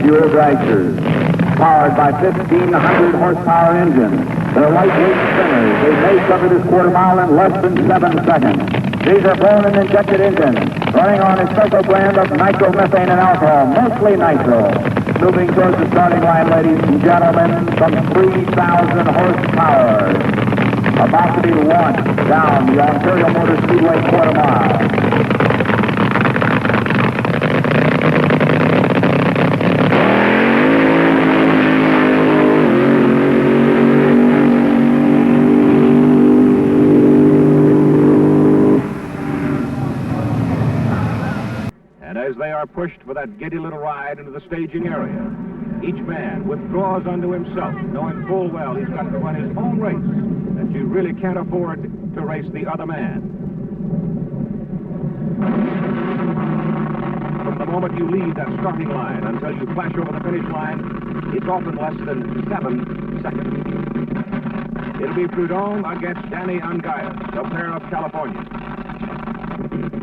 top-fuel dragsters. Powered by 1,500 horsepower engines, they're lightweight spinners. They may cover this quarter mile in less than 7 seconds. These are flown in injected engines, running on a special blend of nitromethane and alcohol, mostly nitro. Moving towards the starting line, ladies and gentlemen, some 3,000 horsepower. About to be launched down the Ontario Motor Speedway quarter mile. Pushed for that giddy little ride into the staging area. Each man withdraws unto himself, knowing full well he's got to run his own race, that you really can't afford to race the other man. From the moment you leave that starting line until you flash over the finish line, it's often less than 7 seconds. It'll be Prudhomme against Danny Ungaius, a pair of Californians.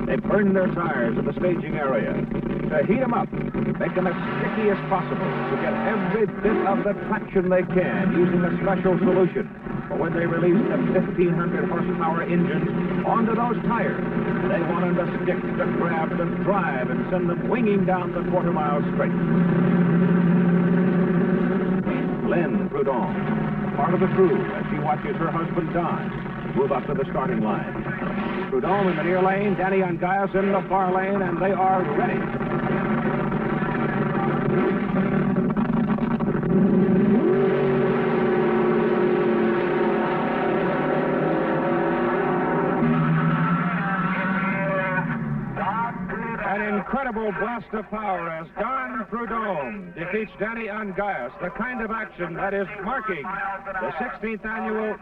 They burn their tires in the staging area to heat them up, make them as sticky as possible to get every bit of the traction they can using a special solution. But when they release the 1,500 horsepower engines onto those tires, they want them to stick, to grab, to drive, and send them winging down the quarter-mile straight. Lynn Prudhomme, part of the crew as she watches her husband Don move up to the starting line. Prudhomme in the near lane, Danny Ungaius in the far lane, and they are ready. An incredible blast of power as Don Prudhomme defeats Danny Ungaius, the kind of action that is marking the 16th annual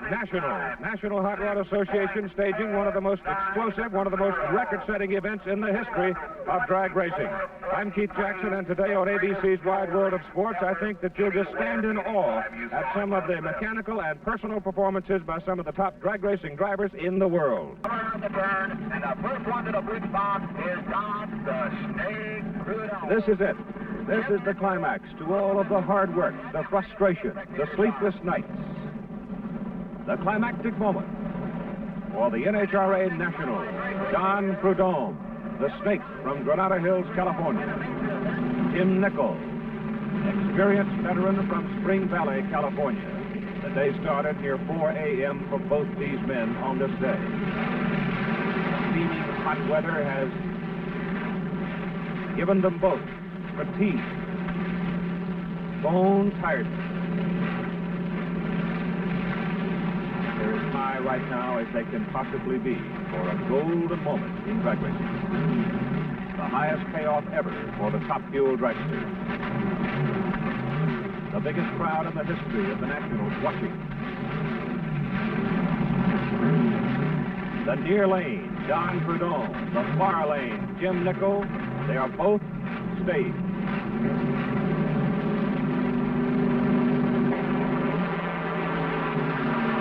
National Hot Rod Association staging, one of the most explosive, one of the most record-setting events in the history of drag racing. I'm Keith Jackson, and today on ABC's Wide World of Sports, I think that you'll just stand in awe at some of the mechanical and personal performances by some of the top drag racing drivers in the world. Around the turn, and the first one to the blue box is Don the Snake Prudhomme. This is it. This is the climax to all of the hard work, the frustration, the sleepless nights. The climactic moment for the NHRA National, Don Prudhomme, the Snake from Granada Hills, California. Jim Nickel, experienced veteran from Spring Valley, California. The day started near 4 a.m. for both these men on this day. Steaming hot weather has given them both fatigue, bone tiredness. They're as high right now as they can possibly be for a golden moment in drag racing. The highest payoff ever for the top fuel dragster. The biggest crowd in the history of the Nationals watching. The near lane, Don Prudhomme. The far lane, Jim Nickel. They are both staged.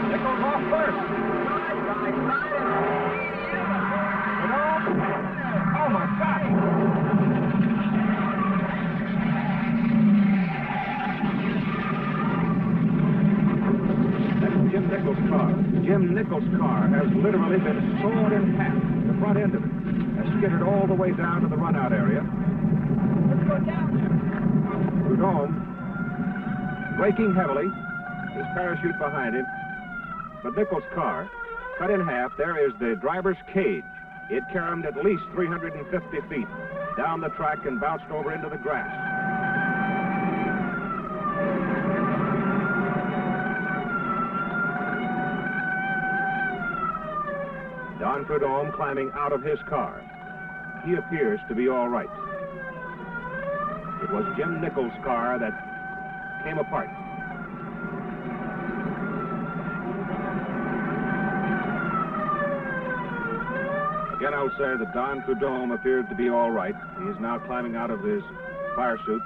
Nickel's off first. Oh my God! That's Jim Nickel's car. Jim Nickel's car has literally been sawed in half. The front end of it has skittered all the way down to the run-out area. Prudhomme braking heavily, his parachute behind him. But Nickel's car, cut in half, there is the driver's cage. It carried at least 350 feet down the track and bounced over into the grass. Don Prudhomme climbing out of his car. He appears to be all right. It was Jim Nickel's car that came apart. Again, I'll say that Don Prudhomme appeared to be all right. He is now climbing out of his fire suit.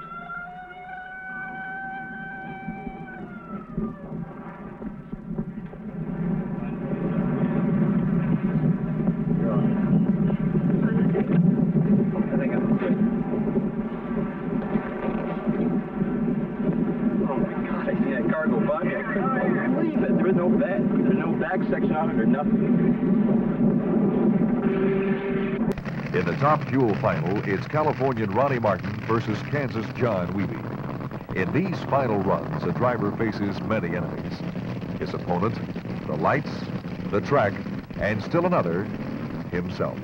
or nothing. In the top fuel final, it's Californian Ronnie Martin versus Kansas John Wiebe. In these final runs, a driver faces many enemies. His opponent, the lights, the track, and still another, himself.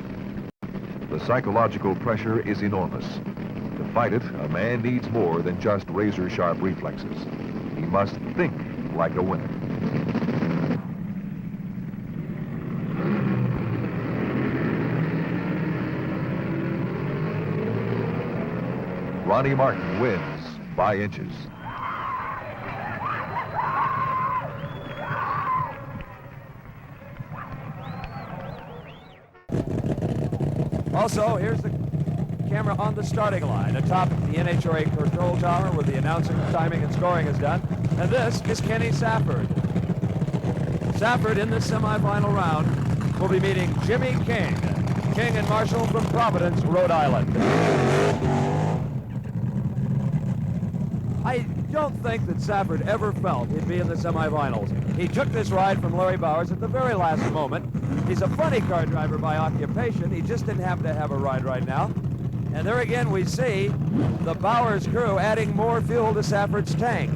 The psychological pressure is enormous. To fight it, a man needs more than just razor-sharp reflexes. He must think like a winner. Ronnie Martin wins by inches. Also, here's the camera on the starting line atop the NHRA control tower where the announcing, timing, and scoring is done. And this is Kenny Safford. Safford in this semifinal round will be meeting Jimmy King. King and Marshall from Providence, Rhode Island. I don't think that Safford ever felt he'd be in the semifinals. He took this ride from Larry Bowers at the very last moment. He's a funny car driver by occupation. He just didn't happen to have a ride right now. And there again we see the Bowers crew adding more fuel to Safford's tank.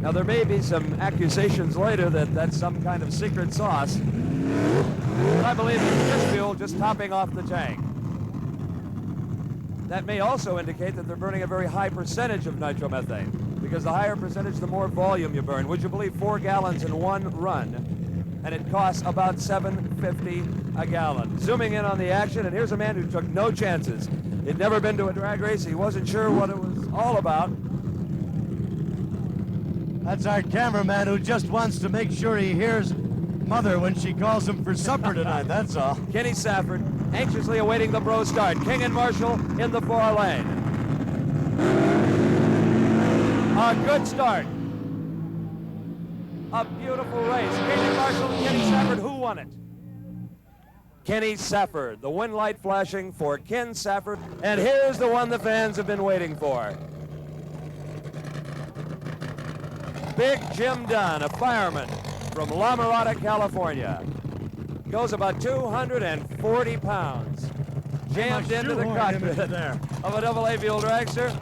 Now there may be some accusations later that that's some kind of secret sauce. But I believe it's just fuel just topping off the tank. That may also indicate that they're burning a very high percentage of nitromethane, because the higher percentage, the more volume you burn. Would you believe 4 gallons in one run? And it costs about $7.50 a gallon. Zooming in on the action, and here's a man who took no chances. He'd never been to a drag race. He wasn't sure what it was all about. That's our cameraman who just wants to make sure he hears Mother when she calls him for supper tonight, that's all. Kenny Safford anxiously awaiting the bro start. King and Marshall in the 4 lane. A good start. A beautiful race. King and Marshall, Kenny Safford, who won it? Kenny Safford. The win light flashing for Ken Safford. And here's the one the fans have been waiting for. Big Jim Dunn, a fireman from La Mirada, California. Goes about 240 pounds. Jammed into the cockpit of a AA fuel dragster.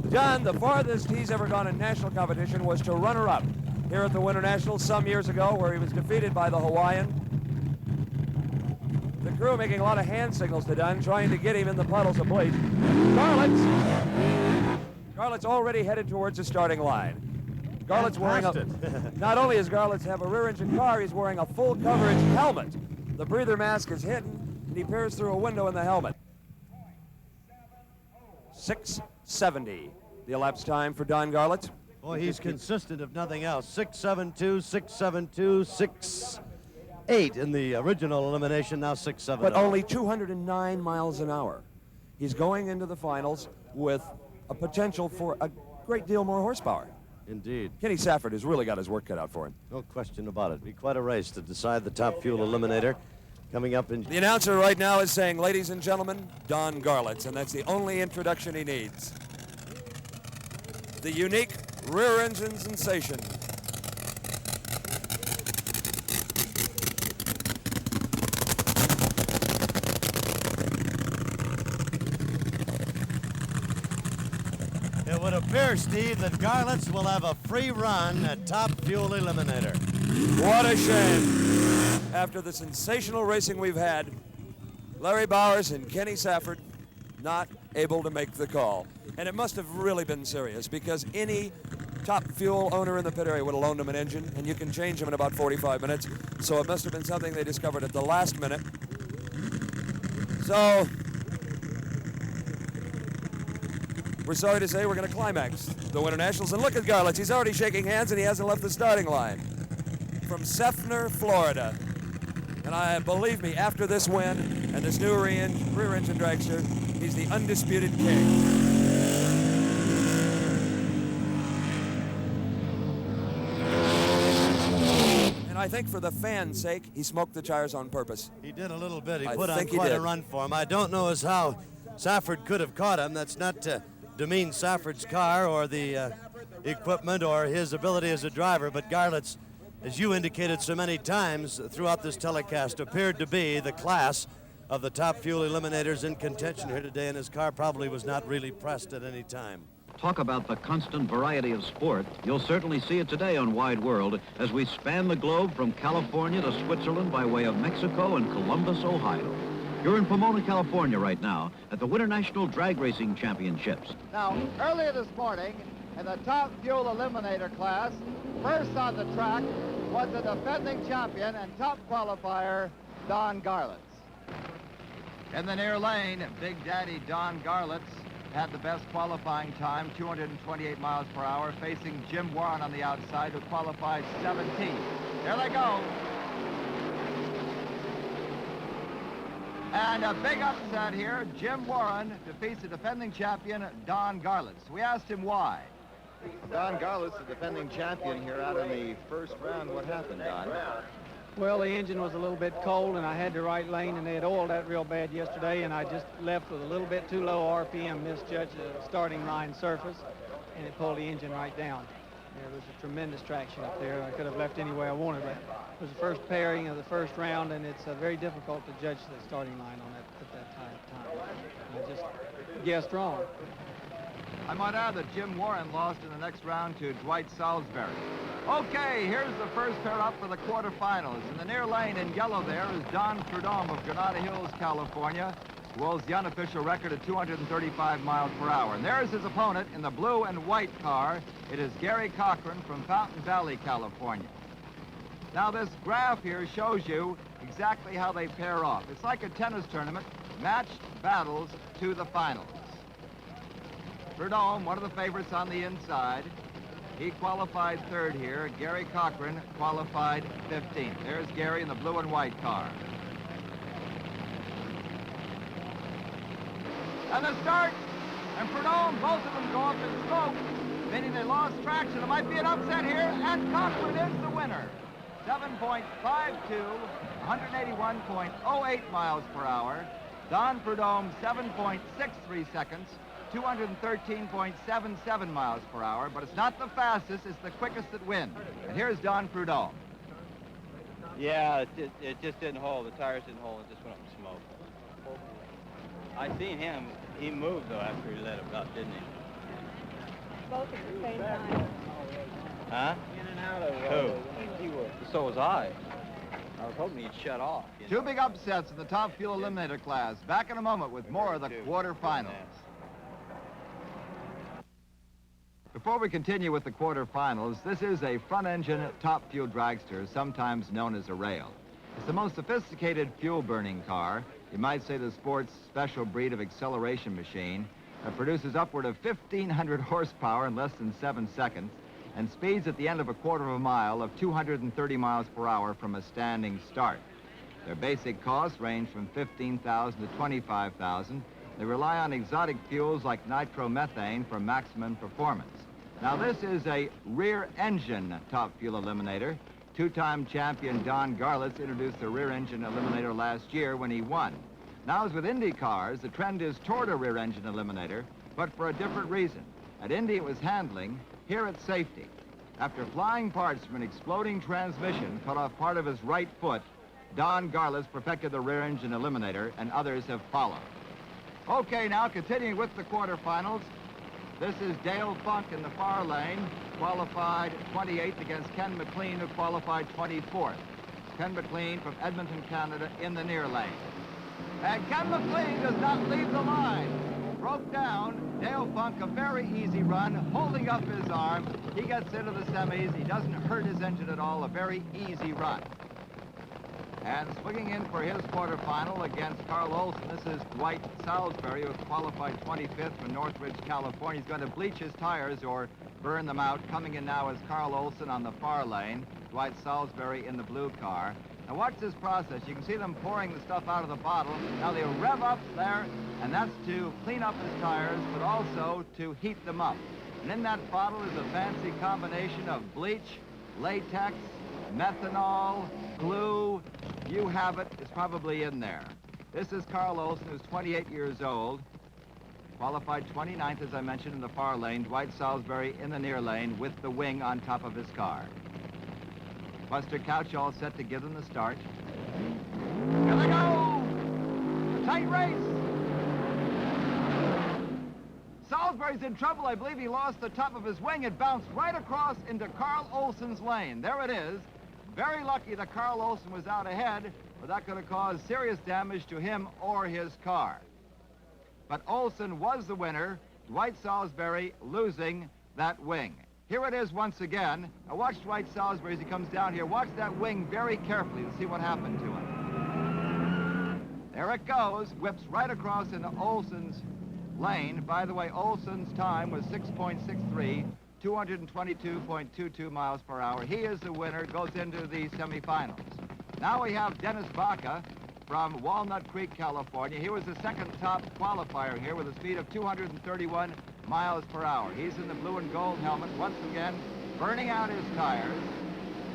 Dunn, the farthest he's ever gone in national competition was to runner-up here at the Winter Nationals some years ago, where he was defeated by the Hawaiian. The crew making a lot of hand signals to Dunn, trying to get him in the puddles of bleach. Garlits already headed towards the starting line. Garlits wearing not only does Garlits have a rear-engine car, he's wearing a full coverage helmet. The breather mask is hidden, and he peers through a window in the helmet. 6:70, the elapsed time for Don Garlits. Boy, he's consistent if nothing else. 6.72, 6.72, 6.8 in the original elimination, now 6.7. But only 209 miles an hour. He's going into the finals with a potential for a great deal more horsepower. Indeed. Kenny Safford has really got his work cut out for him. No question about it. Be quite a race to decide the top fuel eliminator coming up in... The announcer right now is saying, ladies and gentlemen, Don Garlits, and that's the only introduction he needs. The unique rear-engine sensation. It would appear, Steve, that Garlits will have a free run at top fuel eliminator. What a shame. After the sensational racing we've had, Larry Bowers and Kenny Safford not able to make the call. And it must have really been serious, because any top fuel owner in the pit area would have loaned him an engine, and you can change them in about 45 minutes. So it must have been something they discovered at the last minute. So we're sorry to say we're going to climax the Winter Nationals. And look at Garlits. He's already shaking hands, and he hasn't left the starting line. From Seffner, Florida. And believe me, after this win and this new rear-engine dragster, he's the undisputed king. And I think for the fans' sake, he smoked the tires on purpose. He did a little bit. He I put on think he quite a did. run for him. I don't know as how Safford could have caught him. That's not to demean Safford's car or the equipment or his ability as a driver, but Garlits as you indicated so many times throughout this telecast, appeared to be the class of the top fuel eliminators in contention here today, and his car probably was not really pressed at any time. Talk about the constant variety of sport. You'll certainly see it today on Wide World as we span the globe from California to Switzerland by way of Mexico and Columbus, Ohio. You're in Pomona, California right now at the Winter National Drag Racing Championships. Now, earlier this morning, in the top fuel eliminator class, first on the track was the defending champion and top qualifier, Don Garlits. In the near lane, Big Daddy Don Garlits had the best qualifying time, 228 miles per hour, facing Jim Warren on the outside, who qualified 17th. There they go. And a big upset here. Jim Warren defeats the defending champion, Don Garlits. We asked him why. Don Garlits, the defending champion here out in the first round. What happened, Don? Well, the engine was a little bit cold, and I had the right lane, and they had oiled that real bad yesterday, and I just left with a little bit too low RPM, misjudged the starting line surface, and it pulled the engine right down. There was a tremendous traction up there. I could have left any way I wanted, but it was the first pairing of the first round, and it's very difficult to judge the starting line on that at that time. I just guessed wrong. I might add that Jim Warren lost in the next round to Dwight Salisbury. Okay, here's the first pair up for the quarterfinals. In the near lane in yellow there is Don Prudhomme of Granada Hills, California, who holds the unofficial record at 235 miles per hour. And there's his opponent in the blue and white car. It is Gary Cochran from Fountain Valley, California. Now, this graph here shows you exactly how they pair off. It's like a tennis tournament, matched battles to the finals. Prudhomme, one of the favorites on the inside. He qualified third here. Gary Cochran qualified 15th. There's Gary in the blue and white car. And the start, and Prudhomme, both of them go up in smoke, meaning they lost traction. It might be an upset here, and Cochran is the winner. 7.52, 181.08 miles per hour. Don Prudhomme, 7.63 seconds. 213.77 miles per hour, but it's not the fastest, it's the quickest that wins. And here's Don Prudhomme. Yeah, it just didn't hold. The tires didn't hold. It just went up in smoke. I seen him. He moved, though, after he let it up, didn't he? Both at the same time. Huh? In and out of Who? He was. So was I. I was hoping he'd shut off. Two big upsets in the top fuel eliminator class. Back in a moment with more of the quarterfinals. Before we continue with the quarterfinals, this is a front-engine top fuel dragster, sometimes known as a rail. It's the most sophisticated fuel-burning car. You might say the sport's special breed of acceleration machine that produces upward of 1,500 horsepower in less than 7 seconds and speeds at the end of a quarter of a mile of 230 miles per hour from a standing start. Their basic costs range from $15,000 to $25,000. They rely on exotic fuels like nitromethane for maximum performance. Now, this is a rear-engine top fuel eliminator. Two-time champion Don Garlits introduced the rear-engine eliminator last year when he won. Now, as with Indy cars, the trend is toward a rear-engine eliminator, but for a different reason. At Indy, it was handling. Here, it's safety. After flying parts from an exploding transmission cut off part of his right foot, Don Garlits perfected the rear-engine eliminator, and others have followed. Okay, now continuing with the quarterfinals. This is Dale Funk in the far lane, qualified 28th against Ken McLean, who qualified 24th. Ken McLean from Edmonton, Canada, in the near lane. And Ken McLean does not leave the line. Broke down. Dale Funk, a very easy run, holding up his arm. He gets into the semis. He doesn't hurt his engine at all. A very easy run. And swinging in for his quarterfinal against Carl Olson, this is Dwight Salisbury, who qualified 25th from Northridge, California. He's going to bleach his tires or burn them out. Coming in now is Carl Olson on the far lane, Dwight Salisbury in the blue car. Now watch this process. You can see them pouring the stuff out of the bottle. Now they rev up there, and that's to clean up his tires, but also to heat them up. And in that bottle is a fancy combination of bleach, latex, methanol, glue. You have it. It's probably in there. This is Carl Olson, who's 28 years old. Qualified 29th, as I mentioned, in the far lane. Dwight Salisbury in the near lane with the wing on top of his car. Buster Couch all set to give them the start. Here they go! A tight race! Salisbury's in trouble. I believe he lost the top of his wing. It bounced right across into Carl Olson's lane. There it is. Very lucky that Carl Olson was out ahead, but that could have caused serious damage to him or his car. But Olson was the winner, Dwight Salisbury losing that wing. Here it is once again. Now watch Dwight Salisbury as he comes down here. Watch that wing very carefully to see what happened to him. There it goes, whips right across into Olson's lane. By the way, Olson's time was 6.63, 222.22 miles per hour. He is the winner, goes into the semifinals. Now we have Dennis Baca from Walnut Creek, California. He was the second top qualifier here with a speed of 231 miles per hour. He's in the blue and gold helmet, once again burning out his tires.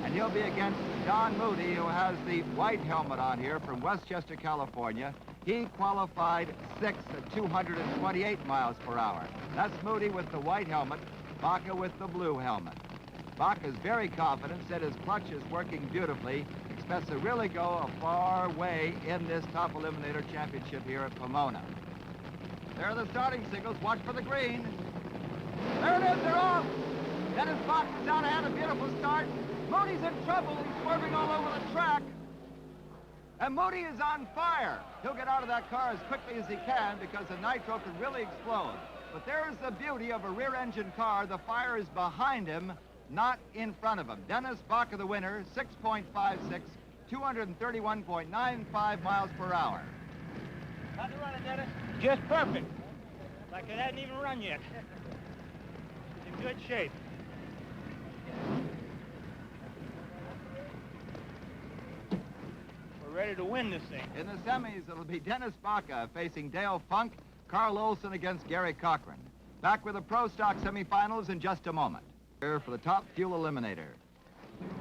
And he'll be against Don Moody, who has the white helmet on here from Westchester, California. He qualified sixth at 228 miles per hour. That's Moody with the white helmet, Baca with the blue helmet. Baca's very confident, said his clutch is working beautifully, expects to really go a far way in this Top Eliminator Championship here at Pomona. There are the starting signals. Watch for the green. There it is, they're off. Dennis Baca's out ahead, a beautiful start. Moody's in trouble, he's swerving all over the track. And Moody is on fire. He'll get out of that car as quickly as he can because the nitro could really explode. But there's the beauty of a rear-engine car. The fire is behind him, not in front of him. Dennis Baca, the winner, 6.56, 231.95 miles per hour. How'd you run it, Dennis? Just perfect. Like it hadn't even run yet. It's in good shape. We're ready to win this thing. In the semis, it'll be Dennis Baca facing Dale Funk, Carl Olson against Gary Cochran. Back with the Pro Stock semifinals in just a moment. Here for the Top Fuel Eliminator.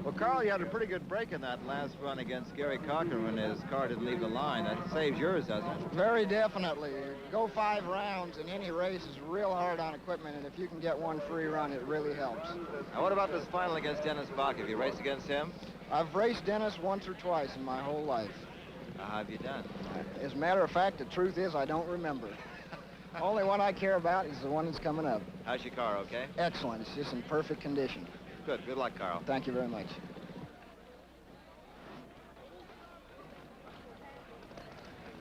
Well, Carl, you had a pretty good break in that last run against Gary Cochran when his car didn't leave the line. That saves yours, doesn't it? Very definitely. Go 5 rounds in any race is real hard on equipment, and if you can get one free run, it really helps. Now, what about this final against Dennis Baca? Have you raced against him? I've raced Dennis once or twice in my whole life. How have you done? As a matter of fact, the truth is I don't remember. Only one I care about is the one that's coming up. How's your car, okay? Excellent. It's just in perfect condition. Good. Good luck, Carl. Thank you very much.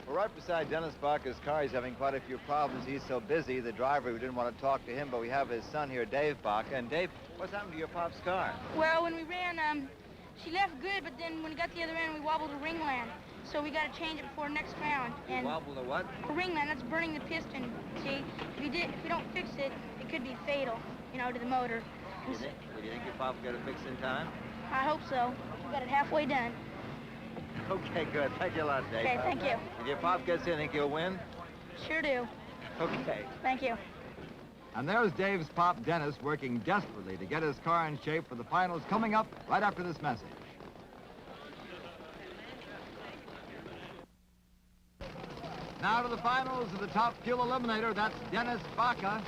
Well, right beside Dennis Baca's car, he's having quite a few problems. He's so busy, the driver, we didn't want to talk to him, but we have his son here, Dave Baca. And Dave, what's happened to your pop's car? Well, when we ran, she left good, but then when we got to the other end, we wobbled a ringland. So we got to change it before next round. You wobbled a what? A ringland, that's burning the piston. See, if we don't fix it, it could be fatal, you know, to the motor. Do you think your pop will get it fixed in time? I hope so. We got it halfway done. Okay, good. Thank you a lot, Dave. Okay, thank you. If your pop gets in, think you'll win? Sure do. Okay. Thank you. And there's Dave's pop, Dennis, working desperately to get his car in shape for the finals coming up right after this message. Now to the finals of the Top Fuel Eliminator. That's Dennis Baca.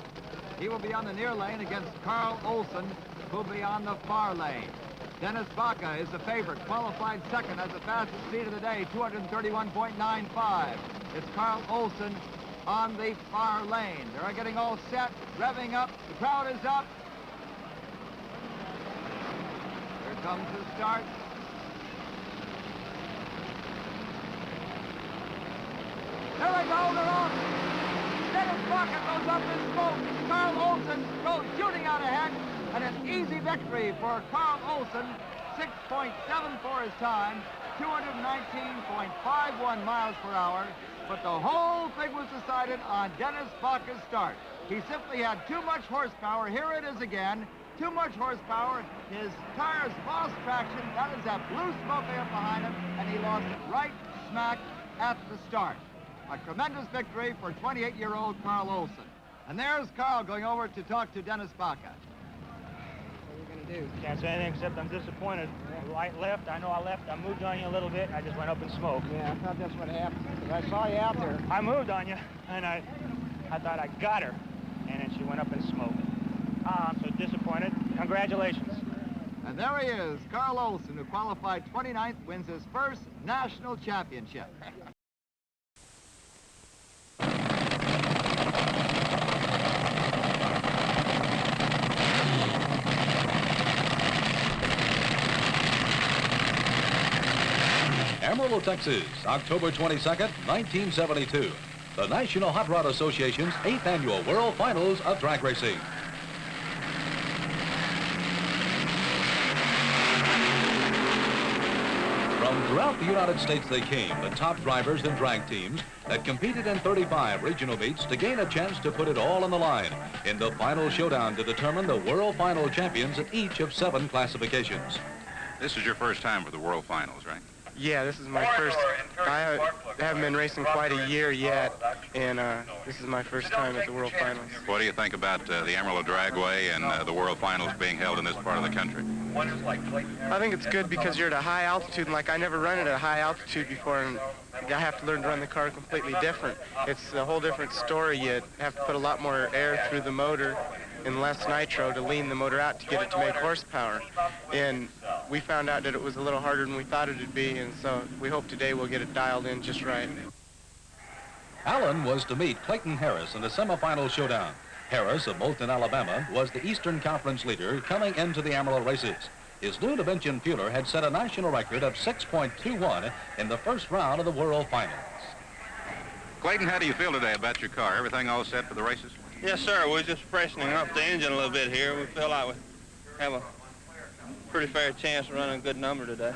He will be on the near lane against Carl Olson, who will be on the far lane. Dennis Baca is the favorite, qualified second, has the fastest speed of the day, 231.95. It's Carl Olson on the far lane. They're getting all set, revving up. The crowd is up. Here comes the start. There they go, they're off. Dennis Baca goes up in smoke. Carl Olson goes shooting out ahead, and an easy victory for Carl Olson. 6.74 his time, 219.51 miles per hour. But the whole thing was decided on Dennis Baca's start. He simply had too much horsepower. Here it is again. Too much horsepower. His tires lost traction. That is that blue smoke there behind him, and he lost it right smack at the start. A tremendous victory for 28-year-old Carl Olson. And there's Carl going over to talk to Dennis Baca. What are we going to do? Can't say anything except I'm disappointed. Right, left, I know I left. I moved on you a little bit. I just went up in smoke. Yeah, I thought that's what happened. I saw you out there. I moved on you, and I thought I got her, and then she went up in smoke. I'm so disappointed. Congratulations. And there he is, Carl Olson, who qualified 29th, wins his first national championship. Amarillo, Texas, October 22nd, 1972. The National Hot Rod Association's 8th Annual World Finals of Drag Racing. From throughout the United States they came, the top drivers and drag teams that competed in 35 regional meets to gain a chance to put it all on the line in the final showdown to determine the World Final champions in each of 7 classifications. This is your first time for the World Finals, right? Yeah, this is my first. I haven't been racing quite a year yet, and this is my first time at the World Finals. What do you think about the Amarillo Dragway and the World Finals being held in this part of the country? I think it's good because you're at a high altitude, and like I never run at a high altitude before, and I have to learn to run the car completely different. It's a whole different story. You have to put a lot more air through the motor and less nitro to lean the motor out to get it to make horsepower. And we found out that it was a little harder than we thought it would be, and so we hope today we'll get it dialed in just right. Allen was to meet Clayton Harris in the semifinal showdown. Harris of Moulton, Alabama, was the Eastern Conference leader coming into the Amarillo races. His new dimension fueler had set a national record of 6.21 in the first round of the World Finals. Clayton, how do you feel today about your car? Everything all set for the races? Yes, sir. We're just freshening up the engine a little bit here. We feel like we have a pretty fair chance of running a good number today.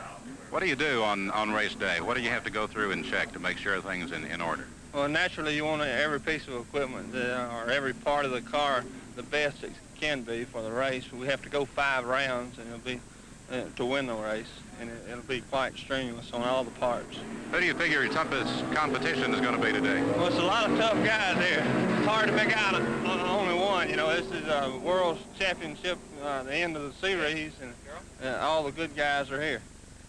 What do you do on race day? What do you have to go through and check to make sure everything's in order? Well, naturally, you want every piece of equipment or every part of the car the best it can be for the race. We have to go 5 rounds, and it'll be to win the race, and it'll be quite strenuous on all the parts. Who do you figure your toughest competition is going to be today? Well, it's a lot of tough guys here. It's hard to pick out only one. You know, this is a world championship, the end of the series, and all the good guys are here.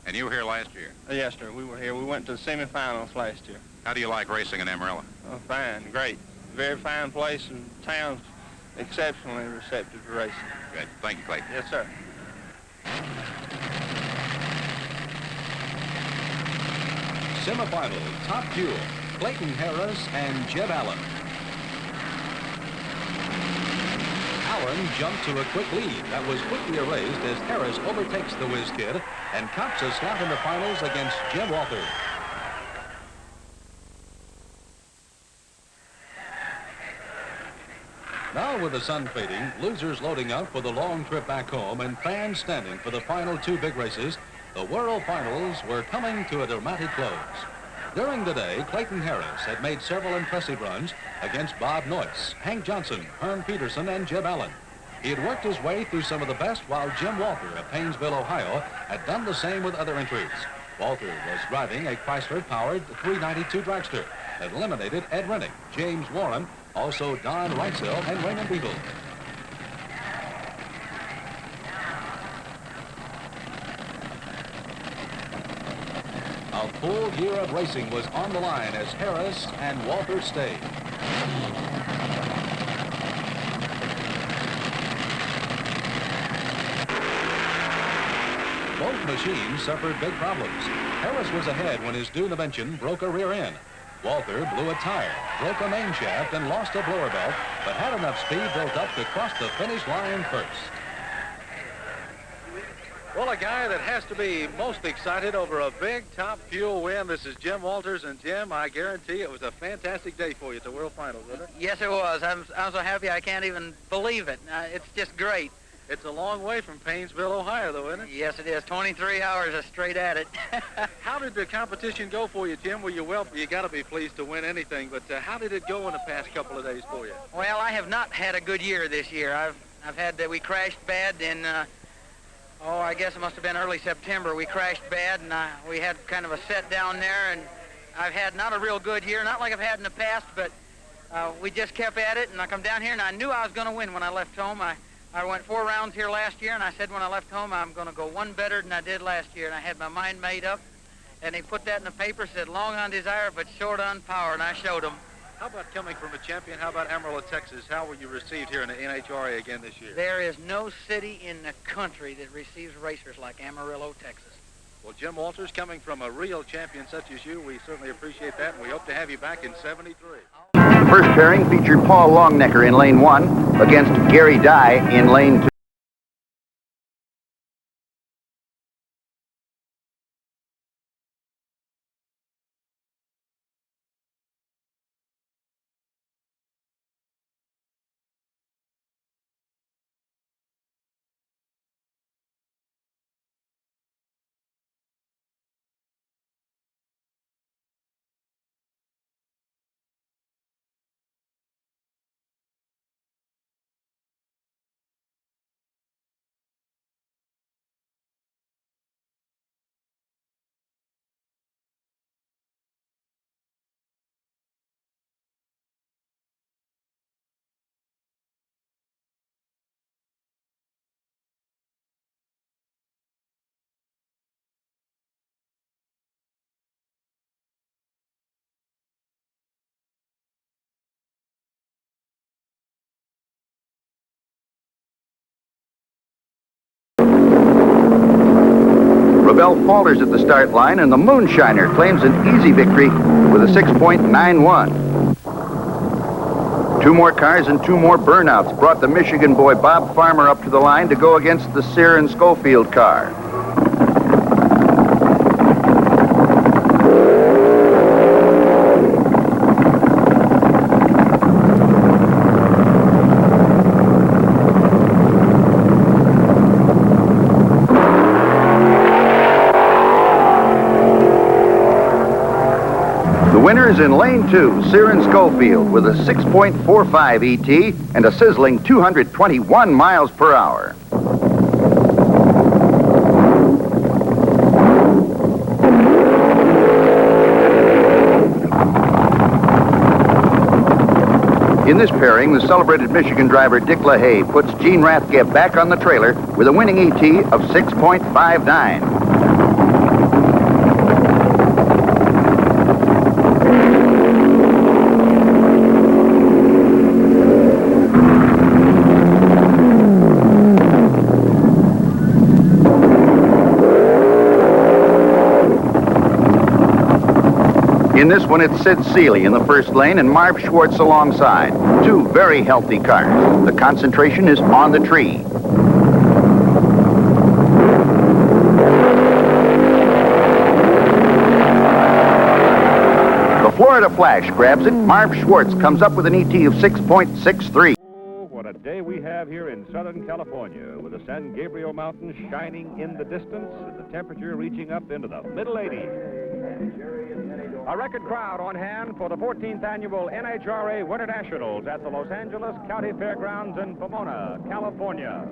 And you were here last year? Yes, sir. We were here. We went to the semifinals last year. How do you like racing in Amarillo? Oh, fine. Great. Very fine place, and town's exceptionally receptive to racing. Good. Thank you, Clayton. Yes, sir. Semifinal, top fuel, Clayton Harris and Jeb Allen. Allen jumped to a quick lead that was quickly erased as Harris overtakes the Whiz Kid and cops a slot in the finals against Jim Walter. Now with the sun fading, losers loading up for the long trip back home and fans standing for the final 2 big races, the World Finals were coming to a dramatic close. During the day, Clayton Harris had made several impressive runs against Bob Noyce, Hank Johnson, Herm Peterson, and Jeb Allen. He had worked his way through some of the best while Jim Walter of Paynesville, Ohio, had done the same with other entries. Walter was driving a Chrysler-powered 392 dragster that eliminated Ed Rennick, James Warren, also Don Reitzel, and Raymond Beagle. A full year of racing was on the line as Harris and Walter stayed. Both machines suffered big problems. Harris was ahead when his dune invention broke a rear end. Walter blew a tire, broke a main shaft, and lost a blower belt, but had enough speed built up to cross the finish line first. Well, a guy that has to be most excited over a big top fuel win. This is Jim Walters, and Jim, I guarantee it was a fantastic day for you at the World Finals, wasn't it? Yes, it was. I'm so happy I can't even believe it. It's just great. It's a long way from Paynesville, Ohio, though, isn't it? Yes, it is. 23 hours straight at it. How did the competition go for you, Jim? Well, you got to be pleased to win anything, but how did it go in the past couple of days for you? Well, I have not had a good year this year. I've had we crashed bad in, I guess it must have been early September. We crashed bad, and we had kind of a set down there, and I've had not a real good year, not like I've had in the past, but we just kept at it, and I come down here, and I knew I was going to win when I left home. I went 4 rounds here last year, and I said when I left home, I'm going to go 1 better than I did last year, and I had my mind made up, and they put that in the paper, said long on desire, but short on power, and I showed them. How about coming from a champion? How about Amarillo, Texas? How were you received here in the NHRA again this year? There is no city in the country that receives racers like Amarillo, Texas. Well, Jim Walters, coming from a real champion such as you, we certainly appreciate that, and we hope to have you back in '73. First pairing featured Paul Longnecker in lane 1 against Gary Dye in lane 2. Rebel falters at the start line, and the Moonshiner claims an easy victory with a 6.91. 2 more cars and 2 more burnouts brought the Michigan boy Bob Farmer up to the line to go against the Sear and Schofield car. Winners in lane 2, Sear and Schofield, with a 6.45 ET and a sizzling 221 miles per hour. In this pairing, the celebrated Michigan driver Dick LaHaye puts Gene Rathgeb back on the trailer with a winning ET of 6.59. In this one, it's Sid Seeley in the first lane and Marv Schwartz alongside. 2 very healthy cars. The concentration is on the tree. The Florida Flash grabs it. Marv Schwartz comes up with an ET of 6.63. What a day we have here in Southern California, with the San Gabriel Mountains shining in the distance and the temperature reaching up into the middle 80s. A record crowd on hand for the 14th annual NHRA Winter Nationals at the Los Angeles County Fairgrounds in Pomona, California.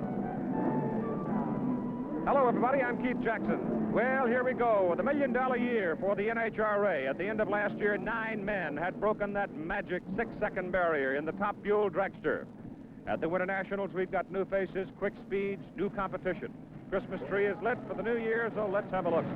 Hello, everybody. I'm Keith Jackson. Well, here we go with $1 million year for the NHRA. At the end of last year, 9 men had broken that magic 6-second barrier in the top fuel dragster. At the Winter Nationals, we've got new faces, quick speeds, new competition. Christmas tree is lit for the new year, so let's have a look.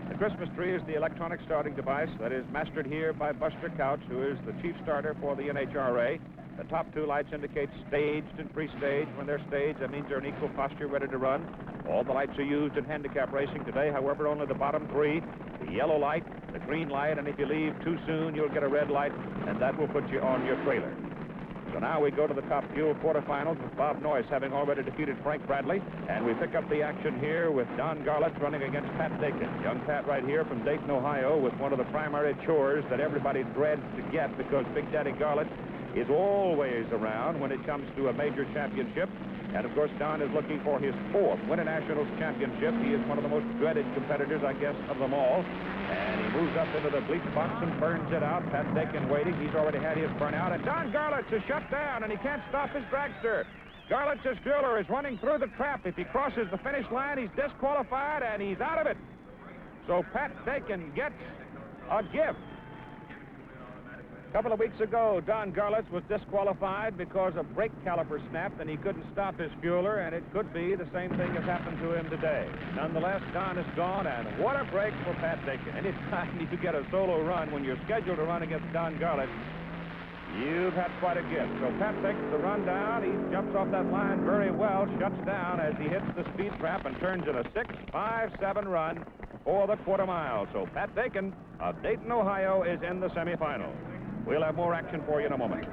The Christmas tree is the electronic starting device that is mastered here by Buster Couch, who is the chief starter for the NHRA. The top 2 lights indicate staged and pre-staged. When they're staged, that means they're in equal posture, ready to run. All the lights are used in handicap racing today. However, only the bottom 3, the yellow light, the green light, and if you leave too soon, you'll get a red light, and that will put you on your trailer. So now we go to the top fuel quarterfinals with Bob Noyce having already defeated Frank Bradley. And we pick up the action here with Don Garlits running against Pat Dakin. Young Pat right here from Dayton, Ohio, with one of the primary chores that everybody dreads to get, because Big Daddy Garlits is always around when it comes to a major championship. And, of course, Don is looking for his 4th Winter Nationals championship. He is one of the most dreaded competitors, I guess, of them all. And he moves up into the bleach box and burns it out. Pat Dakin waiting. He's already had his burnout. And Don Garlits is shut down, and he can't stop his dragster. Garlits' fueler is running through the trap. If he crosses the finish line, he's disqualified, and he's out of it. So Pat Dakin gets a gift. A couple of weeks ago, Don Garlits was disqualified because a brake caliper snapped and he couldn't stop his fueler, and it could be the same thing has happened to him today. Nonetheless, Don is gone, and what a break for Pat Dakin. Anytime you get a solo run when you're scheduled to run against Don Garlits, You've had quite a gift. So Pat takes the run down. He jumps off that line very well, shuts down as he hits the speed trap and turns in a 6.57 run for the quarter mile. So Pat Dakin of Dayton, Ohio, is in the semifinal. We'll have more action for you in a moment.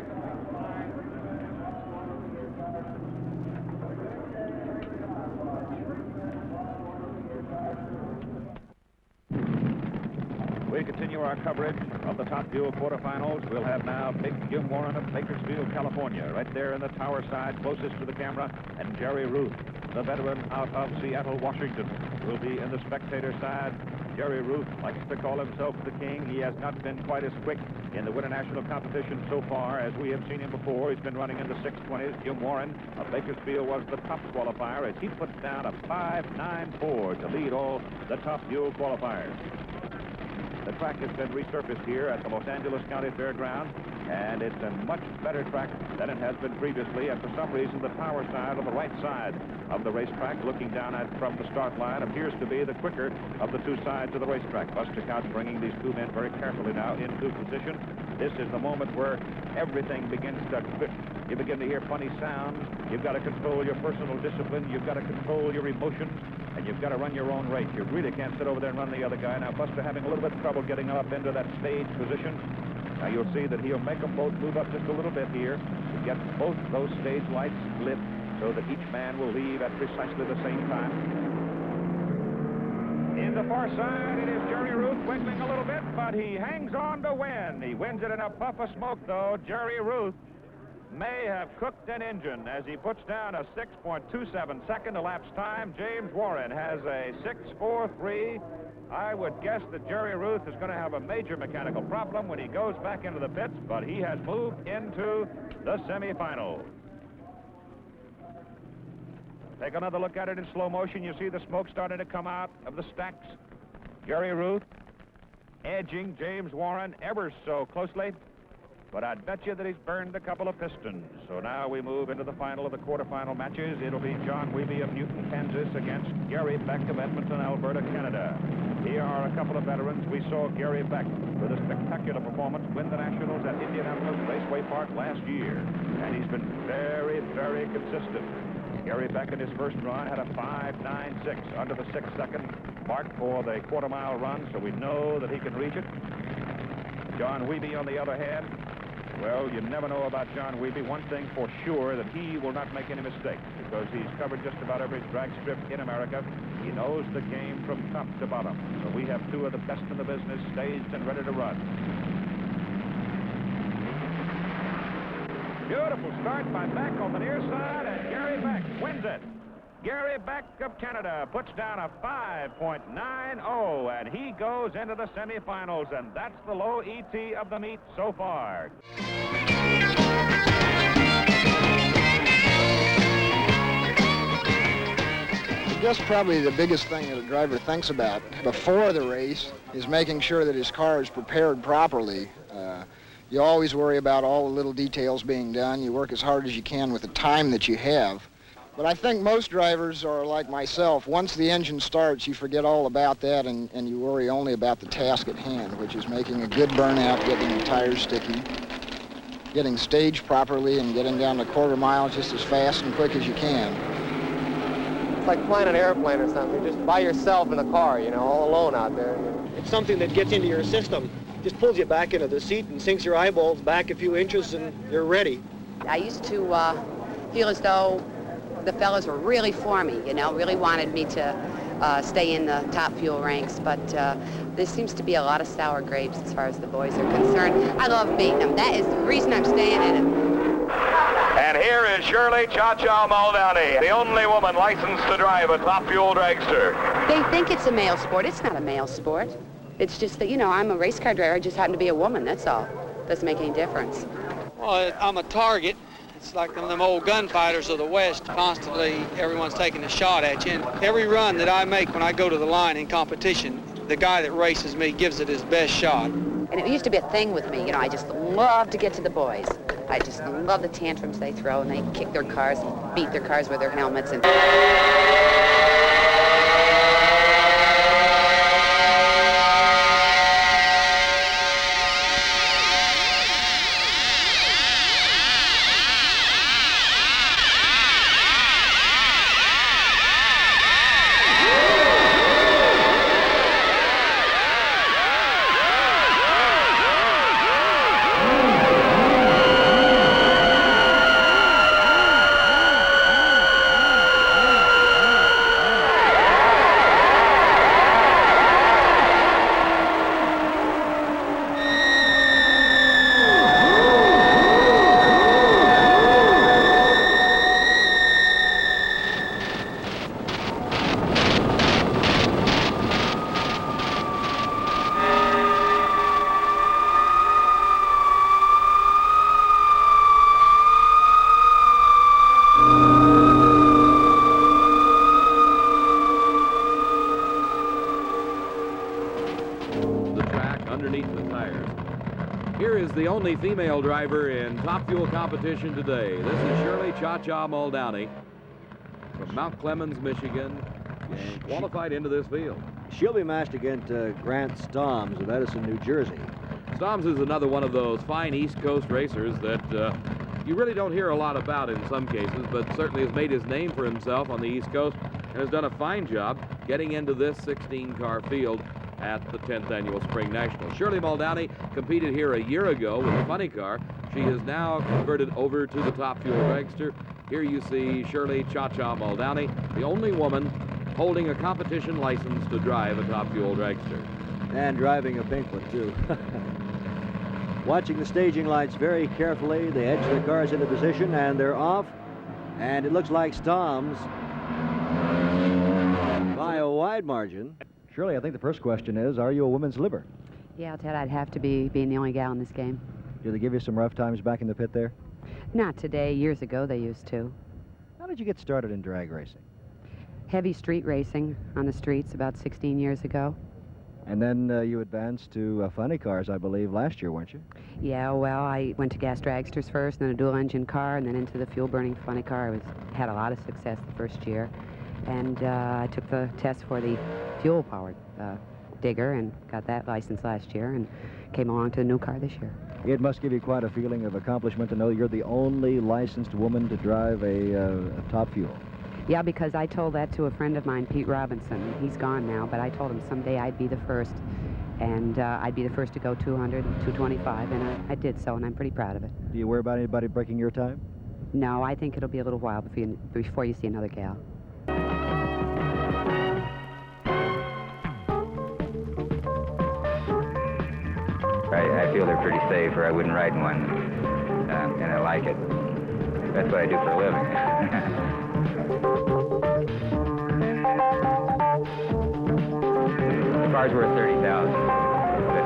We continue our coverage of the Top Fuel quarterfinals. We'll have now Big Jim Warren of Bakersfield, California, right there in the tower side, closest to the camera, and Jerry Ruth, the veteran out of Seattle, Washington, will be in the spectator side. Jerry Ruth likes to call himself the king. He has not been quite as quick in the winter national competition so far as we have seen him before. He's been running in the 6:20s. Jim Warren of Bakersfield was the top qualifier as he puts down a 5.94 to lead all the Top Fuel qualifiers. The track has been resurfaced here at the Los Angeles County Fairground, and it's a much better track than it has been previously. And for some reason, the tower side on the right side of the racetrack, looking down at from the start line, appears to be the quicker of the two sides of the racetrack. Buster Couch bringing these two men very carefully now into position. This is the moment where everything begins to fit. You begin to hear funny sounds. You've got to control your personal discipline. You've got to control your emotions. And you've got to run your own race. You really can't sit over there and run the other guy. Now, Buster having a little bit of trouble getting up into that stage position. Now, you'll see that he'll make them both move up just a little bit here to get both those stage lights lit so that each man will leave at precisely the same time. In the far side, it is Jerry Ruth wiggling a little bit, but he hangs on to win. He wins it in a puff of smoke, though. Jerry Ruth may have cooked an engine as he puts down a 6.27 second elapsed time. James Warren has a 6.43. I would guess that Jerry Ruth is going to have a major mechanical problem when he goes back into the pits, but he has moved into the semifinals. Take another look at it in slow motion. You see the smoke starting to come out of the stacks. Jerry Ruth edging James Warren ever so closely. But I'd bet you that he's burned a couple of pistons. So now we move into the final of the quarterfinal matches. It'll be John Wiebe of Newton, Kansas against Gary Beck of Edmonton, Alberta, Canada. Here are a couple of veterans. We saw Gary Beck with a spectacular performance win the Nationals at Indianapolis Raceway Park last year. And he's been very, very consistent. Gary Beck in his first run had a 5.96 under the 6-second mark for the quarter-mile run, so we know that he can reach it. John Wiebe, on the other hand, well, you never know about John Wiebe. One thing for sure, that he will not make any mistakes because he's covered just about every drag strip in America. He knows the game from top to bottom. So we have two of the best in the business staged and ready to run. Beautiful start by Beck on the near side, and Gary Beck wins it. Gary Beck of Canada puts down a 5.90, and he goes into the semifinals, and that's the low ET of the meet so far. I guess probably the biggest thing that a driver thinks about before the race is making sure that his car is prepared properly. You always worry about all the little details being done. You work as hard as you can with the time that you have. But I think most drivers are like myself. Once the engine starts, you forget all about that and you worry only about the task at hand, which is making a good burnout, getting the tires sticky, getting staged properly, and getting down the quarter mile just as fast and quick as you can. It's like flying an airplane or something. You're just by yourself in a car, you know, all alone out there. It's something that gets into your system. Just pulls you back into the seat and sinks your eyeballs back a few inches and you're ready. I used to feel as though the fellas were really for me, you know, really wanted me to stay in the Top Fuel ranks, but there seems to be a lot of sour grapes as far as the boys are concerned. I love beating them. That is the reason I'm staying in it. And here is Shirley Cha-Cha Muldowney, the only woman licensed to drive a Top Fuel dragster. They think it's a male sport. It's not a male sport. It's just that, you know, I'm a race car driver. I just happen to be a woman, that's all. Doesn't make any difference. Well, I'm a target. It's like them old gunfighters of the West. Constantly, everyone's taking a shot at you. And every run that I make when I go to the line in competition, the guy that races me gives it his best shot. And it used to be a thing with me. You know, I just love to get to the boys. I just love the tantrums they throw, and they kick their cars and beat their cars with their helmets. And underneath the tires. Here is the only female driver in Top Fuel competition today. This is Shirley Cha-Cha Muldowney from Mount Clemens, Michigan, and qualified into this field. She'll be matched against Grant Stoms of Edison, New Jersey. Stoms is another one of those fine East Coast racers that you really don't hear a lot about in some cases, but certainly has made his name for himself on the East Coast and has done a fine job getting into this 16-car field at the 10th Annual Spring National. Shirley Muldowney competed here a year ago with a funny car. She has now converted over to the Top Fuel dragster. Here you see Shirley Cha-Cha Muldowney, the only woman holding a competition license to drive a Top Fuel dragster. And driving a pink one, too. Watching the staging lights very carefully, they edge the cars into position, and they're off. And it looks like Stoms by a wide margin. Shirley, I think the first question is, are you a woman's liver? Yeah, Ted, I'd have to be, being the only gal in this game. Did they give you some rough times back in the pit there? Not today. Years ago, they used to. How did you get started in drag racing? Heavy street racing on the streets about 16 years ago. And then you advanced to funny cars, I believe, last year, weren't you? Yeah, well, I went to gas dragsters first, then a dual-engine car, and then into the fuel-burning funny car. I had a lot of success the first year. And I took the test for the fuel-powered digger and got that license last year and came along to the new car this year. It must give you quite a feeling of accomplishment to know you're the only licensed woman to drive a Top Fuel. Yeah, because I told that to a friend of mine, Pete Robinson. He's gone now, but I told him someday I'd be the first. And I'd be the first to go 200, 225, and I did so, and I'm pretty proud of it. Do you worry about anybody breaking your time? No, I think it'll be a little while before you see another gal. I feel they're pretty safe, or I wouldn't ride in one, and I like it. That's what I do for a living. The car's worth $30,000, but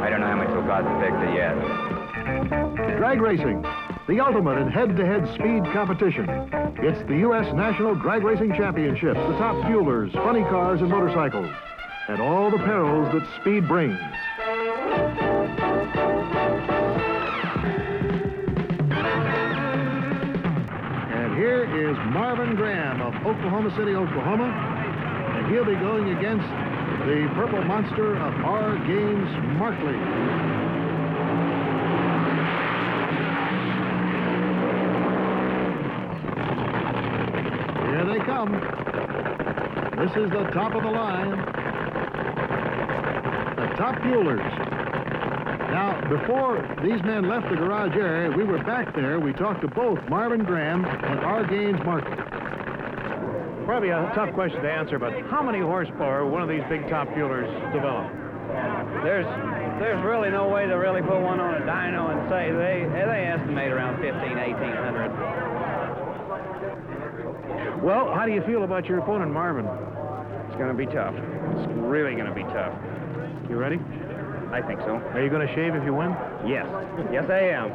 I don't know how much it'll cost to fix it yet. Drag racing, the ultimate in head-to-head speed competition. It's the U.S. National Drag Racing Championships, the top fuelers, funny cars, and motorcycles, and all the perils that speed brings. And here is Marvin Graham of Oklahoma City, Oklahoma, and he'll be going against the purple monster of R. Gaines Markley. Here they come. This is the top of the line. The top fuelers. Now, before these men left the garage area, we were back there. We talked to both Marvin Graham and R. Gaines Markley. Probably a tough question to answer, but how many horsepower one of these big top fuelers develop? There's really no way to really put one on a dyno and say they estimate around 1,800. Well, how do you feel about your opponent, Marvin? It's going to be tough. It's really going to be tough. You ready? I think so. Are you going to shave if you win? Yes. Yes, I am.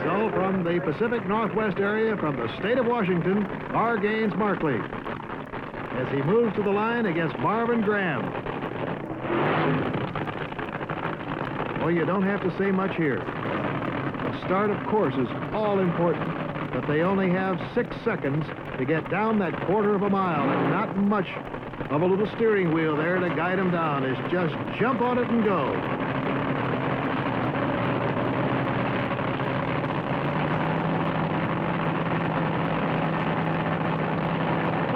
So, from the Pacific Northwest area, from the state of Washington, R. Gaines Markley, as he moves to the line against Marvin Graham. Well, you don't have to say much here. The start, of course, is all important, but they only have 6 seconds to get down that quarter of a mile, and not much of a little steering wheel there to guide them down. It's just jump on it and go.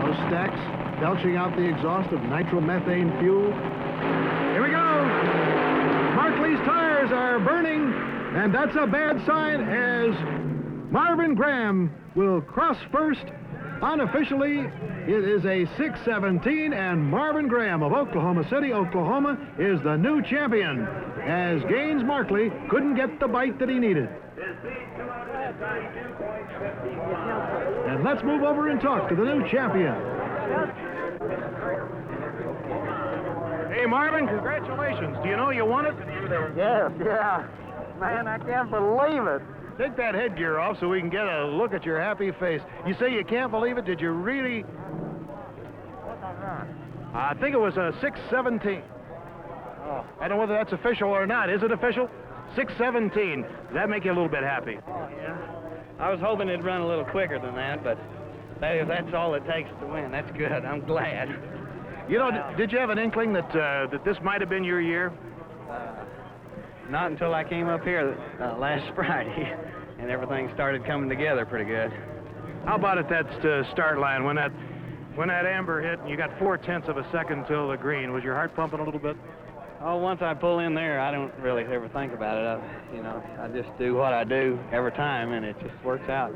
Those stacks belching out the exhaust of nitromethane fuel. Here we go! Markley's tires are burning, and that's a bad sign as Marvin Graham will cross first. Unofficially, it is a 6:17, and Marvin Graham of Oklahoma City, Oklahoma, is the new champion, as Gaines Markley couldn't get the bite that he needed. And let's move over and talk to the new champion. Hey, Marvin, congratulations. Do you know you won it? Yes, yeah. Man, I can't believe it. Take that headgear off so we can get a look at your happy face. You say you can't believe it. Did you really? I think it was a 6:17. I don't know whether that's official or not. Is it official? 6:17. Does that make you a little bit happy? Oh, yeah. I was hoping it'd run a little quicker than that, but that's all it takes to win. That's good. I'm glad. You know, did you have an inkling that that this might have been your year? Not until I came up here last Friday, and everything started coming together pretty good. How about at that start line when that amber hit and you got 0.4 of a second till the green? Was your heart pumping a little bit? Oh, once I pull in there, I don't really ever think about it. I just do what I do every time, and it just works out,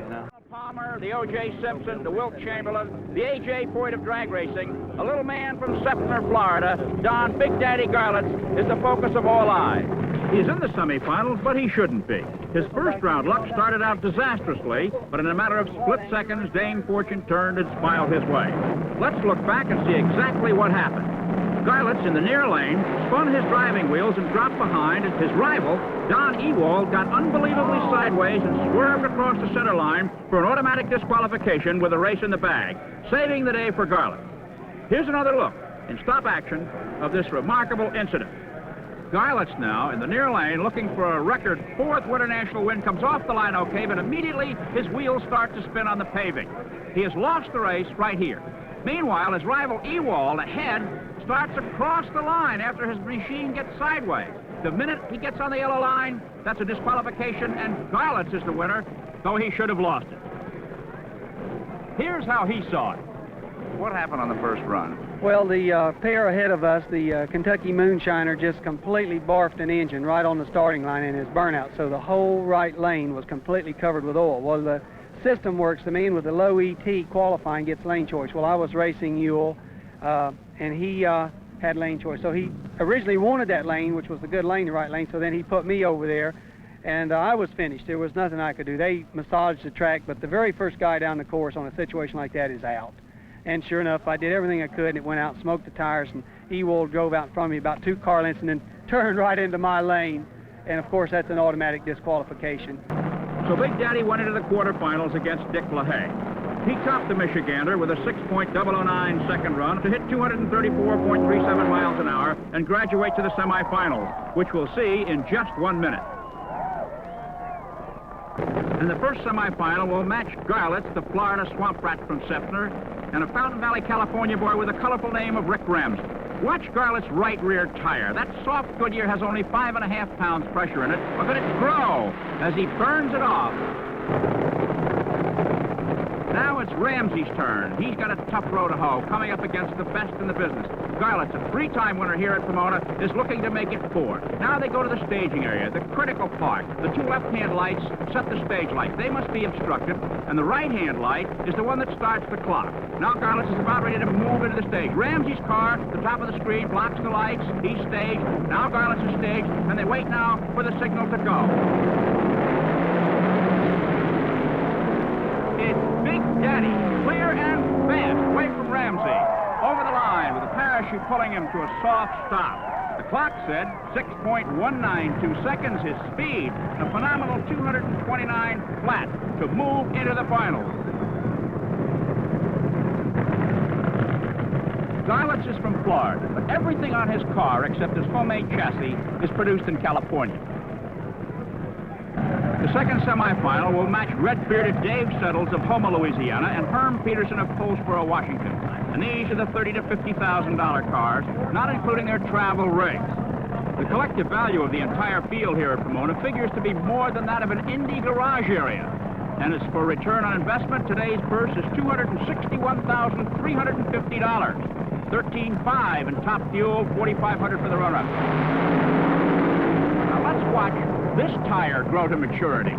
Palmer, the O.J. Simpson, the Wilt Chamberlain, the A.J. Foyt of drag racing, a little man from Sefner, Florida, Don Big Daddy Garlits, is the focus of all eyes. He's in the semifinals, but he shouldn't be. His first round luck started out disastrously, but in a matter of split seconds, Dame Fortune turned and smiled his way. Let's look back and see exactly what happened. Garlits, in the near lane, spun his driving wheels and dropped behind, and his rival, Don Ewald, got unbelievably sideways and swerved across the center line for an automatic disqualification with a race in the bag, saving the day for Garlits. Here's another look, in stop action, of this remarkable incident. Garlits now, in the near lane, looking for a record 4th Winter National win, comes off the line okay, but immediately his wheels start to spin on the paving. He has lost the race right here. Meanwhile, his rival Ewald, ahead, starts across the line after his machine gets sideways. The minute he gets on the yellow line, that's a disqualification, and Garlits is the winner, though he should have lost it. Here's how he saw it. What happened on the first run? Well, the pair ahead of us, the Kentucky Moonshiner, just completely barfed an engine right on the starting line in his burnout, so the whole right lane was completely covered with oil. Well, the system works to mean with the low ET qualifying gets lane choice. Well, I was racing Ewell, and he had lane choice. So he originally wanted that lane, which was the good lane, the right lane, so then he put me over there, and I was finished. There was nothing I could do. They massaged the track, but the very first guy down the course on a situation like that is out. And sure enough, I did everything I could, and it went out and smoked the tires, and Ewald drove out in front of me about 2 car lengths and then turned right into my lane. And, of course, that's an automatic disqualification. So Big Daddy went into the quarterfinals against Dick LaHaye. He topped the Michigander with a 6.009 second run to hit 234.37 miles an hour and graduate to the semifinals, which we'll see in just 1 minute. And the first semifinal will match Garlits, the Florida swamp rat from Sefner, and a Fountain Valley, California boy with the colorful name of Rick Ramsey. Watch Garlits' right rear tire. That soft Goodyear has only 5.5 pounds pressure in it. Look at it grow as he burns it off. Now it's Ramsey's turn. He's got a tough row to hoe, coming up against the best in the business. Garlits, a 3-time winner here at Pomona, is looking to make it 4. Now they go to the staging area, the critical part. The 2 left-hand lights set the stage lights. They must be obstructed, and the right-hand light is the one that starts the clock. Now Garlits is about ready to move into the stage. Ramsey's car, the top of the screen, blocks the lights. He's staged. Now Garlits is staged, and they wait now for the signal to go. It's Big Daddy, clear and fast, away from Ramsey. Over the line with the parachute pulling him to a soft stop. The clock said 6.192 seconds, his speed, a phenomenal 229 flat to move into the finals. Garlits is from Florida, but everything on his car except his homemade chassis is produced in California. The second semifinal will match red-bearded Dave Settles of Houma, Louisiana, and Herm Peterson of Poulsboro, Washington. And these are the $30,000 to $50,000 cars, not including their travel rigs. The collective value of the entire field here at Pomona figures to be more than that of an Indy garage area. And as for return on investment, today's purse is $261,350. $13,500 in top fuel, $4,500 for the run-up. Now let's watch this tire grow to maturity.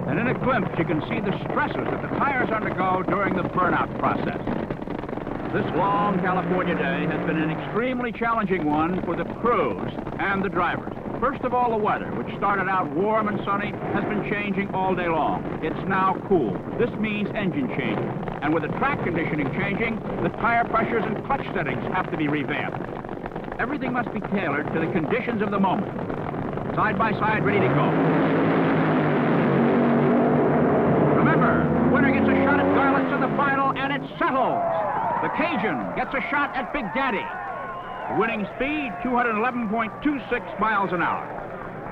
And in a glimpse, you can see the stresses that the tires undergo during the burnout process. This long California day has been an extremely challenging one for the crews and the drivers. First of all, the weather, which started out warm and sunny, has been changing all day long. It's now cool. This means engine changing. And with the track conditioning changing, the tire pressures and clutch settings have to be revamped. Everything must be tailored to the conditions of the moment. Side by side, ready to go. Remember, the winner gets a shot at Garlits in the final, and it settles. The The Cajun gets a shot at Big Daddy. Winning speed, 211.26 miles an hour.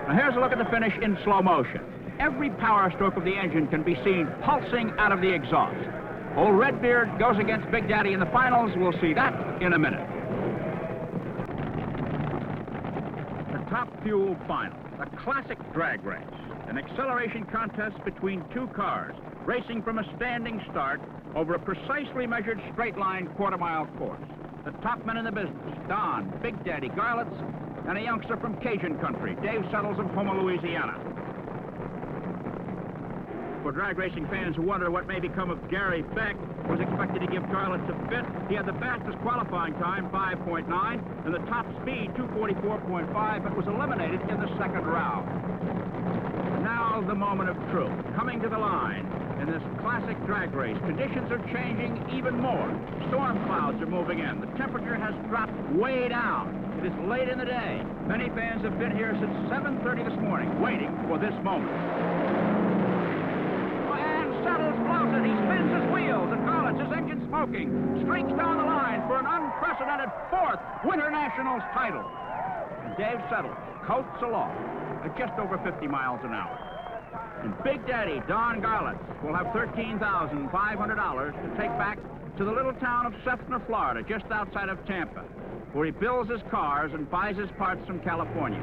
Now here's a look at the finish in slow motion. Every power stroke of the engine can be seen pulsing out of the exhaust. Old Redbeard goes against Big Daddy in the finals. We'll see that in a minute. The Top Fuel Final, a classic drag race, an acceleration contest between two cars, racing from a standing start over a precisely measured straight-line quarter-mile course. The top men in the business, Don Big Daddy Garlits, and a youngster from Cajun country, Dave Settles of Pomona, Louisiana. For drag racing fans who wonder what may become of Gary Beck, was expected to give Garlits a fit. He had the fastest qualifying time, 5.9, and the top speed, 244.5, but was eliminated in the second round. Now the moment of truth, coming to the line. In this classic drag race, conditions are changing even more. Storm clouds are moving in. The temperature has dropped way down. It is late in the day. Many fans have been here since 7:30 this morning, waiting for this moment. Settles blows it. He spins his wheels, and Garlits, his engine smoking, streaks down the line for an unprecedented fourth Winter Nationals title. And Dave Settles coats along at just over 50 miles an hour. And Big Daddy Don Garlits will have $13,500 to take back to the little town of Sefner, Florida, just outside of Tampa, where he builds his cars and buys his parts from California.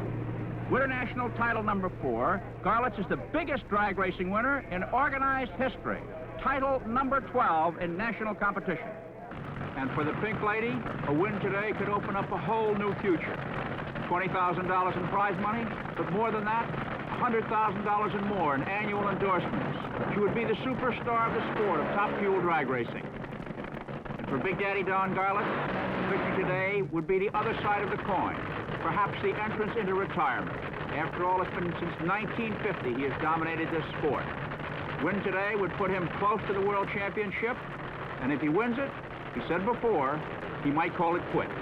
Winter National title number 4, Garlits is the biggest drag racing winner in organized history. Title number 12 in national competition. And for the Pink Lady, a win today could open up a whole new future. $20,000 in prize money, but more than that, $100,000 and more in annual endorsements. She would be the superstar of the sport of top fuel drag racing. And for Big Daddy Don Garlits, victory today would be the other side of the coin. Perhaps the entrance into retirement. After all, it's been since 1950 he has dominated this sport. Win today would put him close to the World Championship, and if he wins it, he said before, he might call it quits.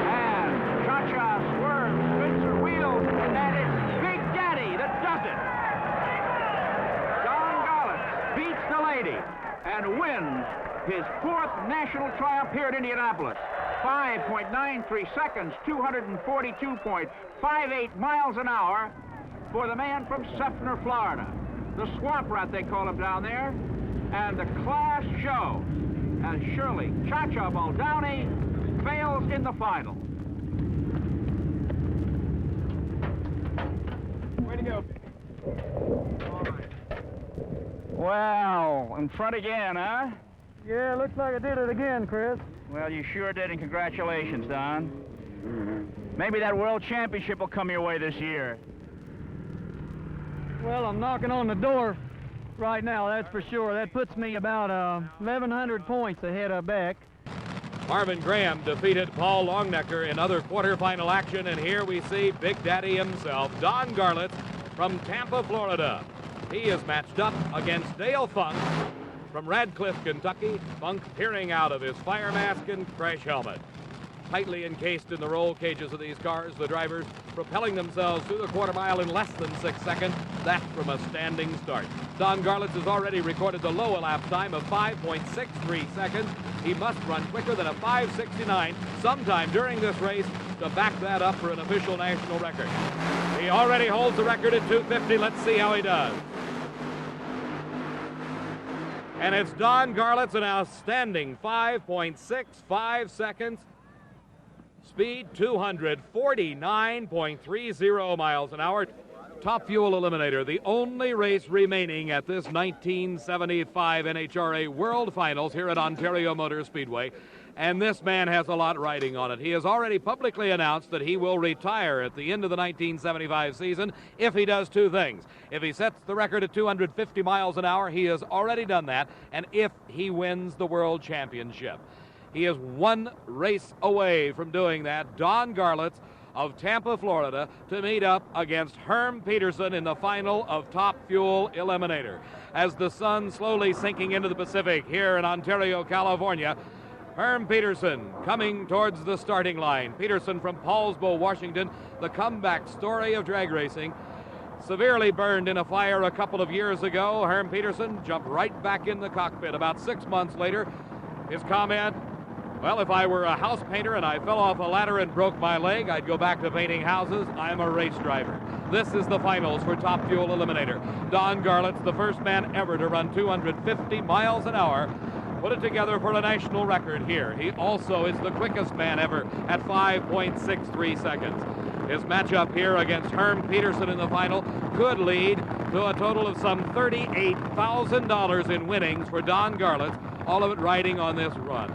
And Cha-Cha swerves, spins her wheels, and it's Big Daddy that does it. Beats the lady and wins his fourth national triumph here at Indianapolis. 5.93 seconds, 242.58 miles an hour for the man from Sefner, Florida. The swamp rat, they call him down there. And the class show as Shirley Cha-Cha Muldowney fails in the final. Way to go. All right. Wow, in front again, huh? Yeah, looks like I did it again, Chris. Well, you sure did, and congratulations, Don. Maybe that World Championship will come your way this year. Well, I'm knocking on the door right now, that's for sure. That puts me about 1,100 points ahead of Beck. Marvin Graham defeated Paul Longnecker in other quarterfinal action, and here we see Big Daddy himself, Don Garlits, from Tampa, Florida. He is matched up against Dale Funk from Radcliffe, Kentucky, Funk peering out of his fire mask and crash helmet. Tightly encased in the roll cages of these cars, the drivers propelling themselves through the quarter mile in less than 6 seconds. That from a standing start. Don Garlits has already recorded the low elapsed time of 5.63 seconds. He must run quicker than a 5.69 sometime during this race to back that up for an official national record. He already holds the record at 2:50. Let's see how he does. And it's Don Garlits, an outstanding 5.65 seconds. Speed 249.30 miles an hour. Top Fuel Eliminator, the only race remaining at this 1975 NHRA World Finals here at Ontario Motor Speedway. And this man has a lot riding on it. He has already publicly announced that he will retire at the end of the 1975 season if he does two things. If he sets the record at 250 miles an hour, he has already done that, and if he wins the World Championship. He is one race away from doing that. Don Garlits of Tampa, Florida, to meet up against Herm Peterson in the final of Top Fuel Eliminator. As the sun slowly sinking into the Pacific here in Ontario, California, Herm Peterson coming towards the starting line. Peterson from Paulsbo, Washington, the comeback story of drag racing. Severely burned in a fire a couple of years ago. Herm Peterson jumped right back in the cockpit. About 6 months later, his comment, well, if I were a house painter and I fell off a ladder and broke my leg, I'd go back to painting houses. I'm a race driver. This is the finals for Top Fuel Eliminator. Don Garlits, the first man ever to run 250 miles an hour, put it together for a national record here. He also is the quickest man ever at 5.63 seconds. His matchup here against Herm Peterson in the final could lead to a total of some $38,000 in winnings for Don Garlits, all of it riding on this run.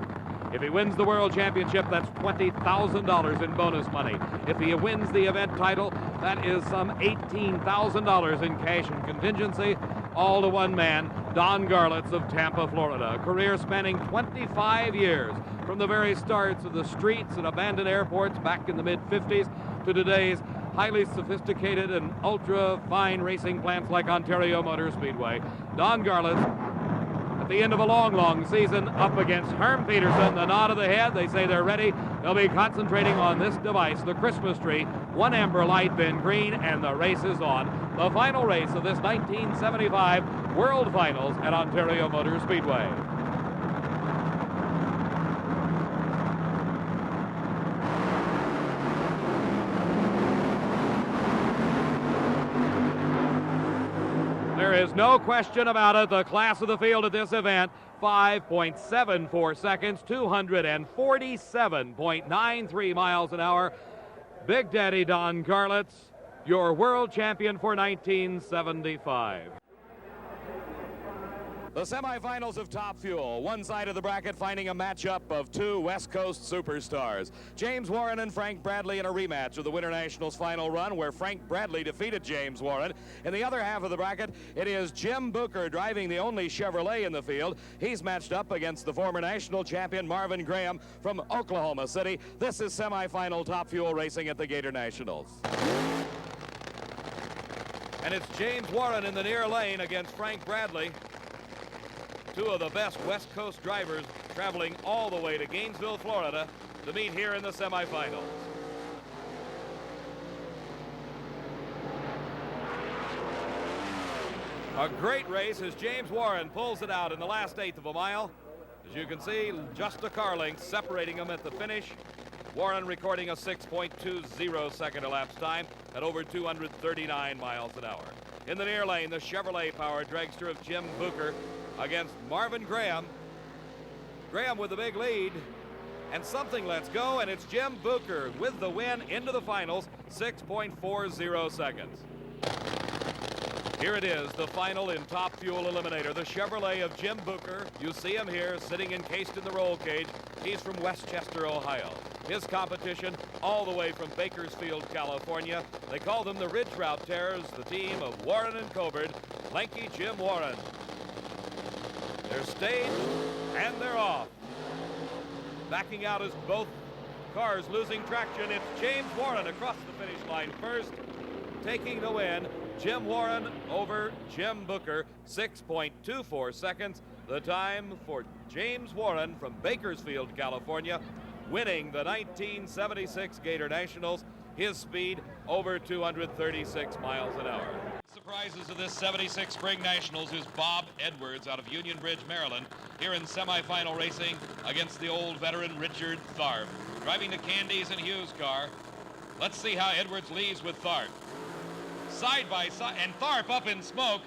If he wins the World Championship, that's $20,000 in bonus money. If he wins the event title, that is some $18,000 in cash and contingency, all to one man, Don Garlits of Tampa, Florida. A career spanning 25 years, from the very starts of the streets and abandoned airports back in the mid-50s to today's highly sophisticated and ultra-fine racing plants like Ontario Motor Speedway. Don Garlits, at the end of a long, long season, up against Herm Peterson. The nod of the head, they say they're ready. They'll be concentrating on this device, the Christmas tree. One amber light, then green, and the race is on. The final race of this 1975 World Finals at Ontario Motor Speedway. There is no question about it. The class of the field at this event, 5.74 seconds, 247.93 miles an hour. Big Daddy Don Garlits, your world champion for 1975. The semifinals of Top Fuel. One side of the bracket finding a matchup of two West Coast superstars. James Warren and Frank Bradley in a rematch of the Winter Nationals final run where Frank Bradley defeated James Warren. In the other half of the bracket, it is Jim Booker driving the only Chevrolet in the field. He's matched up against the former national champion Marvin Graham from Oklahoma City. This is semifinal Top Fuel racing at the Gator Nationals. And it's James Warren in the near lane against Frank Bradley. Two of the best West Coast drivers traveling all the way to Gainesville, Florida to meet here in the semifinals. A great race as James Warren pulls it out in the last eighth of a mile. As you can see, just a car length separating them at the finish. Warren recording a 6.20 second elapsed time at over 239 miles an hour. In the near lane, the Chevrolet-powered dragster of Jim Booker against Marvin Graham. Graham with the big lead, and something lets go, and it's Jim Booker with the win into the finals, 6.40 seconds. Here it is, the final in Top Fuel Eliminator. The Chevrolet of Jim Booker. You see him here sitting encased in the roll cage. He's from Westchester, Ohio. His competition all the way from Bakersfield, California. They call them the Ridge Route Terrors, the team of Warren and Coburn. Lanky Jim Warren. They're staged and they're off. Backing out as both cars losing traction. It's James Warren across the finish line first, taking the win. Jim Warren over Jim Booker, 6.24 seconds. The time for James Warren from Bakersfield, California, winning the 1976 Gator Nationals. His speed over 236 miles an hour. Surprises of this 76 Spring Nationals is Bob Edwards out of Union Bridge, Maryland, here in semifinal racing against the old veteran Richard Tharp. Driving the Candies and Hughes car. Let's see how Edwards leaves with Tharp. Side by side, and Tharp up in smoke,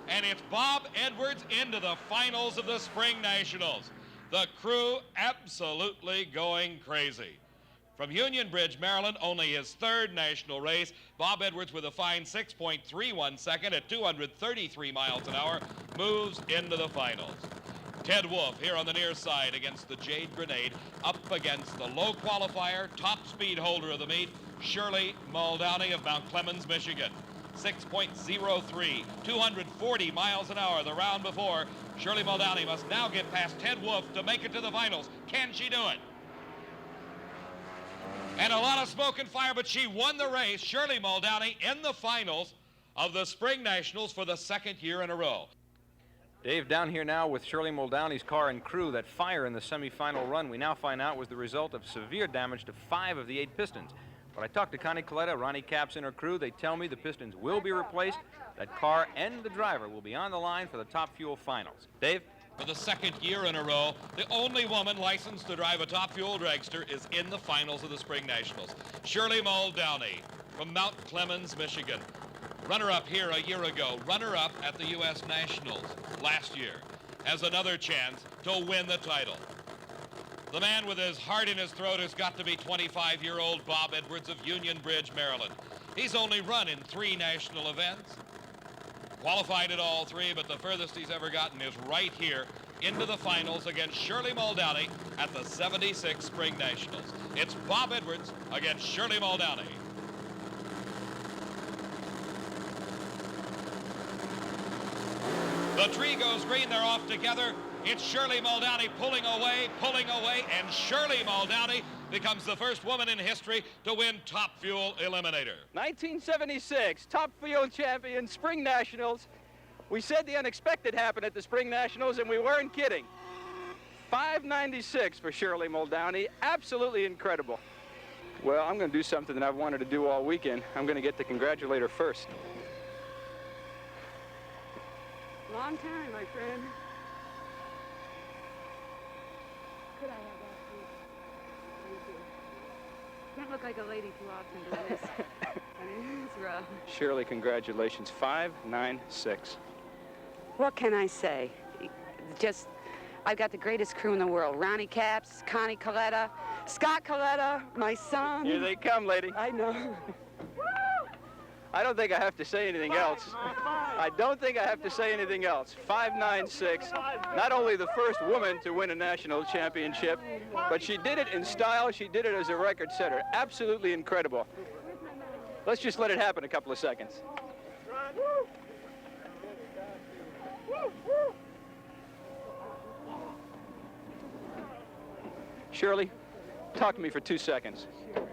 and it's Bob Edwards into the finals of the Spring Nationals. The crew absolutely going crazy. From Union Bridge, Maryland, only his third national race, Bob Edwards with a fine 6.31 second at 233 miles an hour, moves into the finals. Ted Wolf here on the near side against the Jade Grenade, up against the low qualifier, top speed holder of the meet, Shirley Muldowney of Mount Clemens, Michigan. 6.03, 240 miles an hour the round before. Shirley Muldowney must now get past Ted Wolf to make it to the finals. Can she do it? And a lot of smoke and fire, but she won the race. Shirley Muldowney in the finals of the Spring Nationals for the second year in a row. Dave, down here now with Shirley Muldowney's car and crew. That fire in the semifinal run, we now find out, was the result of severe damage to 5 of the 8 pistons. But I talked to Connie Coletta, Ronnie Capps, and her crew. They tell me the pistons will be replaced. That car and the driver will be on the line for the Top Fuel finals. Dave? For the second year in a row, the only woman licensed to drive a Top Fuel dragster is in the finals of the Spring Nationals. Shirley Muldowney from Mount Clemens, Michigan. Runner-up here a year ago, runner-up at the U.S. Nationals last year, has another chance to win the title. The man with his heart in his throat has got to be 25-year-old Bob Edwards of Union Bridge, Maryland. He's only run in 3 national events, qualified at all 3, but the furthest he's ever gotten is right here into the finals against Shirley Muldowney at the 76 Spring Nationals. It's Bob Edwards against Shirley Muldowney. The tree goes green, they're off together. It's Shirley Muldowney pulling away, and Shirley Muldowney becomes the first woman in history to win Top Fuel Eliminator. 1976, Top Fuel champion, Spring Nationals. We said the unexpected happened at the Spring Nationals, and we weren't kidding. 596 for Shirley Muldowney, absolutely incredible. Well, I'm going to do something that I've wanted to do all weekend. I'm going to get to congratulate her first. Long time, my friend. Could I have that, please? Thank you. Can't look like a lady too often doing this. I mean, it's rough. Shirley, congratulations. 596. What can I say? Just, I've got the greatest crew in the world. Ronnie Capps, Connie Coletta, Scott Coletta, my son. Here they come, lady. I know. I don't think I have to say anything else. I don't think I have to say anything else. 596, not only the first woman to win a national championship, but she did it in style. She did it as a record setter. Absolutely incredible. Let's just let it happen a couple of seconds. Shirley, talk to me for 2 seconds.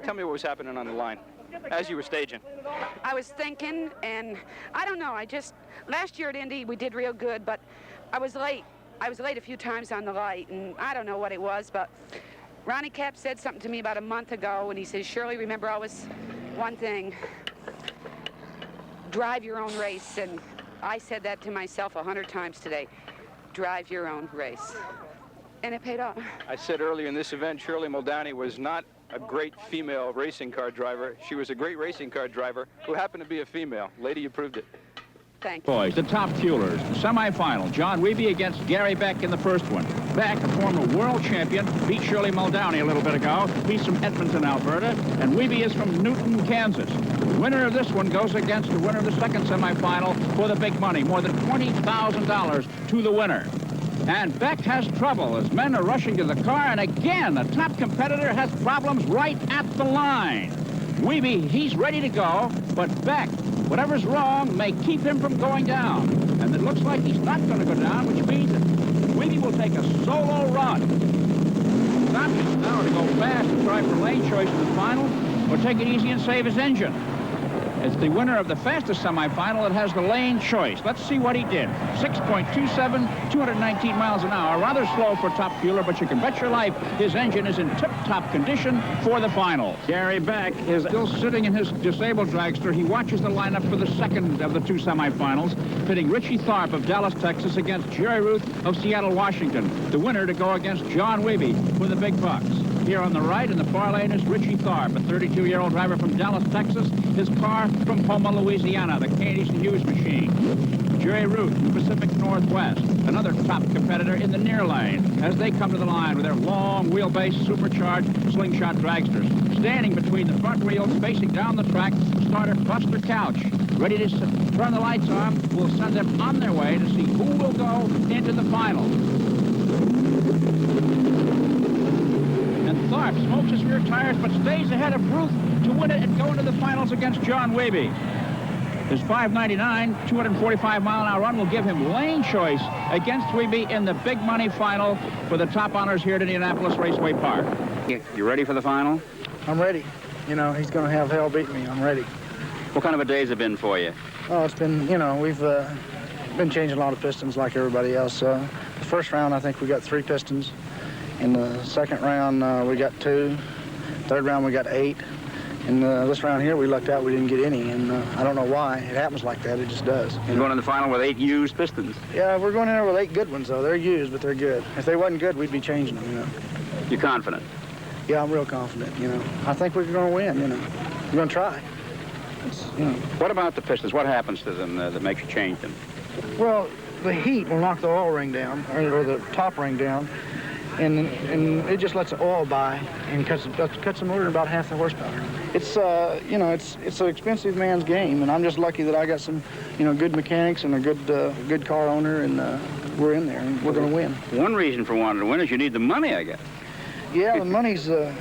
Tell me what was happening on the line as you were staging. I was thinking, and I don't know, last year at Indy we did real good, but I was late. I was late a few times on the light, and I don't know what it was, but Ronnie Capps said something to me about a month ago, and he says, Shirley, remember always one thing, drive your own race, and I said that to myself 100 times today, drive your own race, and it paid off. I said earlier in this event, Shirley Muldowney was not a great female racing car driver. She was a great racing car driver who happened to be a female. Lady, you proved it. Thank you. Boys, the Top Fuelers, semifinal. John Wiebe against Gary Beck in the first one. Beck, a former world champion, beat Shirley Muldowney a little bit ago. He's from Edmonton, Alberta, and Wiebe is from Newton, Kansas. The winner of this one goes against the winner of the second semifinal for the big money, more than $20,000 to the winner. And Beck has trouble as men are rushing to the car, and again, the top competitor has problems right at the line. Wiebe, he's ready to go, but Beck, whatever's wrong, may keep him from going down. And it looks like he's not going to go down, which means that Wiebe will take a solo run. It's obvious now to go fast and try for lane choice in the final, or take it easy and save his engine. It's the winner of the fastest semifinal that has the lane choice. Let's see what he did. 6.27, 219 miles an hour. Rather slow for Top Fueler, but you can bet your life his engine is in tip-top condition for the final. Gary Beck is still sitting in his disabled dragster. He watches the lineup for the second of the 2 semifinals, pitting Richard Tharp of Dallas, Texas, against Jerry Ruth of Seattle, Washington. The winner to go against John Wiebe for the big bucks. Here on the right in the far lane is Richie Tharp, a 32-year-old driver from Dallas, Texas. His car from Pomona, Louisiana, the Candies and Hughes machine. Jerry Ruth from the Pacific Northwest, another top competitor in the near lane as they come to the line with their long wheelbase supercharged slingshot dragsters. Standing between the front wheels, facing down the track, starter Buster Couch. Ready to turn the lights on. We'll send them on their way to see who will go into the final. And Tharp smokes his rear tires but stays ahead of Ruth to win it and go into the finals against John Wiebe. His 599, 245-mile-an-hour run will give him lane choice against Wiebe in the big money final for the top honors here at Indianapolis Raceway Park. You ready for the final? I'm ready. You know, he's going to have hell beat me. I'm ready. What kind of a day has it been for you? Oh, it's been, you know, we've been changing a lot of pistons like everybody else. The first round, I think we got 3 pistons. In the second round, we got 2. Third round, we got 8. And this round here, we lucked out. We didn't get any, and I don't know why. It happens like that. It just does. You're going in the final with 8 used pistons. Yeah, we're going in there with 8 good ones, though. They're used, but they're good. If they wasn't good, we'd be changing them, you know. You're confident? Yeah, I'm real confident, you know. I think we're going to win, you know. We're going to try. You know. What about the pistons? What happens to them that makes you change them? Well, the heat will knock the oil ring down, or the top ring down, and it just lets the oil by and cuts the motor in about half the horsepower. It's you know, it's an expensive man's game, and I'm just lucky that I got some, you know, good mechanics and a good car owner, and we're in there and we're going to win. One reason for wanting to win is you need the money, I guess. Yeah, the money's the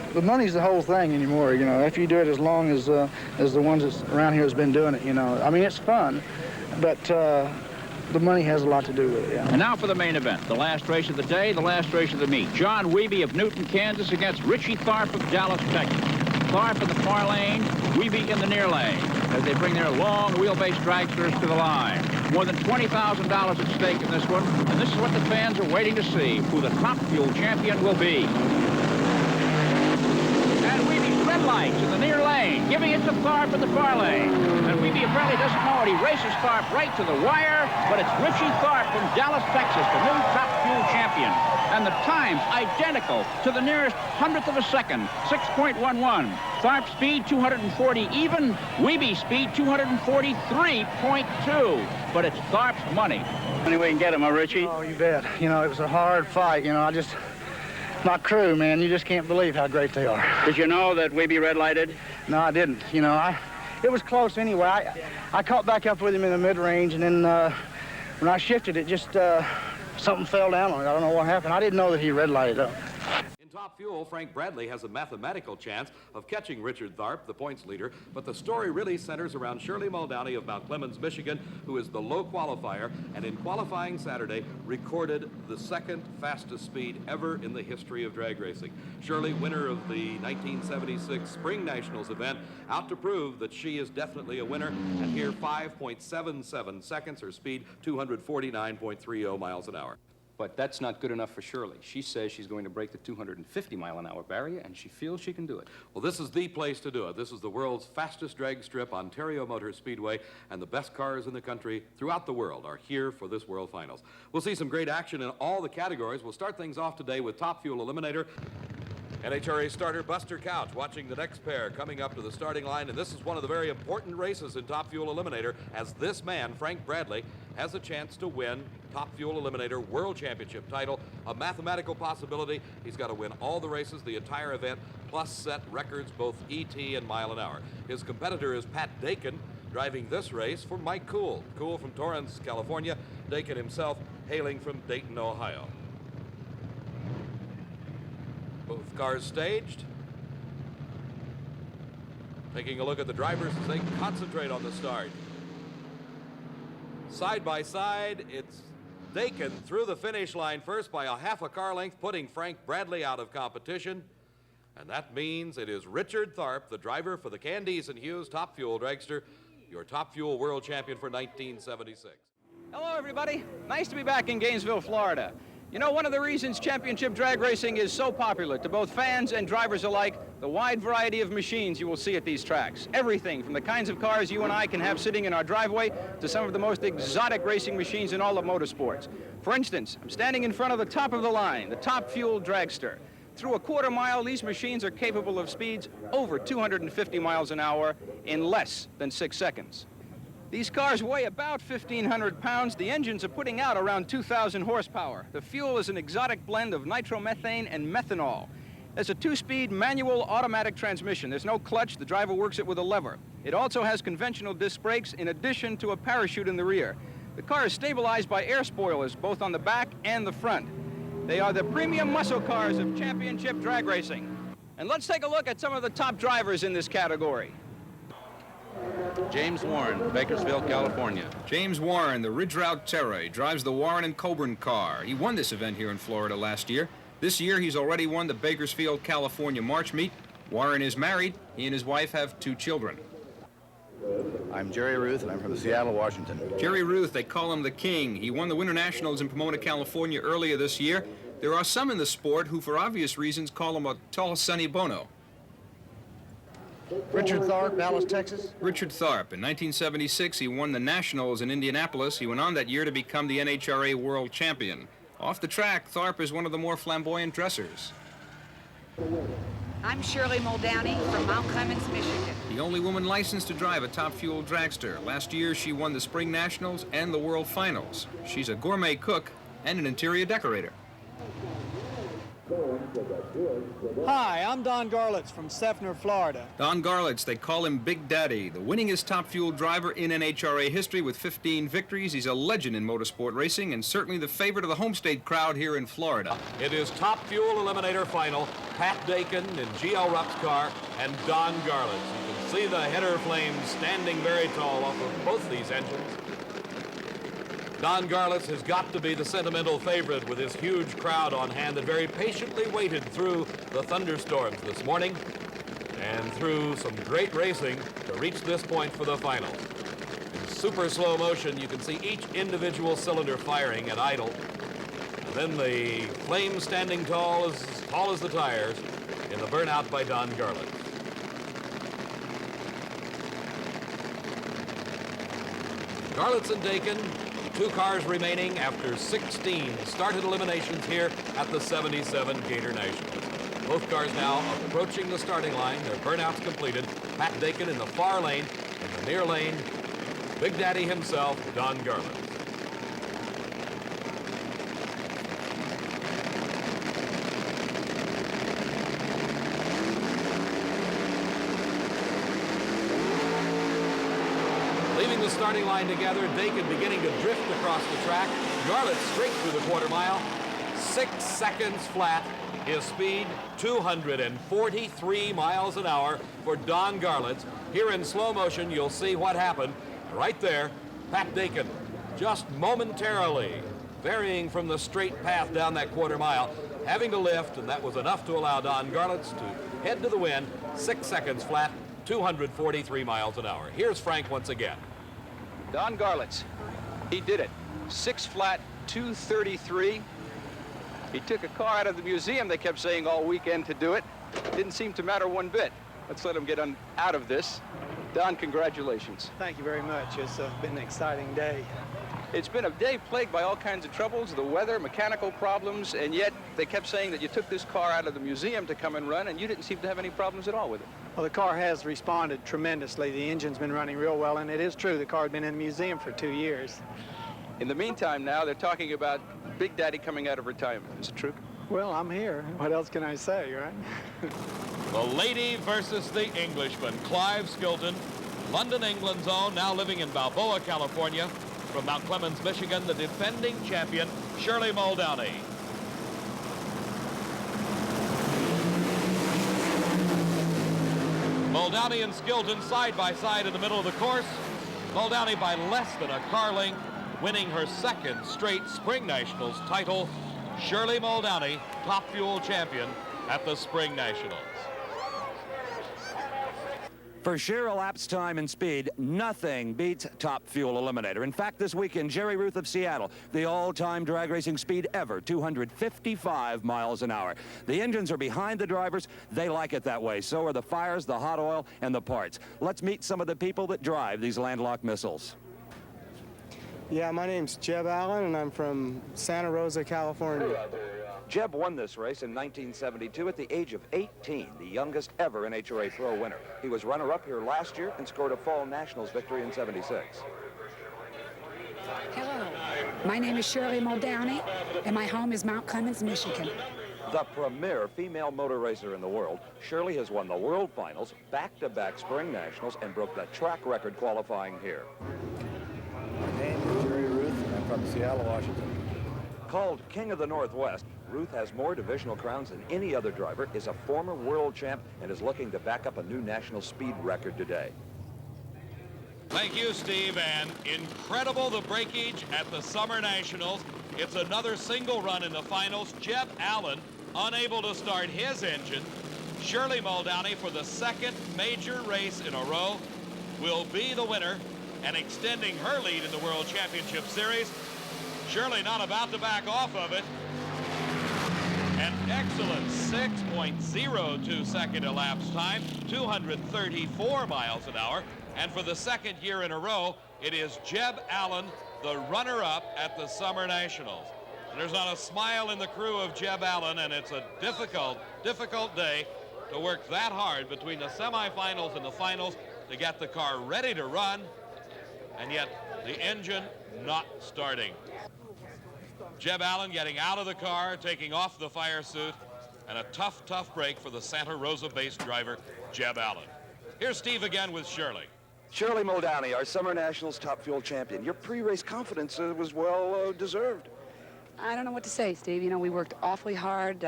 whole thing anymore. You know, if you do it as long as the ones that's around here has been doing it, you know. I mean, it's fun, but the money has a lot to do with it, yeah. And now for the main event, the last race of the day, the last race of the meet. John Wiebe of Newton, Kansas against Richie Tharp of Dallas, Texas. Tharp in the far lane, Wiebe in the near lane, as they bring their long wheelbase dragsters to the line. More than $20,000 at stake in this one, and this is what the fans are waiting to see, who the Top Fuel champion will be. And Wiebe's red lights in the near lane, giving it to Tharp in the far lane. And Wiebe apparently doesn't know it. He races Tharp right to the wire, but it's Richie Tharp from Dallas, Texas, the new Top Fuel champion. And the time's identical to the nearest hundredth of a second, 6.11. Tharp speed 240 even, Wiebe speed 243.2. But it's Tharp's money. Any way we can get him, huh, Richie? Oh, you bet. You know, it was a hard fight. You know, my crew, man, you just can't believe how great they are. Did you know that Wiebe red-lighted? No, I didn't. You know, it was close anyway. I caught back up with him in the mid-range, and then when I shifted, it just, something fell down on it. I don't know what happened. I didn't know that he red-lighted up. In Top Fuel, Frank Bradley has a mathematical chance of catching Richard Tharp, the points leader, but the story really centers around Shirley Muldowney of Mount Clemens, Michigan, who is the low qualifier, and in qualifying Saturday, recorded the second fastest speed ever in the history of drag racing. Shirley, winner of the 1976 Spring Nationals event, out to prove that she is definitely a winner, and here 5.77 seconds, her speed 249.30 miles an hour. But that's not good enough for Shirley. She says she's going to break the 250-mile-an-hour barrier, and she feels she can do it. Well, this is the place to do it. This is the world's fastest drag strip, Ontario Motor Speedway, and the best cars in the country throughout the world are here for this World Finals. We'll see some great action in all the categories. We'll start things off today with Top Fuel Eliminator. NHRA starter Buster Couch watching the next pair coming up to the starting line, and this is one of the very important races in Top Fuel Eliminator, as this man, Frank Bradley, has a chance to win Top Fuel Eliminator World Championship title, a mathematical possibility. He's got to win all the races, the entire event, plus set records both ET and mile an hour. His competitor is Pat Dakin, driving this race for Mike Cool. Cool from Torrance, California, Dakin himself hailing from Dayton, Ohio. Both cars staged. Taking a look at the drivers as they concentrate on the start. Side by side, it's Dakin through the finish line first by a half a car length, putting Frank Bradley out of competition. And that means it is Richard Tharp, the driver for the Candies and Hughes Top Fuel Dragster, your Top Fuel World Champion for 1976. Hello, everybody. Nice to be back in Gainesville, Florida. You know, one of the reasons championship drag racing is so popular to both fans and drivers alike, the wide variety of machines you will see at these tracks. Everything from the kinds of cars you and I can have sitting in our driveway to some of the most exotic racing machines in all of motorsports. For instance, I'm standing in front of the top of the line, the Top Fuel Dragster. Through a quarter mile, these machines are capable of speeds over 250 miles an hour in less than 6 seconds. These cars weigh about 1,500 pounds. The engines are putting out around 2,000 horsepower. The fuel is an exotic blend of nitromethane and methanol. There's a 2-speed manual automatic transmission. There's no clutch. The driver works it with a lever. It also has conventional disc brakes in addition to a parachute in the rear. The car is stabilized by air spoilers both on the back and the front. They are the premium muscle cars of championship drag racing. And let's take a look at some of the top drivers in this category. James Warren, Bakersfield, California. James Warren, the Ridge Route Terre, drives the Warren and Coburn car. He won this event here in Florida last year. This year, he's already won the Bakersfield, California March meet. Warren is married. He and his wife have 2 children. I'm Jerry Ruth, and I'm from Seattle, Washington. Jerry Ruth, they call him the King. He won the Winter Nationals in Pomona, California earlier this year. There are some in the sport who, for obvious reasons, call him a tall, sunny Bono. Richard Tharp, Dallas, Texas. Richard Tharp. In 1976, he won the Nationals in Indianapolis. He went on that year to become the NHRA World Champion. Off the track, Tharp is one of the more flamboyant dressers. I'm Shirley Muldowney from Mount Clemens, Michigan. The only woman licensed to drive a top fuel dragster. Last year, she won the Spring Nationals and the World Finals. She's a gourmet cook and an interior decorator. Hi, I'm Don Garlits from Seffner, Florida. Don Garlits, they call him Big Daddy, the winningest top fuel driver in NHRA history with 15 victories. He's a legend in motorsport racing and certainly the favorite of the home state crowd here in Florida. It is top fuel eliminator final. Pat Dakin in G.L. Rupp's car and Don Garlits. You can see the header flames standing very tall off of both these engines. Don Garlits has got to be the sentimental favorite with his huge crowd on hand that very patiently waited through the thunderstorms this morning and through some great racing to reach this point for the finals. In super slow motion, you can see each individual cylinder firing at idle. And then the flames standing tall as the tires in the burnout by Don Garlits. Garlits and Dakin, 2 cars remaining after 16 started eliminations here at the 77 Gator Nationals. Both cars now approaching the starting line. Their burnouts completed. Pat Dakin in the far lane. In the near lane, Big Daddy himself, Don Garlits. Leaving the starting line together, Dakin beginning to drift across the track. Garlits straight through the quarter mile. 6 seconds flat. His speed, 243 miles an hour for Don Garlits. Here in slow motion, you'll see what happened. Right there, Pat Dakin, just momentarily varying from the straight path down that quarter mile, having to lift, and that was enough to allow Don Garlits to head to the win. 6 seconds flat. 243 miles an hour. Here's Frank once again. Don Garlits, he did it. 6 flat, 233. He took a car out of the museum, they kept saying all weekend to do it. Didn't seem to matter one bit. Let's let him get out of this. Don, congratulations. Thank you very much. It's been an exciting day. It's been a day plagued by all kinds of troubles, the weather, mechanical problems, and yet they kept saying that you took this car out of the museum to come and run, and you didn't seem to have any problems at all with it. Well, the car has responded tremendously. The engine's been running real well, and it is true, the car had been in the museum for 2 years. In the meantime now, they're talking about Big Daddy coming out of retirement. Is it true? Well, I'm here. What else can I say, right? The lady versus the Englishman. Clive Skilton, London, England's own, now living in Balboa, California. From Mount Clemens, Michigan, the defending champion, Shirley Muldowney. Muldowney and Skilton side by side in the middle of the course. Muldowney by less than a car length, winning her 2nd straight Spring Nationals title. Shirley Muldowney, top fuel champion at the Spring Nationals. For sheer elapsed time and speed, nothing beats Top Fuel Eliminator. In fact, this weekend, Jerry Ruth of Seattle, the all-time drag racing speed ever, 255 miles an hour. The engines are behind the drivers. They like it that way. So are the fires, the hot oil, and the parts. Let's meet some of the people that drive these landlocked missiles. Yeah, my name's Jeb Allen, and I'm from Santa Rosa, California. Jeb won this race in 1972 at the age of 18, the youngest ever NHRA Pro winner. He was runner-up here last year and scored a Fall Nationals victory in '76. Hello, my name is Shirley Muldowney, and my home is Mount Clemens, Michigan. The premier female motor racer in the world, Shirley has won the World Finals, back-to-back Spring Nationals, and broke the track record qualifying here. My name is Jerry Ruth, and I'm from Seattle, Washington. Called King of the Northwest, Ruth has more divisional crowns than any other driver, is a former world champ, and is looking to back up a new national speed record today. Thank you, Steve, and incredible the breakage at the Summer Nationals. It's another single run in the finals. Jeb Allen unable to start his engine. Shirley Muldowney, for the 2nd major race in a row, will be the winner and extending her lead in the World Championship Series. Shirley not about to back off of it. An excellent 6.02 second elapsed time, 234 miles an hour. And for the second year in a row, it is Jeb Allen, the runner-up at the Summer Nationals. And there's not a smile in the crew of Jeb Allen, and it's a difficult, difficult day to work that hard between the semifinals and the finals to get the car ready to run, and yet the engine not starting. Jeb Allen getting out of the car, taking off the fire suit, and a tough, tough break for the Santa Rosa-based driver, Jeb Allen. Here's Steve again with Shirley. Shirley Muldowney, our Summer Nationals Top Fuel champion. Your pre-race confidence was well deserved. I don't know what to say, Steve. You know, we worked awfully hard.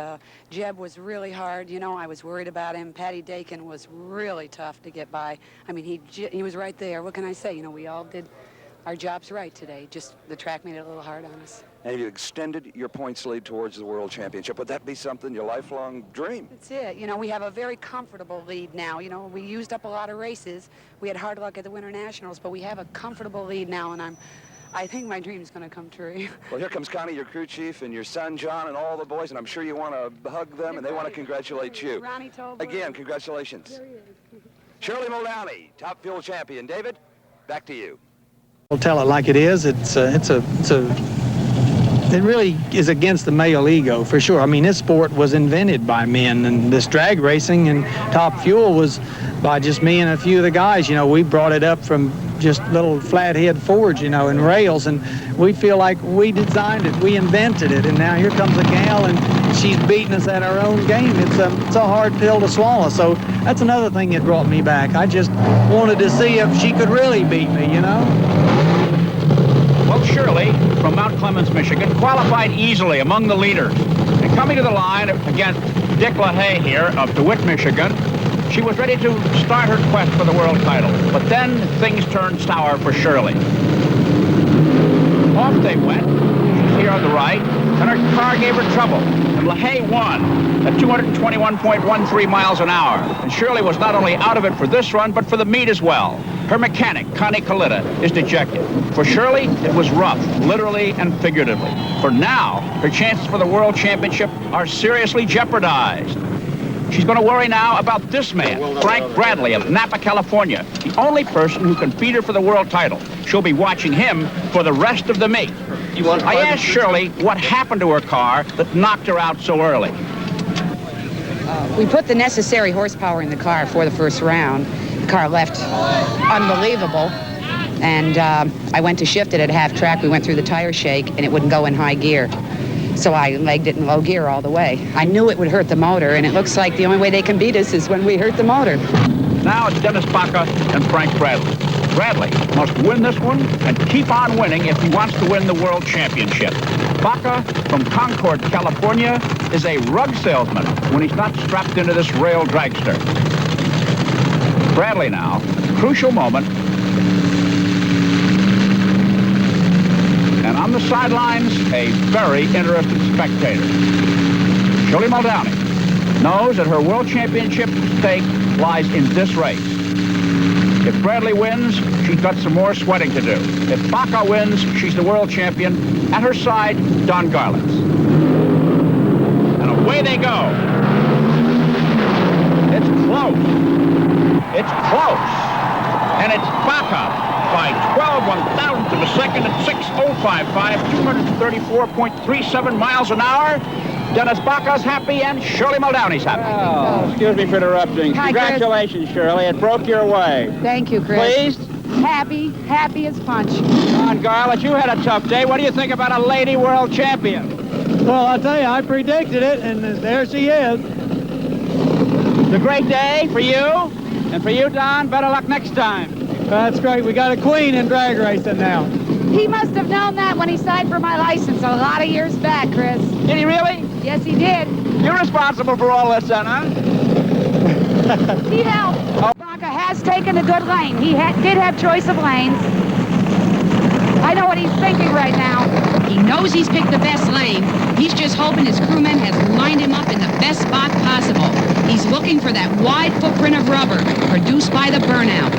Jeb was really hard. You know, I was worried about him. Pat Dakin was really tough to get by. I mean, he was right there. What can I say? You know, we all did our jobs right today. Just the track made it a little hard on us. And you extended your points lead towards the World Championship. Would that be something, your lifelong dream? That's it. You know, we have a very comfortable lead now. You know, we used up a lot of races. We had hard luck at the Winter Nationals, but we have a comfortable lead now, and I think my dream's going to come true. Well, here comes Connie, your crew chief, and your son, John, and all the boys, and I'm sure you want to hug them, and they want to congratulate you. Ronnie told Again, congratulations. Shirley Muldowney, Top Fuel champion. David, back to you. We'll tell it like it is. It really is against the male ego, for sure. I mean, this sport was invented by men, and this drag racing and Top Fuel was by just me and a few of the guys. You know, we brought it up from just little flathead Fords, you know, and rails, and we feel like we designed it, we invented it, and now here comes a gal, and she's beating us at our own game. It's a hard pill to swallow, so that's another thing that brought me back. I just wanted to see if she could really beat me, you know? Well, Shirley, from Mount Clemens, Michigan, qualified easily among the leaders. And coming to the line against Dick LaHaye here of DeWitt, Michigan, she was ready to start her quest for the world title. But then things turned sour for Shirley. Off they went. She's here on the right, and her car gave her trouble. And LaHaye won at 221.13 miles an hour. And Shirley was not only out of it for this run, but for the meet as well. Her mechanic, Connie Coletta, is dejected. For Shirley, it was rough, literally and figuratively. For now, her chances for the World Championship are seriously jeopardized. She's going to worry now about this man, Frank Bradley of Napa, California, the only person who can beat her for the world title. She'll be watching him for the rest of the meet. I asked Shirley what happened to her car that knocked her out so early. We put the necessary horsepower in the car for the first round. The car left unbelievable, and I went to shift it at half track. We went through the tire shake, and it wouldn't go in high gear. So I legged it in low gear all the way. I knew it would hurt the motor, and it looks like the only way they can beat us is when we hurt the motor. Now it's Dennis Baca and Frank Bradley. Bradley must win this one and keep on winning if he wants to win the World Championship. Baca from Concord, California, is a rug salesman when he's not strapped into this rail dragster. Bradley now, crucial moment. And on the sidelines, a very interested spectator. Shirley Muldowney knows that her World Championship stake lies in this race. If Bradley wins, she's got some more sweating to do. If Baca wins, she's the world champion. At her side, Don Garlits. And away they go. It's close. It's close. And it's Baca by 12 one-thousandths of a second at 6:055, 234.37 miles an hour. Dennis Baca's happy and Shirley Muldowney's happy. Oh, excuse me for interrupting. Hi, Congratulations, Shirley. It broke your way. Thank you, Chris. Pleased? Happy as punch. Don Garlits, you had a tough day. What do you think about a lady world champion? Well, I'll tell you, I predicted it, and there she is. It's a great day for you, and for you, Don, better luck next time. That's great. We got a queen in drag racing now. He must have known that when he signed for my license a lot of years back, Chris. Did he really? Yes, he did. You're responsible for all this, then, huh? He helped. Oh. Baca has taken a good lane. He did have choice of lanes. I know what he's thinking right now. He knows he's picked the best lane. He's just hoping his crewman has lined him up in the best spot possible. He's looking for that wide footprint of rubber produced by the burnout.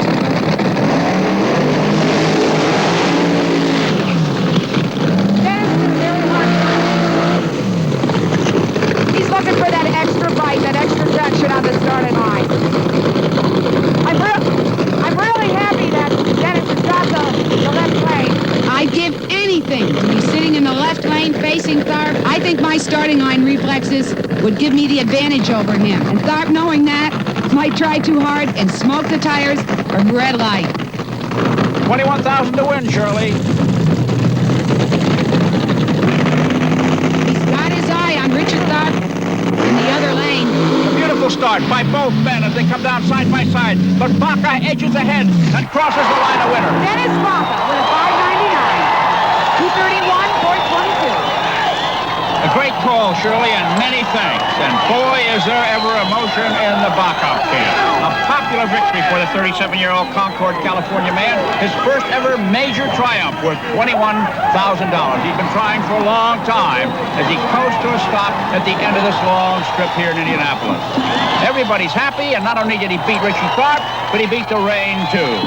thing to be sitting in the left lane facing Tharp. I think my starting line reflexes would give me the advantage over him. And Tharp, knowing that, might try too hard and smoke the tires from red light. 21,000 to win, Shirley. He's got his eye on Richard Tharp in the other lane. A beautiful start by both men as they come down side by side. But Baca edges ahead and crosses the line a winner. Dennis Baca with a 599. 231.22. A great call, Shirley, and many thanks. And boy, is there ever emotion in the Baca camp. A popular victory for the 37-year-old Concord, California man. His first ever major triumph worth $21,000. He's been trying for a long time as he coasts to a stop at the end of this long strip here in Indianapolis. Everybody's happy, and not only did he beat Richard Tharp, but he beat the rain, too.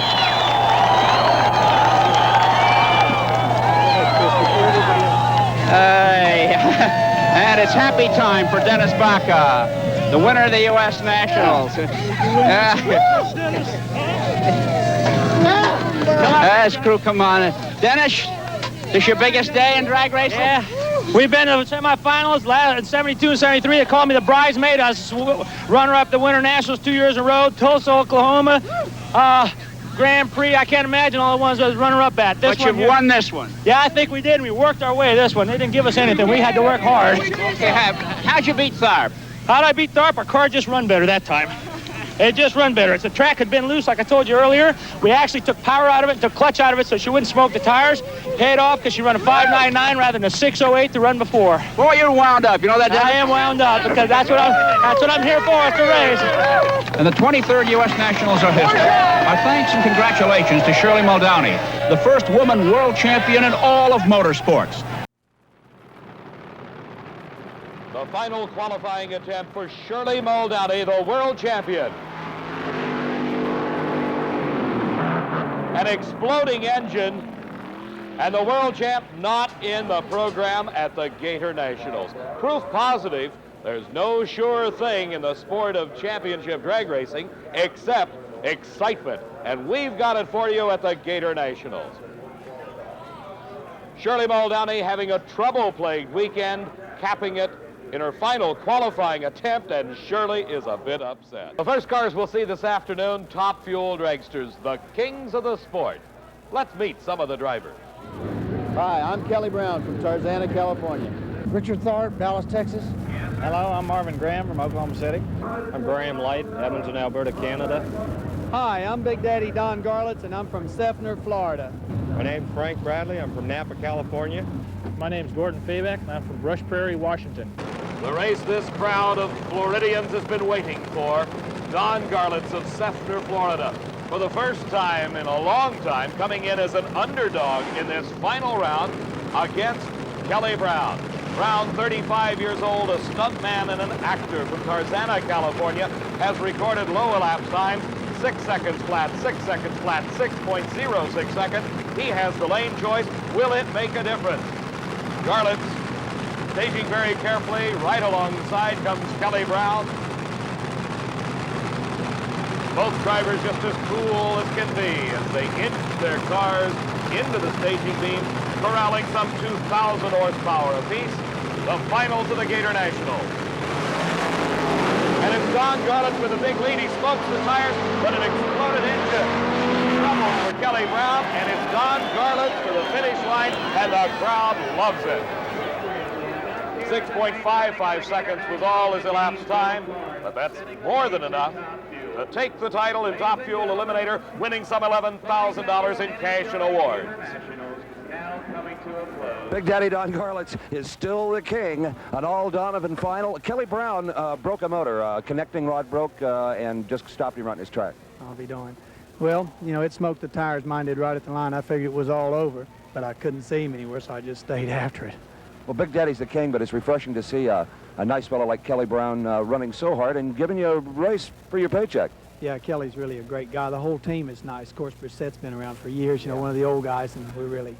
And it's happy time for Dennis Baca, the winner of the U.S. Nationals. Yes, crew, come on. Dennis, this your biggest day in drag racing? Yeah. We've been to the semifinals in 72 and 73. They called me the bridesmaid. I was runner-up the Winter Nationals 2 years in a row. Tulsa, Oklahoma. Grand Prix, I can't imagine all the ones I was runner-up at. But you've won this one. Yeah, I think we did. We worked our way this one. They didn't give us anything. We had to work hard. How'd you beat Tharp? How'd I beat Tharp? Our car just run better that time. It just run better. The track had been loose, like I told you earlier. We actually took power out of it, took clutch out of it so she wouldn't smoke the tires. Paid off because she run a 599 rather than a 608 to run before. Boy, you're wound up. You know that? I am wound up because that's what I'm here for, is to race. And the 23rd U.S. Nationals are history. Our thanks and congratulations to Shirley Muldowney, the first woman world champion in all of motorsports. The final qualifying attempt for Shirley Muldowney, the world champion. An exploding engine, and the world champ not in the program at the Gator Nationals. Proof positive there's no sure thing in the sport of championship drag racing except excitement, and we've got it for you at the Gator Nationals. Shirley Muldowney having a trouble-plagued weekend, capping it in her final qualifying attempt, and Shirley is a bit upset. The first cars we'll see this afternoon, Top Fuel dragsters, the kings of the sport. Let's meet some of the drivers. Hi, I'm Kelly Brown from Tarzana, California. Richard Tharp, Dallas, Texas. Hello, I'm Marvin Graham from Oklahoma City. I'm Graham Light, Edmonton, Alberta, Canada. Hi, I'm Big Daddy Don Garlits, and I'm from Seffner, Florida. My name's Frank Bradley. I'm from Napa, California. My name's Gordon Fabeck, and I'm from Brush Prairie, Washington. The race this crowd of Floridians has been waiting for. Don Garlits of Seffner, Florida. For the first time in a long time, coming in as an underdog in this final round against Kelly Brown. Brown, 35 years old, a stuntman and an actor from Tarzana, California, has recorded low elapsed time, 6 seconds flat, 6 seconds flat, 6.06 seconds. He has the lane choice. Will it make a difference? Garlits staging very carefully. Right alongside comes Kelly Brown. Both drivers just as cool as can be as they inch their cars into the staging beam, corralling some 2,000 horsepower apiece. The finals of the Gator Nationals. And it's Don Garlits with a big lead. He smokes the tires, but an exploded engine. Trouble for Kelly Brown, and it's Don Garlits for the finish line, and the crowd loves it. 6.55 seconds was all his elapsed time, but that's more than enough to take the title in Top Fuel Eliminator, winning some $11,000 in cash and awards. Big Daddy Don Garlits is still the king. An all-Donovan final. Kelly Brown broke a motor. Connecting rod broke and just stopped him right in his track. I'll be darned. Well, you know, it smoked the tires. Mine did right at the line. I figured it was all over, but I couldn't see him anywhere, so I just stayed after it. Well, Big Daddy's the king, but it's refreshing to see a nice fellow like Kelly Brown running so hard and giving you a race for your paycheck. Yeah, Kelly's really a great guy. The whole team is nice. Of course, Brissette's been around for years, you know, one of the old guys, and we're really...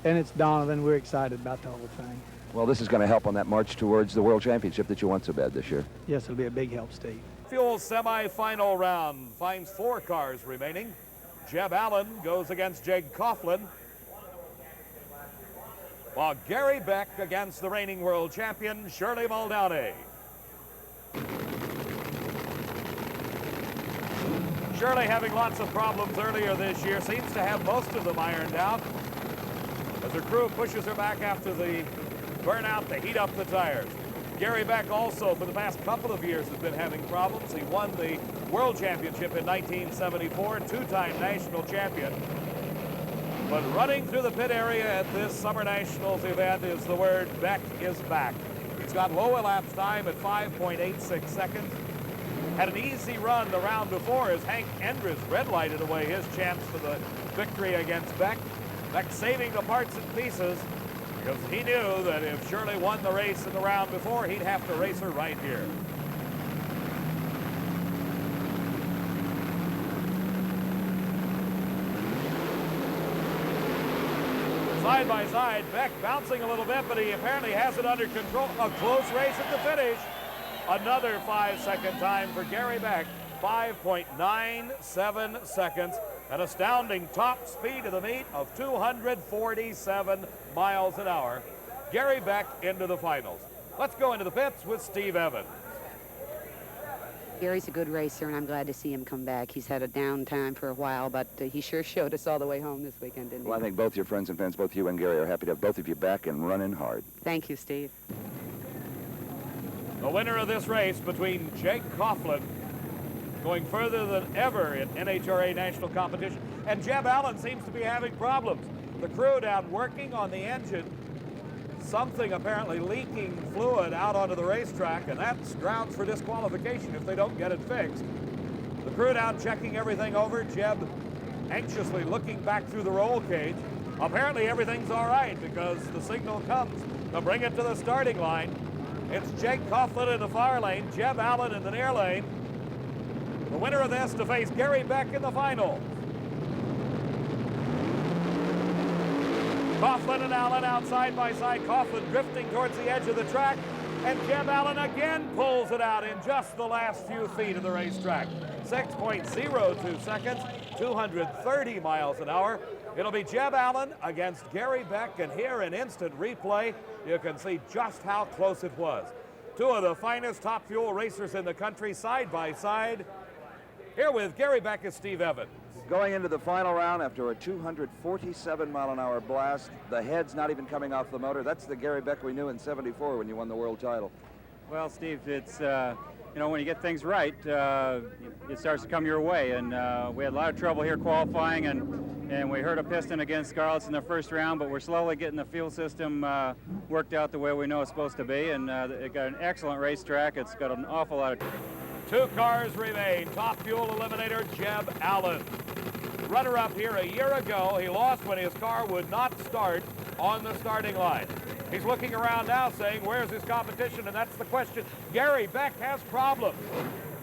And it's Donovan. We're excited about the whole thing. Well, this is going to help on that march towards the World Championship that you want so bad this year. Yes, it'll be a big help, Steve. Fuel semi-final round finds 4 cars remaining. Jeb Allen goes against Jake Coughlin. while Gary Beck against the reigning world champion, Shirley Muldowney. Shirley, having lots of problems earlier this year, seems to have most of them ironed out as her crew pushes her back after the burnout to heat up the tires. Gary Beck also, for the past couple of years, has been having problems. He won the World Championship in 1974, two-time national champion. But running through the pit area at this Summer Nationals event is the word Beck is back. He's got low elapsed time at 5.86 seconds. Had an easy run the round before as Hank Endres red-lighted away his chance for the victory against Beck. Beck saving the parts and pieces because he knew that if Shirley won the race in the round before, he'd have to race her right here. Side by side, Beck bouncing a little bit, but he apparently has it under control. A close race at the finish. Another 5-second time for Gary Beck, 5.97 seconds. An astounding top speed of the meet of 247 miles an hour. Gary Beck into the finals. Let's go into the pits with Steve Evans. Gary's a good racer, and I'm glad to see him come back. He's had a downtime for a while, but he sure showed us all the way home this weekend, didn't he? Well, I think both your friends and fans, both you and Gary, are happy to have both of you back and running hard. Thank you, Steve. The winner of this race between Jake Coughlin, going further than ever in NHRA national competition, and Jeb Allen seems to be having problems. The crew down working on the engine, something apparently leaking fluid out onto the racetrack, and that's grounds for disqualification if they don't get it fixed. The crew down checking everything over, Jeb anxiously looking back through the roll cage. Apparently everything's all right because the signal comes to bring it to the starting line. It's Jake Coughlin in the far lane, Jeb Allen in the near lane. The winner of this to face Gary Beck in the final. Coughlin and Allen out side by side. Coughlin drifting towards the edge of the track, and Jeb Allen again pulls it out in just the last few feet of the racetrack. 6.02 seconds, 230 miles an hour. It'll be Jeb Allen against Gary Beck, and here in instant replay, you can see just how close it was. Two of the finest top fuel racers in the country side by side. Here with Gary Beck is Steve Evans. Going into the final round after a 247-mile-an-hour blast, the head's not even coming off the motor. That's the Gary Beck we knew in '74 when you won the world title. Well, Steve, it's, you know, when you get things right, it starts to come your way. And we had a lot of trouble here qualifying, and we hurt a piston against Garlits in the first round, but we're slowly getting the fuel system worked out the way we know it's supposed to be. And it got an excellent racetrack. It's got an awful lot of... Two cars remain. Top fuel eliminator, Jeb Allen. Runner-up here a year ago. He lost when his car would not start on the starting line. He's looking around now saying, where's his competition? And that's the question. Gary Beck has problems.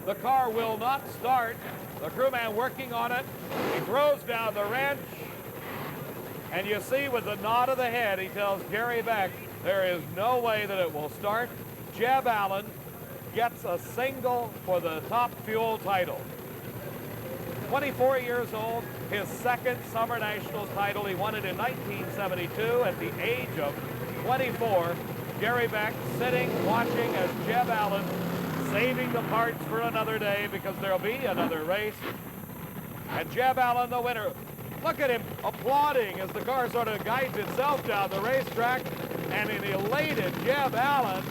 The car will not start. The crewman working on it. He throws down the wrench. And you see with the nod of the head, he tells Gary Beck, there is no way that it will start. Jeb Allen gets a single for the top fuel title. 24 years old, his second Summer Nationals title. He won it in 1972 at the age of 24. Gary Beck sitting, watching as Jeb Allen saving the parts for another day because there'll be another race. And Jeb Allen, the winner. Look at him applauding as the car sort of guides itself down the racetrack. And an elated Jeb Allen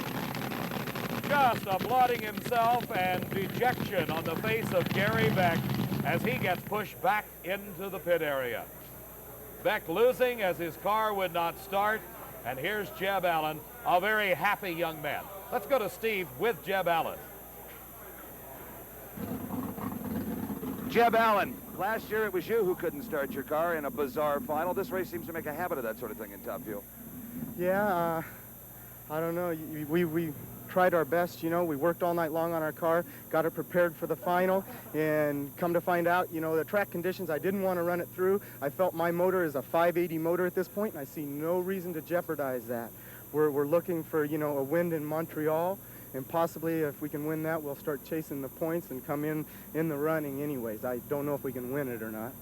just applauding himself, and dejection on the face of Gary Beck as he gets pushed back into the pit area. Beck losing as his car would not start, and here's Jeb Allen, a very happy young man. Let's go to Steve with Jeb Allen. Jeb Allen, last year it was you who couldn't start your car in a bizarre final. This race seems to make a habit of that sort of thing in top fuel. Yeah, I don't know. We tried our best, you know. We worked all night long on our car, got it prepared for the final, and come to find out, you know, the track conditions, I didn't want to run it through. I felt my motor is a 580 motor at this point, and I see no reason to jeopardize that. We're looking for, you know, a win in Montreal, and possibly if we can win that, we'll start chasing the points and come in the running anyways. I don't know if we can win it or not.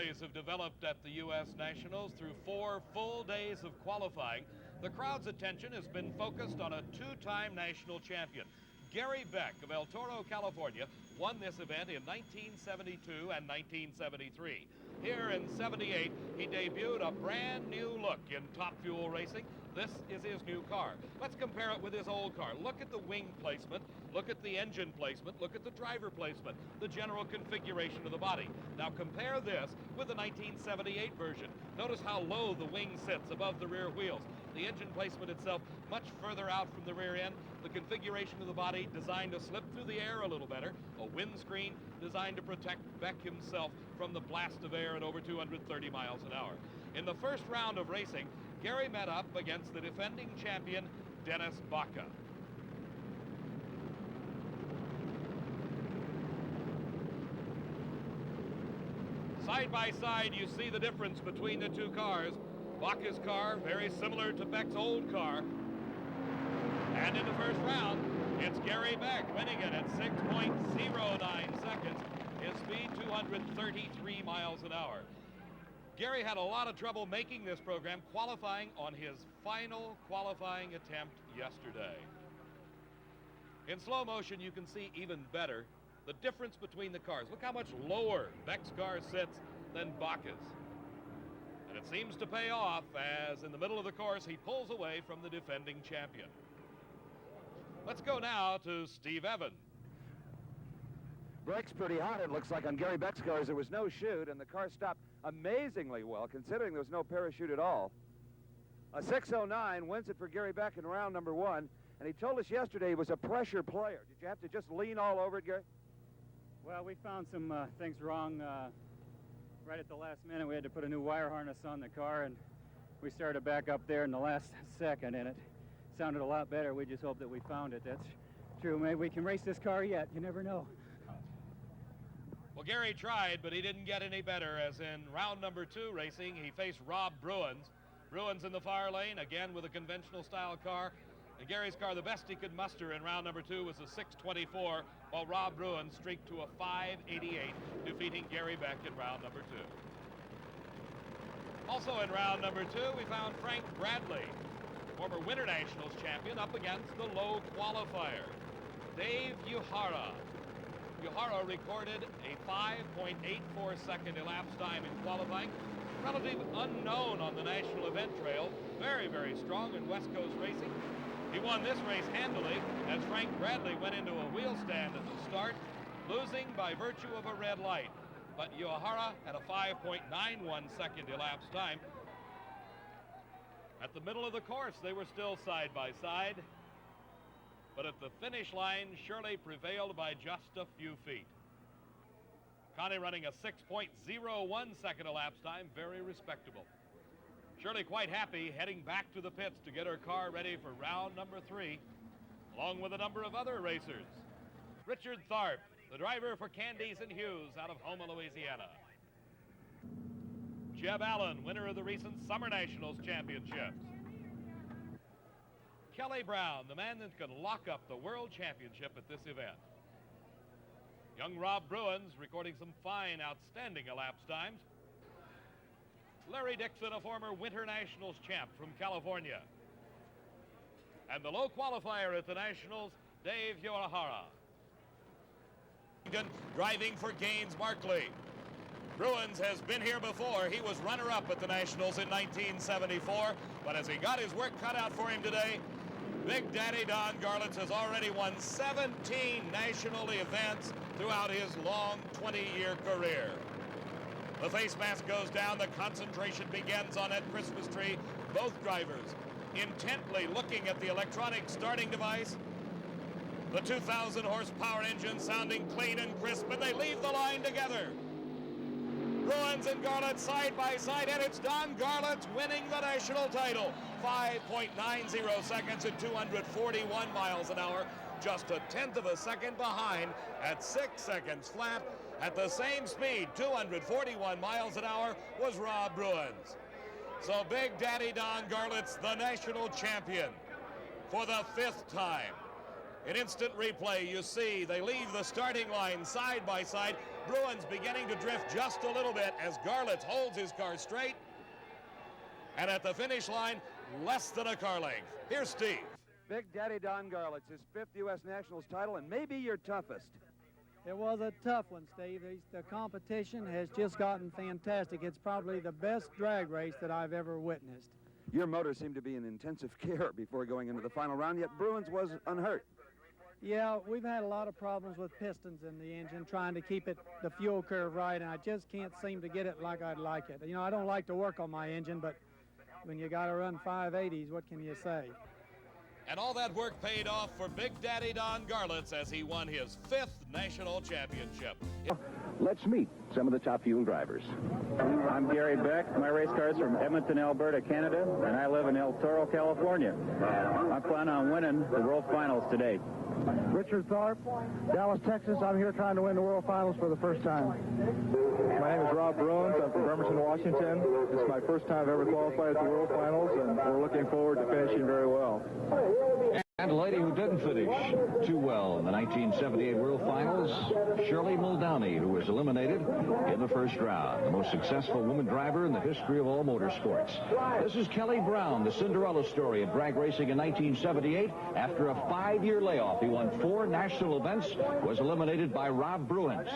stories have developed at the U.S. Nationals through 4 full days of qualifying. The crowd's attention has been focused on a 2-time national champion. Gary Beck of El Toro, California, won this event in 1972 and 1973. Here in 78, he debuted a brand new look in Top Fuel racing. This is his new car. Let's compare it with his old car. Look at the wing placement, look at the engine placement, look at the driver placement, the general configuration of the body. Now compare this with the 1978 version. Notice how low the wing sits above the rear wheels. The engine placement itself much further out from the rear end. The configuration of the body designed to slip through the air a little better. A windscreen designed to protect Beck himself from the blast of air at over 230 miles an hour. In the first round of racing, Gary met up against the defending champion, Dennis Baca. Side by side, you see the difference between the two cars. Baca's car, very similar to Beck's old car. And in the first round, it's Gary Beck winning it at 6.09 seconds. His speed, 233 miles an hour. Gary had a lot of trouble making this program, qualifying on his final qualifying attempt yesterday. In slow motion, you can see even better the difference between the cars. Look how much lower Beck's car sits than Baca's. And it seems to pay off as in the middle of the course, he pulls away from the defending champion. Let's go now to Steve Evans. Brakes pretty hot, it looks like, on Gary Beck's cars. There was no chute, and the car stopped amazingly well, considering there was no parachute at all. A 6:09 wins it for Gary Beck in round number 1, and he told us yesterday he was a pressure player. Did you have to just lean all over it, Gary? Well, we found some things wrong right at the last minute. We had to put a new wire harness on the car, and we started back up there in the last second, and it sounded a lot better. We just hope that we found it. That's true. Maybe we can race this car yet. You never know. Well, Gary tried, but he didn't get any better, as in round number 2 racing, he faced Rob Bruins. Bruins in the far lane, again with a conventional style car. And Gary's car, the best he could muster in round number 2 was a 6:24, while Rob Bruins streaked to a 5:88, defeating Gary Beck in round number 2. Also in round number 2, we found Frank Bradley, former Winter Nationals champion, up against the low qualifier, Dave Uhara. Uhara recorded a 5.84 second elapsed time in qualifying. Relative unknown on the national event trail. Very, very strong in West Coast racing. He won this race handily as Frank Bradley went into a wheel stand at the start, losing by virtue of a red light. But Uhara had a 5.91 second elapsed time. At the middle of the course, they were still side by side. But at the finish line, Shirley prevailed by just a few feet. Connie running a 6.01 second elapsed time, very respectable. Shirley quite happy, heading back to the pits to get her car ready for round number 3, along with a number of other racers. Richard Tharp, the driver for Candies and Hughes out of Houma, Louisiana. Jeb Allen, winner of the recent Summer Nationals championships. Kelly Brown, the man that can lock up the World Championship at this event. Young Rob Bruins recording some fine, outstanding elapsed times. Larry Dixon, a former Winter Nationals champ from California. And the low qualifier at the Nationals, Dave Uhara. Driving for Gaines Markley. Bruins has been here before. He was runner-up at the Nationals in 1974, but as he got his work cut out for him today, Big Daddy Don Garlits has already won 17 national events throughout his long 20-year career. The face mask goes down, the concentration begins on that Christmas tree. Both drivers intently looking at the electronic starting device. The 2,000 horsepower engine sounding clean and crisp, and they leave the line together. Bruins and Garlits side by side, and it's Don Garlits winning the national title. 5.90 seconds at 241 miles an hour, just a tenth of a second behind at 6 seconds flat. At the same speed, 241 miles an hour, was Rob Bruins. So Big Daddy Don Garlits, the national champion for the 5th time. In instant replay, you see they leave the starting line side by side. Bruins beginning to drift just a little bit as Garlits holds his car straight. And at the finish line, less than a car length. Here's Steve. Big Daddy Don Garlits, his 5th U.S. Nationals title, and maybe your toughest. It was a tough one, Steve. The competition has just gotten fantastic. It's probably the best drag race that I've ever witnessed. Your motor seemed to be in intensive care before going into the final round, yet Bruins was unhurt. Yeah, we've had a lot of problems with pistons in the engine, trying to keep the fuel curve right, and I just can't seem to get it like I'd like it. You know, I don't like to work on my engine, but when you got to run 580s, what can you say? And all that work paid off for Big Daddy Don Garlits as he won his 5th national championship. Let's meet some of the top fuel drivers. I'm Gary Beck. My race car's from Edmonton, Alberta, Canada, and I live in El Toro, California. I plan on winning the World Finals today. Richard Tharp, Dallas, Texas. I'm here trying to win the World Finals for the first time. My name is Rob Bruins. I'm from Bremerton, Washington. This is my first time I've ever qualified at the World Finals, and we're looking forward to finishing very well. And a lady who didn't finish too well in the 1978 World Finals, Shirley Muldowney, who was eliminated in the first round. The most successful woman driver in the history of all motorsports. This is Kelly Brown, the Cinderella story of drag racing in 1978. After a 5-year layoff, he won 4 national events, was eliminated by Rob Bruins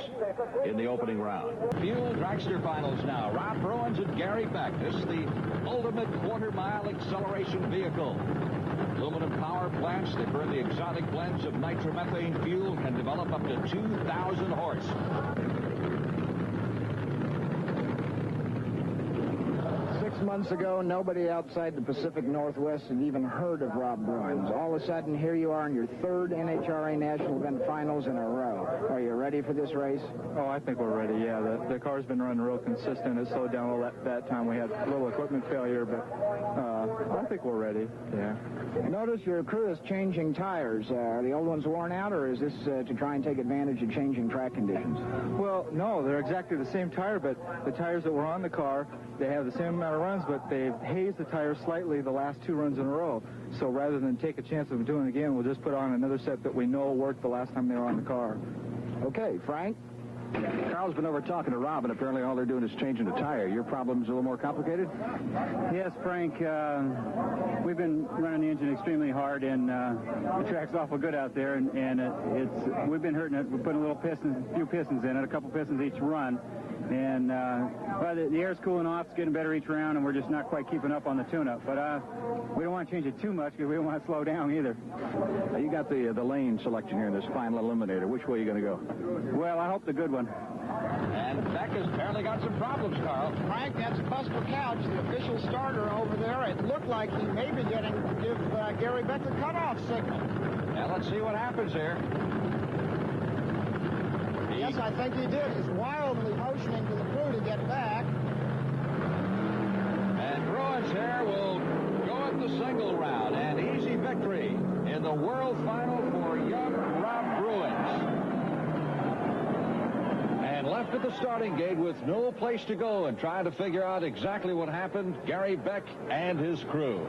in the opening round. Fuel dragster finals now. Rob Bruins and Gary Beck. This is the ultimate quarter-mile acceleration vehicle. Aluminum power plants, they burn the exotic blends of nitromethane fuel, can develop up to 2,000 horse. 6 months ago, nobody outside the Pacific Northwest had even heard of Rob Bruins. All of a sudden, here you are in your 3rd NHRA National Event Finals in a row. Are you ready for this race? Oh, I think we're ready, yeah. The car's been running real consistent. It slowed down a little that time. We had a little equipment failure, but I think we're ready, yeah. Notice your crew is changing tires. Are the old ones worn out, or is this to try and take advantage of changing track conditions? Well, no, they're exactly the same tire, but the tires that were on the car, they have the same amount of runs, but they've hazed the tires slightly the last 2 runs in a row. So rather than take a chance of doing it again, we'll just put on another set that we know worked the last time they were on the car. Okay, Frank? Carl's been over talking to Rob, and apparently all they're doing is changing the tire. Your problem's a little more complicated? Yes, Frank. We've been running the engine extremely hard, and the track's awful good out there, and we've been hurting it. We're putting a few pistons in it, a couple pistons each run. And well, the air's cooling off, it's getting better each round, and we're just not quite keeping up on the tune-up. But we don't want to change it too much because we don't want to slow down either. Now, you got the lane selection here in this final eliminator. Which way are you going to go? Well, I hope the good one. And Beck has apparently got some problems, Carl. Frank, that's Buster Couch, the official starter over there. It looked like he may be getting to give Gary Beck a cutoff signal. Now, let's see what happens here. Yes, I think he did. He's wildly motioning to the crew to get back. And Bruins here will go at the single round. An easy victory in the World Final for young Rob Bruins. And left at the starting gate with no place to go and trying to figure out exactly what happened, Gary Beck and his crew.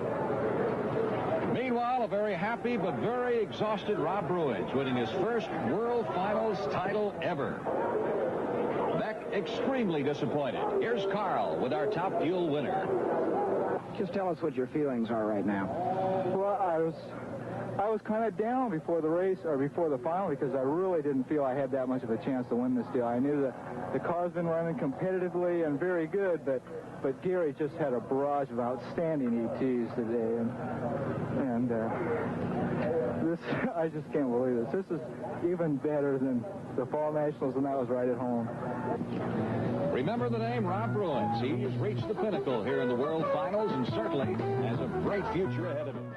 Meanwhile, a very happy but very exhausted Rob Bruins winning his first World Finals title ever. Beck extremely disappointed. Here's Carl with our top fuel winner. Just tell us what your feelings are right now. Well, I was kind of down before the race, or before the final, because I really didn't feel I had that much of a chance to win this deal. I knew that the car's been running competitively and very good, but Gary just had a barrage of outstanding ETs today, and this, I just can't believe this. This is even better than the Fall Nationals, and that was right at home. Remember the name Rob Bruins. He's reached the pinnacle here in the World Finals and certainly has a bright future ahead of him.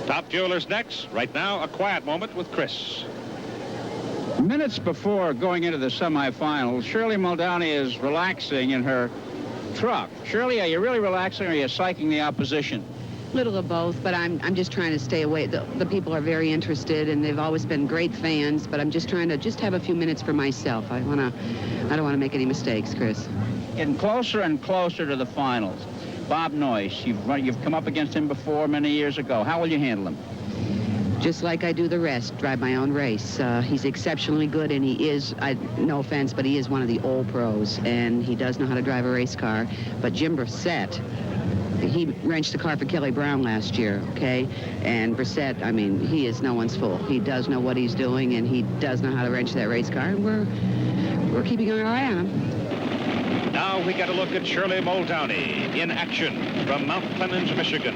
Top Fuelers next. Right now, a quiet moment with Chris. Minutes before going into the semifinals, Shirley Muldowney is relaxing in her truck. Shirley, are you really relaxing, or are you psyching the opposition? Little of both, but I'm just trying to stay away. The people are very interested, and they've always been great fans, but I'm just trying to have a few minutes for myself. I don't want to make any mistakes, Chris. Getting closer and closer to the finals. Bob Noyce, you've come up against him before many years ago. How will you handle him? just like I do the rest, drive my own race. He's exceptionally good, and he is, no offense, but he is one of the old pros, and he does know how to drive a race car. But Jim Brissett, he wrenched the car for Kelly Brown last year, okay? And Brissett, I mean, he is no one's fool. He does know what he's doing, and he does know how to wrench that race car, and we're keeping our eye on him. Now we get a look at Shirley Muldowney in action from Mount Clemens, Michigan.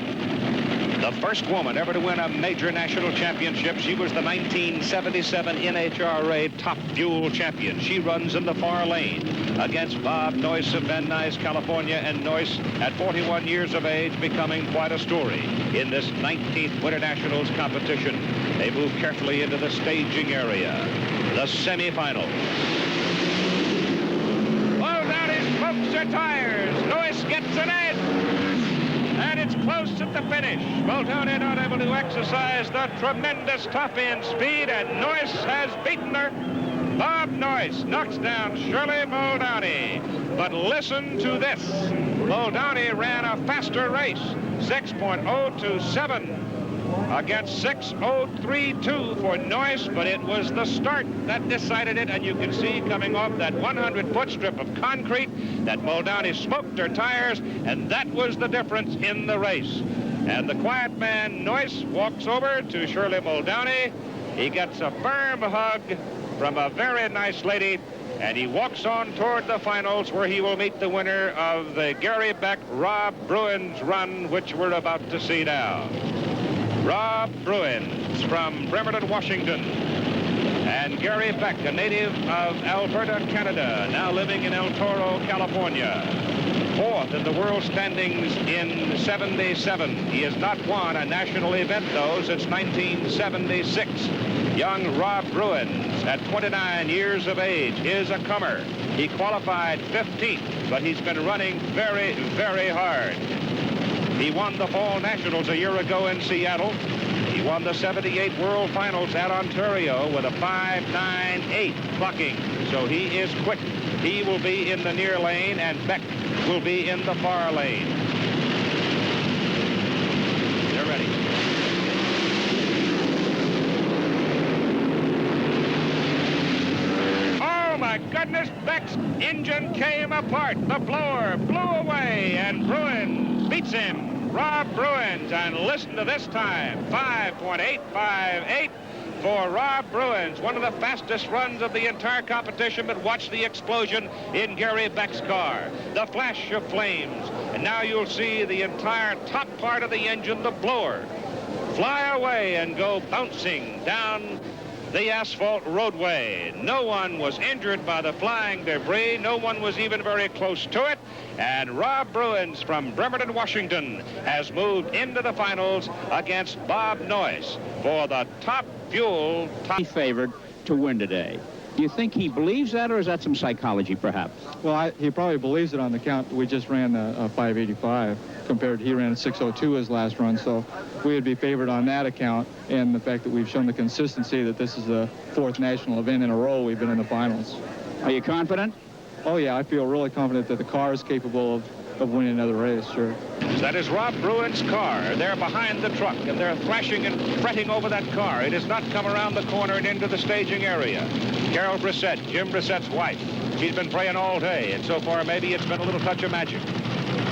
The first woman ever to win a major national championship. She was the 1977 NHRA Top Fuel champion. She runs in the far lane against Bob Noyce of Van Nuys, California, and Noyce at 41 years of age becoming quite a story in this 19th Winter Nationals competition. They move carefully into the staging area, the semifinals. Muldowney smokes her tires. Noyce gets an edge. And it's close at the finish. Muldowney not able to exercise the tremendous top-end speed, and Noyce has beaten her. Bob Noyce knocks down Shirley Muldowney. But listen to this. Muldowney ran a faster race, 6.027 against 6.032 for Noyce, but it was the start that decided it, and you can see coming off that 100-foot strip of concrete that Muldowney smoked her tires, and that was the difference in the race. And the quiet man, Noyce, walks over to Shirley Muldowney. He gets a firm hug from a very nice lady, and he walks on toward the finals, where he will meet the winner of the Gary Beck Rob Bruins run, which we're about to see now. Rob Bruins from Bremerton, Washington, and Gary Beck, a native of Alberta, Canada, now living in El Toro, California. Fourth in the world standings in 77. He has not won a national event, though, since 1976. Young Rob Bruins, at 29 years of age, is a comer. He qualified 15th, but he's been running very, very hard. He won the Fall Nationals a year ago in Seattle. He won the 78 World Finals at Ontario with a 5.98 clocking. So he is quick. He will be in the near lane, and Beck will be in the far lane. They're ready. Oh, my goodness, Beck's engine came apart. The blower blew away, and Bruins beats him. Rob Bruins, and listen to this time, 5.858 for Rob Bruins, one of the fastest runs of the entire competition, but watch the explosion in Gary Beck's car. The flash of flames, and now you'll see the entire top part of the engine, the blower, fly away and go bouncing down the asphalt roadway. No one was injured by the flying debris. No one was even very close to it. And Rob Bruins from Bremerton, Washington, has moved into the finals against Bob Noyce for the Top Fuel. He's favored to win today. Do you think he believes that, or is that some psychology, perhaps? Well, he probably believes it on the count. We just ran a 585 compared to he ran a 602 his last run, so we would be favored on that account, and the fact that we've shown the consistency that this is the fourth national event in a row we've been in the finals. Are you confident? Oh, yeah, I feel really confident that the car is capable of winning another race, sure. That is Rob Bruins' car. They're behind the truck, and they're thrashing and fretting over that car. It has not come around the corner and into the staging area. Carol Brissett, Jim Brissett's wife. She's been praying all day, and so far maybe it's been a little touch of magic.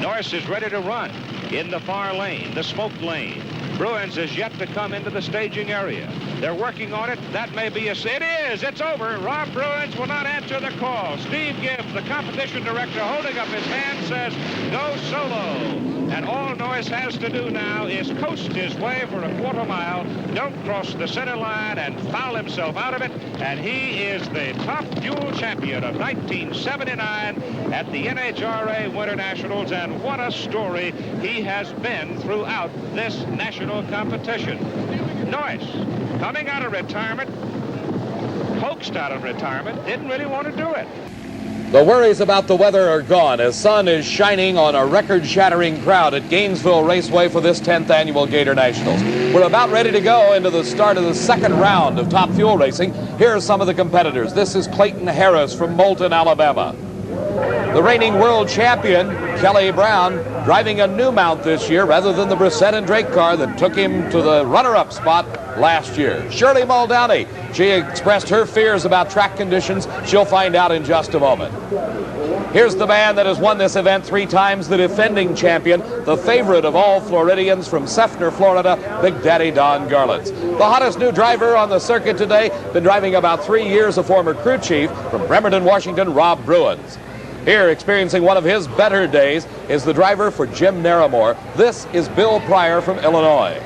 Noyce is ready to run in the far lane, the smoke lane. Bruins is yet to come into the staging area. They're working on it. That may be it is. It's over. Rob Bruins will not answer the call. Steve Gibbs, the competition director, holding up his hand, says, go solo. And all Noyce has to do now is coast his way for a quarter mile, don't cross the center line, and foul himself out of it. And he is the Top Fuel champion of 1979 at the NHRA Winter Nationals. And what a story he has been throughout this national competition. Noyce, coming out of retirement, coaxed out of retirement, didn't really want to do it. The worries about the weather are gone as sun is shining on a record-shattering crowd at Gainesville Raceway for this 10th annual Gator Nationals. We're about ready to go into the start of the second round of Top Fuel racing. Here are some of the competitors. This is Clayton Harris from Moulton, Alabama. The reigning world champion, Kelly Brown, driving a new mount this year rather than the Brissett and Drake car that took him to the runner-up spot last year. Shirley Muldowney, she expressed her fears about track conditions. She'll find out in just a moment. Here's the man that has won this event 3 times, the defending champion, the favorite of all Floridians from Seffner, Florida, Big Daddy Don Garlits. The hottest new driver on the circuit today, been driving about 3 years, a former crew chief from Bremerton, Washington, Rob Bruins. Here, experiencing one of his better days, is the driver for Jim Naramore. This is Bill Pryor from Illinois.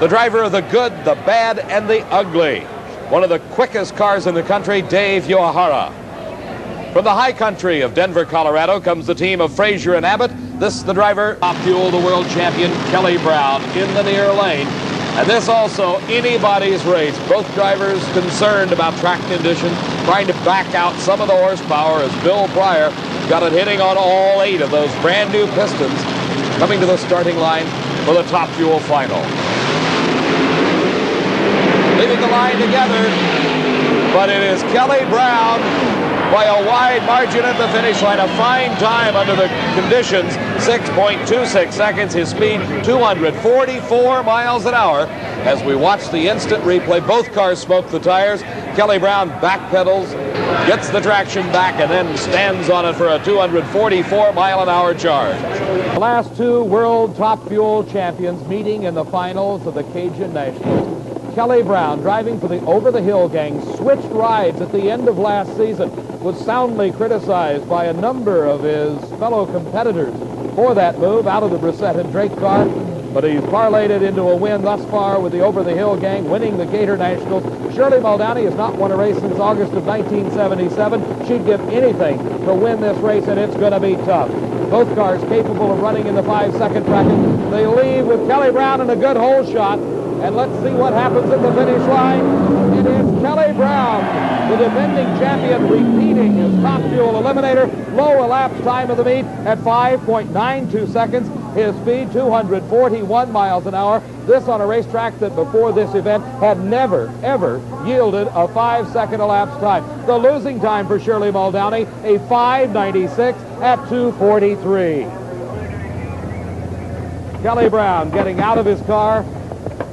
The driver of the good, the bad, and the ugly. One of the quickest cars in the country, Dave Yohara. From the high country of Denver, Colorado, comes the team of Frazier and Abbott. This is the driver, Top Fuel, the world champion, Kelly Brown, in the near lane. And this also anybody's race. Both drivers concerned about track conditions, trying to back out some of the horsepower as Bill Pryor got it hitting on all 8 of those brand new pistons coming to the starting line for the Top Fuel final. Leaving the line together, but it is Kelly Brown by a wide margin at the finish line. A fine time under the conditions, 6.26 seconds. His speed, 244 miles an hour. As we watch the instant replay, both cars smoke the tires. Kelly Brown backpedals, gets the traction back, and then stands on it for a 244-mile-an-hour charge. The last 2 world Top Fuel champions meeting in the finals of the Cajun Nationals. Kelly Brown, driving for the over-the-hill gang, switched rides at the end of last season, was soundly criticized by a number of his fellow competitors for that move out of the Brissett and Drake car, but he's parlayed it into a win thus far with the over-the-hill gang, winning the Gator Nationals. Shirley Muldowney has not won a race since August of 1977. She'd give anything to win this race, and it's going to be tough. Both cars capable of running in the 5-second bracket. They leave with Kelly Brown in a good hole shot. And let's see what happens at the finish line. It is Kelly Brown, the defending champion, repeating his Top Fuel Eliminator. Low elapsed time of the meet at 5.92 seconds. His speed, 241 miles an hour. This on a racetrack that before this event had never, ever yielded a 5-second elapsed time. The losing time for Shirley Muldowney, a 5.96 at 2:43. Kelly Brown getting out of his car.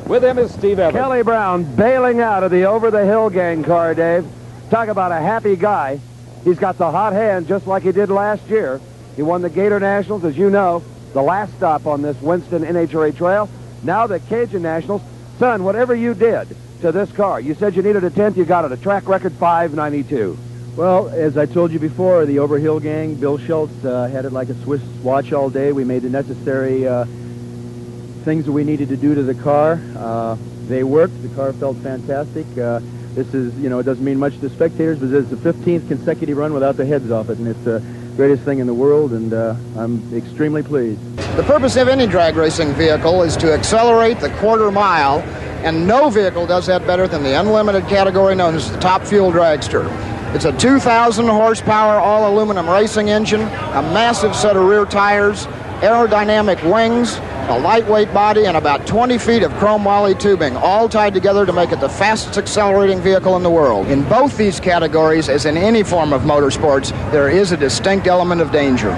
With him is Steve Evans. Kelly Brown bailing out of the over-the-hill gang car, Dave. Talk about a happy guy. He's got the hot hand just like he did last year. He won the Gator Nationals, as you know, the last stop on this Winston NHRA trail. Now the Cajun Nationals. Son, whatever you did to this car, you said you needed a 10th, you got it. A track record 5.92. Well, as I told you before, the over-hill gang, Bill Schultz, had it like a Swiss watch all day. We made the necessary things that we needed to do to the car. They worked. The car felt fantastic. This is, you know, it doesn't mean much to spectators, but it's the 15th consecutive run without the heads off it, and it's the greatest thing in the world, and I'm extremely pleased. The purpose of any drag racing vehicle is to accelerate the quarter mile, and no vehicle does that better than the unlimited category known as the Top Fuel Dragster. It's a 2,000 horsepower all aluminum racing engine, a massive set of rear tires, aerodynamic wings, a lightweight body, and about 20 feet of chrome Wally tubing, all tied together to make it the fastest accelerating vehicle in the world. In both these categories, as in any form of motorsports, there is a distinct element of danger.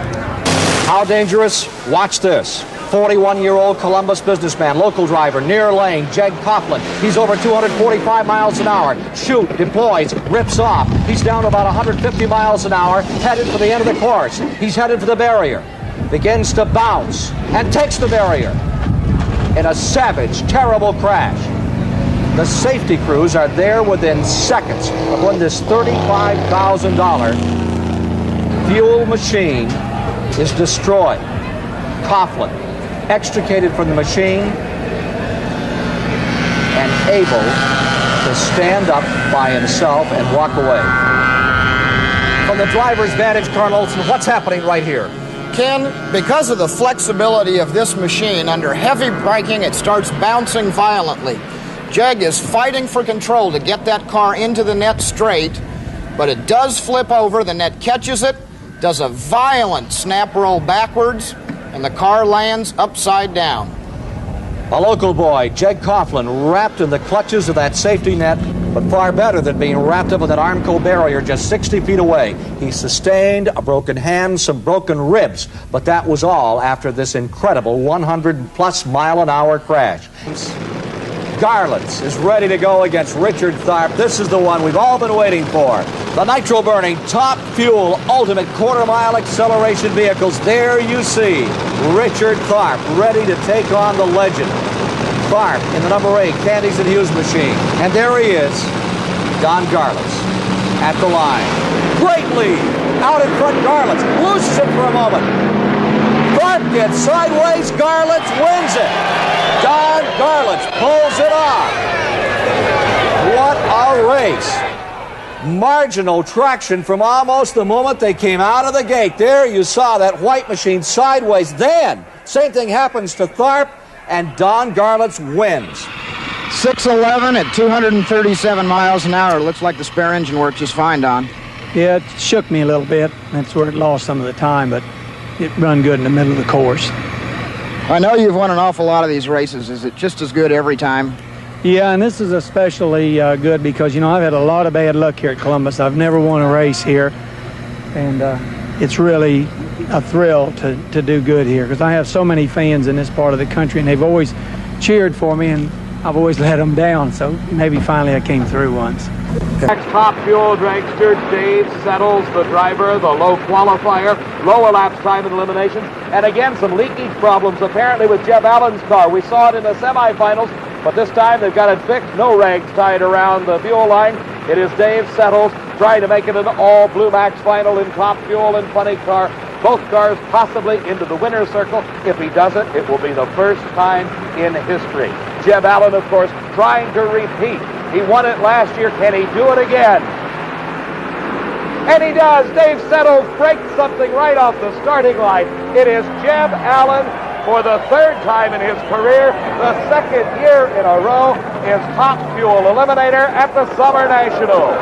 How dangerous? Watch this. 41-year-old Columbus businessman, local driver, near lane, Jeg Coughlin. He's over 245 miles an hour. Shoot, deploys, rips off. He's down to about 150 miles an hour, headed for the end of the course. He's headed for the barrier. Begins to bounce and takes the barrier in a savage, terrible crash. The safety crews are there within seconds of when this $35,000 fuel machine is destroyed. Coughlin extricated from the machine and able to stand up by himself and walk away. From the driver's vantage, Colonel Olson, what's happening right here? Ken, because of the flexibility of this machine, under heavy braking, it starts bouncing violently. Jeg is fighting for control to get that car into the net straight, but it does flip over. The net catches it, does a violent snap roll backwards, and the car lands upside down. A local boy, Jeg Coughlin, wrapped in the clutches of that safety net, But far better than being wrapped up in that Armco barrier just 60 feet away. He sustained a broken hand, some broken ribs, but that was all after this incredible 100-plus mile-an-hour crash. Garlits is ready to go against Richard Tharp. This is the one we've all been waiting for. The nitro-burning, top-fuel, ultimate quarter-mile acceleration vehicles. There you see Richard Tharp ready to take on the legend. Tharp in the number 8 Candies and Hughes machine. And there he is, Don Garlits at the line. Great lead. Out in front, Garlits loses it for a moment. Tharp gets sideways. Garlits wins it. Don Garlits pulls it off. What a race. Marginal traction from almost the moment they came out of the gate. There you saw that white machine sideways. Then, same thing happens to Tharp, and Don Garlits wins. 6:11 at 237 miles an hour. It looks like the spare engine worked just fine, Don. Yeah, it shook me a little bit. That's where it lost some of the time, but it run good in the middle of the course. I know you've won an awful lot of these races. Is it just as good every time? Yeah, and this is especially good because, you know, I've had a lot of bad luck here at Columbus. I've never won a race here, and it's really a thrill to do good here because I have so many fans in this part of the country, and they've always cheered for me, and I've always let them down, so maybe finally I came through once. Next top fuel dragster, Dave Settles, the driver, the low qualifier, low elapsed time in elimination, and again some leakage problems apparently with Jeb Allen's car. We saw it in the semifinals, but this time they've got it fixed, no rags tied around the fuel line. It is Dave Settles trying to make it an all Blue Max final in top fuel and funny car. Both cars possibly into the winner's circle. If he doesn't, it will be the first time in history. Jeb Allen, of course, trying to repeat. He won it last year. Can he do it again? And he does. Dave Settles breaks something right off the starting line. It is Jeb Allen for the third time in his career. The second year in a row is top fuel eliminator at the Summer Nationals.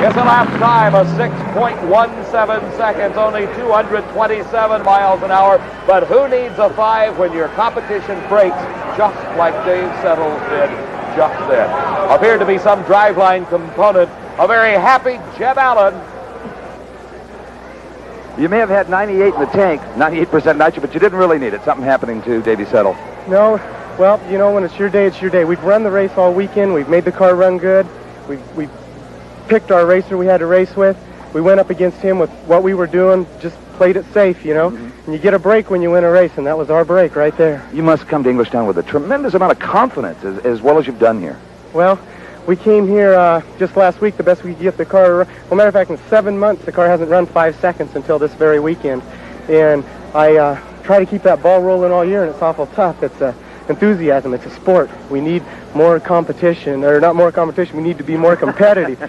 It's a lap time of 6.17 seconds, only 227 miles an hour. But who needs a 5 when your competition breaks just like Dave Settles did just then? Appeared to be some driveline component. A very happy Jeb Allen. You may have had 98 in the tank, 98% nitro, but you didn't really need it. Something happening to Davey Settles. No, well, you know, when it's your day, it's your day. We've run the race all weekend. We've made the car run good. We've picked our racer we had to race with. We went up against him with what we were doing, just played it safe, you know. And you get a break when you win a race, and that was our break right there. You must come to Englishtown with a tremendous amount of confidence, as well as you've done here. Well, we came here just last week, the best we could get the car. Well, matter of fact, in 7 months, the car hasn't run 5 seconds until this very weekend. And I try to keep that ball rolling all year, and it's awful tough. It's enthusiasm. It's a sport. We need more competition, or not more competition. We need to be more competitive.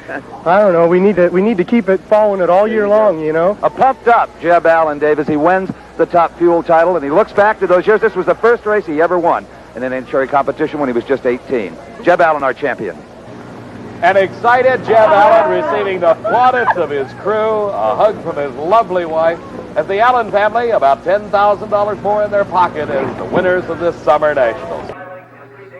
I don't know. We need to keep it following it all year long. You know. A pumped up Jeb Allen, Davis. He wins the top fuel title, and he looks back to those years. This was the first race he ever won in an NHRA competition when he was just 18. Jeb Allen, our champion. An excited Jeb Allen receiving the plaudits of his crew, a hug from his lovely wife, as the Allen family, about $10,000 more in their pocket as the winners of this Summer Nationals.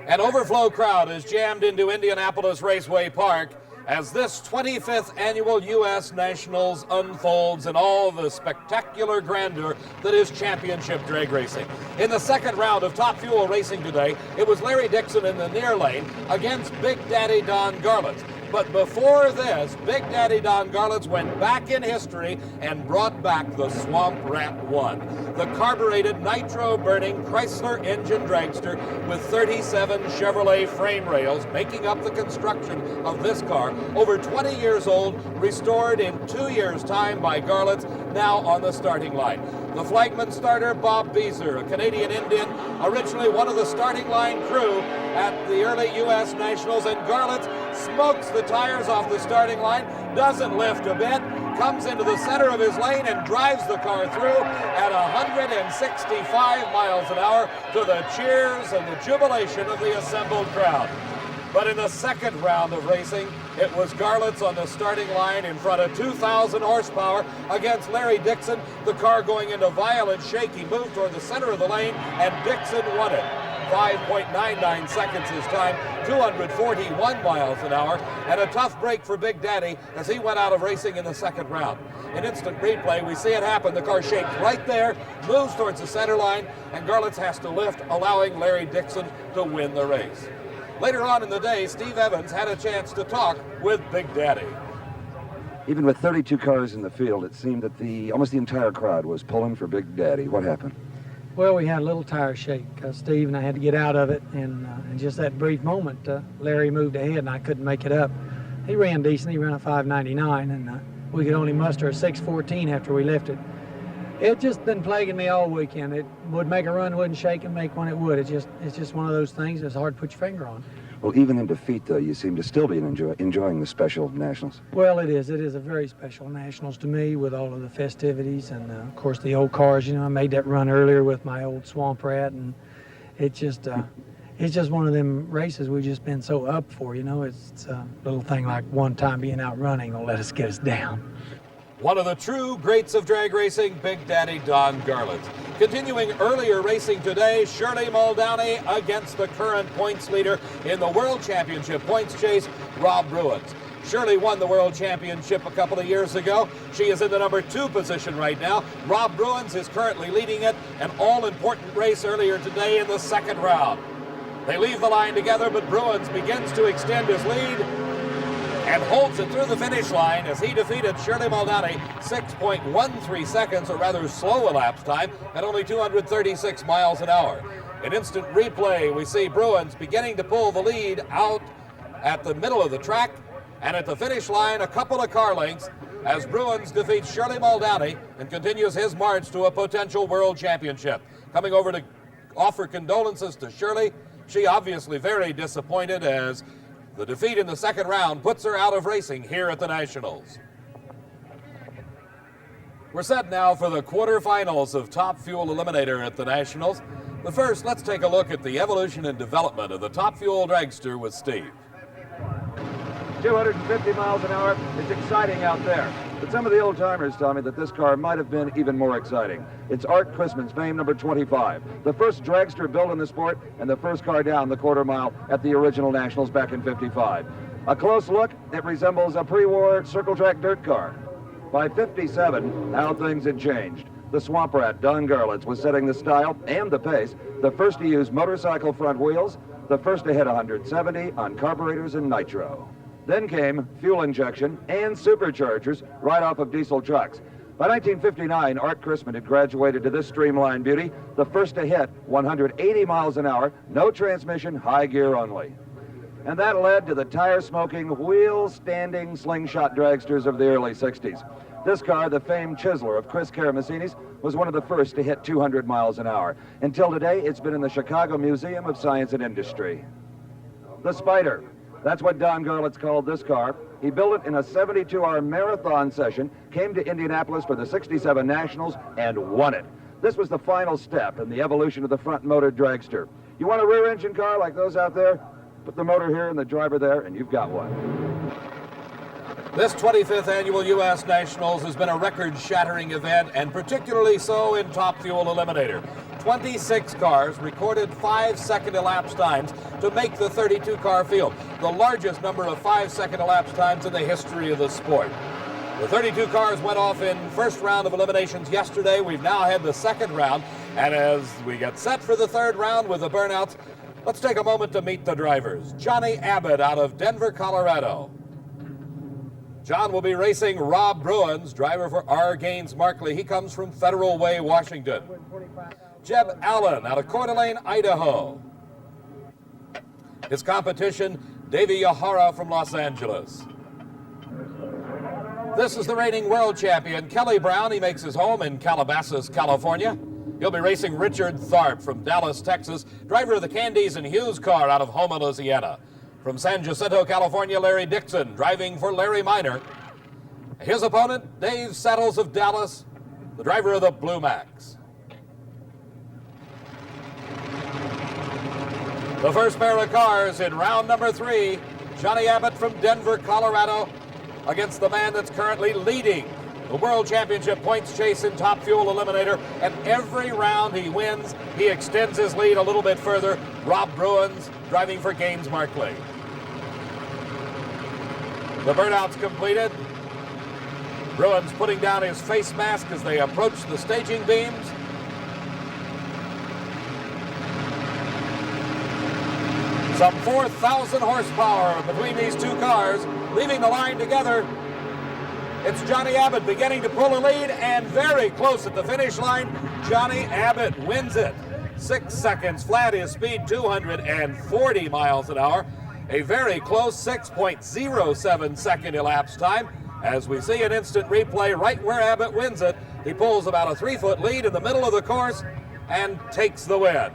An overflow crowd is jammed into Indianapolis Raceway Park as this 25th annual U.S. Nationals unfolds in all the spectacular grandeur that is championship drag racing. In the second round of top fuel racing today, it was Larry Dixon in the near lane against Big Daddy Don Garlits. But before this, Big Daddy Don Garlits went back in history and brought back the Swamp Rat 1, the carbureted, nitro-burning Chrysler engine dragster with 37 Chevrolet frame rails making up the construction of this car, over 20 years old, restored in 2 years' time by Garlits, now on the starting line. The flagman starter, Bob Beezer, a Canadian Indian, originally one of the starting line crew at the early U.S. Nationals, and Garlits smokes the tires off the starting line, doesn't lift a bit, comes into the center of his lane and drives the car through at 165 miles an hour to the cheers and the jubilation of the assembled crowd. But in the second round of racing, it was Garlits on the starting line in front of 2,000 horsepower against Larry Dixon. The car going into violent shake. He moved toward the center of the lane, and Dixon won it. 5.99 seconds his time, 241 miles an hour, and a tough break for Big Daddy as he went out of racing in the second round. In instant replay, we see it happen. The car shakes right there, moves towards the center line, and Garlits has to lift, allowing Larry Dixon to win the race. Later on in the day, Steve Evans had a chance to talk with Big Daddy. Even with 32 cars in the field, it seemed that almost the entire crowd was pulling for Big Daddy. What happened? Well, we had a little tire shake, Steve, and I had to get out of it. And in just that brief moment, Larry moved ahead, and I couldn't make it up. He ran decent. He ran a 5.99, and we could only muster a 6.14 after we lifted. It just been plaguing me all weekend. It would make a run, wouldn't shake, and make one it would. It's just one of those things that's hard to put your finger on. Well, even in defeat, though, you seem to still be enjoying the special Nationals. Well, it is. It is a very special Nationals to me with all of the festivities and, of course, the old cars. You know, I made that run earlier with my old Swamp Rat, and it's just one of them races we've just been so up for, you know. It's a little thing like one time being out running will let us get us down. One of the true greats of drag racing, Big Daddy Don Garlits. Continuing earlier racing today, Shirley Muldowney against the current points leader in the World Championship points chase, Rob Bruins. Shirley won the World Championship a couple of years ago. She is in the number 2 position right now. Rob Bruins is currently leading it, an all-important race earlier today in the second round. They leave the line together, but Bruins begins to extend his lead and holds it through the finish line as he defeated Shirley Muldowney 6.13 seconds, a rather slow elapsed time, at only 236 miles an hour. In instant replay, we see Bruins beginning to pull the lead out at the middle of the track, and at the finish line, a couple of car lengths as Bruins defeats Shirley Muldowney and continues his march to a potential world championship. Coming over to offer condolences to Shirley, she obviously very disappointed as the defeat in the second round puts her out of racing here at the Nationals. We're set now for the quarterfinals of Top Fuel Eliminator at the Nationals. But first, let's take a look at the evolution and development of the Top Fuel dragster with Steve. 250 miles an hour. It's exciting out there. But some of the old-timers tell me that this car might have been even more exciting. It's Art Chrisman's fame number 25, the first dragster built in the sport and the first car down the quarter mile at the original Nationals back in '55. A close look, it resembles a pre-war circle track dirt car. By '57, how things had changed. The Swamp Rat, Don Garlits, was setting the style and the pace, the first to use motorcycle front wheels, the first to hit 170 on carburetors and nitro. Then came fuel injection and superchargers right off of diesel trucks. By 1959, Art Chrisman had graduated to this streamlined beauty, the first to hit 180 miles an hour, no transmission, high gear only. And that led to the tire-smoking, wheel-standing slingshot dragsters of the early 60s. This car, the famed chiseler of Chris Karamessinis, was one of the first to hit 200 miles an hour. Until today, it's been in the Chicago Museum of Science and Industry. The Spider. That's what Don Garlits called this car. He built it in a 72-hour marathon session, came to Indianapolis for the '67 Nationals, and won it. This was the final step in the evolution of the front-motor dragster. You want a rear-engine car like those out there? Put the motor here and the driver there, and you've got one. This 25th annual U.S. Nationals has been a record-shattering event, and particularly so in Top Fuel Eliminator. 26 cars recorded 5-second elapsed times to make the 32-car field, the largest number of 5-second elapsed times in the history of the sport. The 32 cars went off in first round of eliminations yesterday. We've now had the second round, and as we get set for the third round with the burnouts, let's take a moment to meet the drivers. Johnny Abbott out of Denver, Colorado. John will be racing Rob Bruins, driver for R. Gaines Markley. He comes from Federal Way, Washington. Jeb Allen out of Coeur d'Alene, Idaho. His competition, Davey Yahara from Los Angeles. This is the reigning world champion, Kelly Brown. He makes his home in Calabasas, California. He'll be racing Richard Tharp from Dallas, Texas, driver of the Candies and Hughes car out of Houma, Louisiana. From San Jacinto, California, Larry Dixon, driving for Larry Minor. His opponent, Dave Saddles of Dallas, the driver of the Blue Max. The first pair of cars in round number 3, Johnny Abbott from Denver, Colorado, against the man that's currently leading the World Championship points chase in Top Fuel Eliminator, and every round he wins, he extends his lead a little bit further. Rob Bruins driving for Gaines Markley. The burnout's completed. Bruins putting down his face mask as they approach the staging beams. Some 4,000 horsepower between these two cars, leaving the line together. It's Johnny Abbott beginning to pull a lead, and very close at the finish line. Johnny Abbott wins it. 6 seconds flat, his speed 240 miles an hour. A very close 6.07 second elapsed time. As we see an instant replay right where Abbott wins it, he pulls about a 3-foot lead in the middle of the course and takes the win.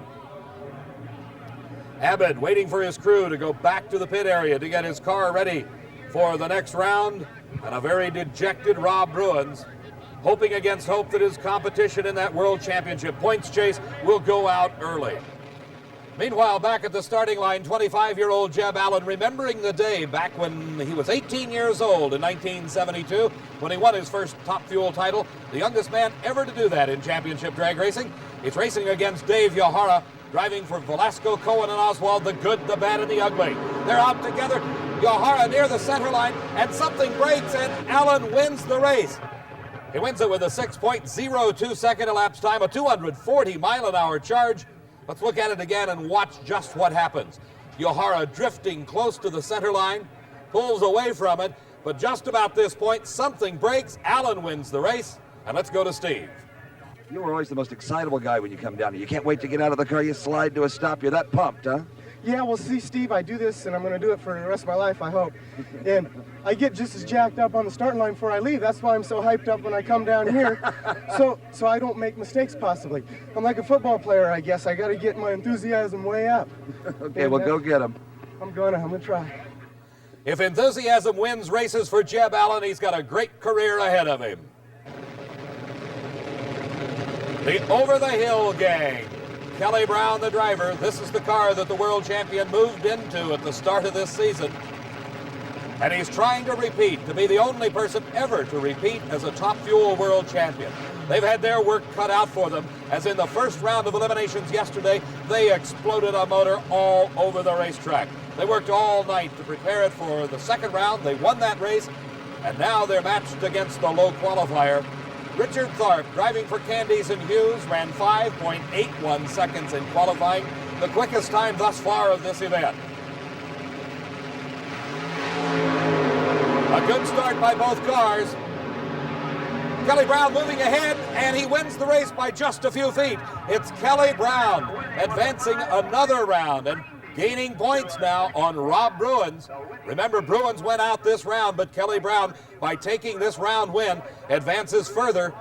Abbott waiting for his crew to go back to the pit area to get his car ready for the next round, and a very dejected Rob Bruins, hoping against hope that his competition in that World Championship points chase will go out early. Meanwhile, back at the starting line, 25-year-old Jeb Allen, remembering the day back when he was 18 years old in 1972, when he won his first Top Fuel title, the youngest man ever to do that in championship drag racing. He's racing against Dave Yahara, driving for Velasco, Cohen, and Oswald, the good, the bad, and the ugly. They're out together. Yahara near the center line, and something breaks, and Allen wins the race. He wins it with a 6.02 second elapsed time, a 240 mile an hour charge. Let's look at it again and watch just what happens. Yahara drifting close to the center line, pulls away from it, but just about this point, something breaks. Allen wins the race, and let's go to Steve. You were always the most excitable guy when you come down here. You can't wait to get out of the car. You slide to a stop. You're that pumped, huh? Yeah, well, see, Steve, I do this, and I'm going to do it for the rest of my life, I hope. And I get just as jacked up on the starting line before I leave. That's why I'm so hyped up when I come down here, so I don't make mistakes, possibly. I'm like a football player, I guess. I got to get my enthusiasm way up. Okay, well, go get him. I'm going to try. If enthusiasm wins races for Jeb Allen, he's got a great career ahead of him. The over-the-hill gang. Kelly Brown, the driver. This is the car that the world champion moved into at the start of this season. And he's trying to repeat, to be the only person ever to repeat as a Top Fuel world champion. They've had their work cut out for them, as in the first round of eliminations yesterday, they exploded a motor all over the racetrack. They worked all night to prepare it for the second round. They won that race, and now they're matched against the low qualifier. Richard Tharp, driving for Candies and Hughes, ran 5.81 seconds in qualifying, the quickest time thus far of this event. A good start by both cars. Kelly Brown moving ahead, and he wins the race by just a few feet. It's Kelly Brown advancing another round and gaining points now on Rob Bruins. Remember, Bruins went out this round, but Kelly Brown, by taking this round win, advances further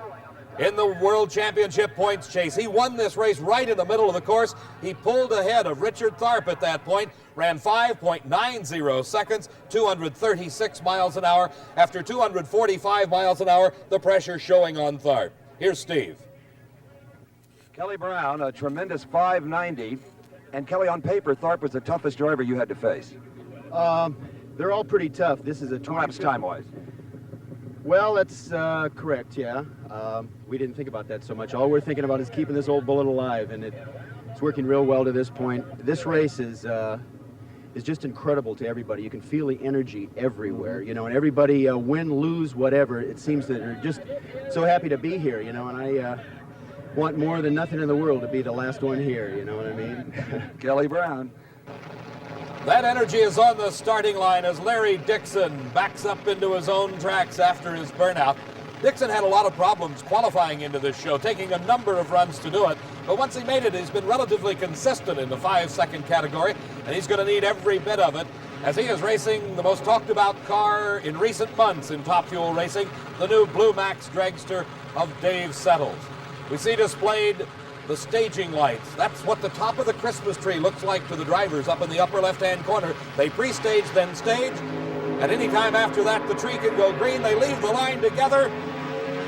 in the World Championship points chase. He won this race right in the middle of the course. He pulled ahead of Richard Tharp at that point, ran 5.90 seconds, 236 miles an hour. After 245 miles an hour, the pressure showing on Tharp. Here's Steve. Kelly Brown, a tremendous 590. And Kelly, on paper, Tharp was the toughest driver you had to face. They're all pretty tough. This is a 20... Perhaps time-wise. Well, that's correct, yeah. We didn't think about that so much. All we're thinking about is keeping this old bullet alive, and it's working real well to this point. This race is just incredible to everybody. You can feel the energy everywhere, you know, and everybody, win, lose, whatever, it seems that they're just so happy to be here, you know, and I want more than nothing in the world to be the last one here, you know what I mean? Kelly Brown. That energy is on the starting line as Larry Dixon backs up into his own tracks after his burnout. Dixon had a lot of problems qualifying into this show, taking a number of runs to do it. But once he made it, he's been relatively consistent in the 5-second category, and he's going to need every bit of it as he is racing the most talked about car in recent months in Top Fuel racing, the new Blue Max dragster of Dave Settles. We see displayed the staging lights. That's what the top of the Christmas tree looks like to the drivers up in the upper left-hand corner. They pre-stage, then stage. At any time after that, the tree can go green. They leave the line together.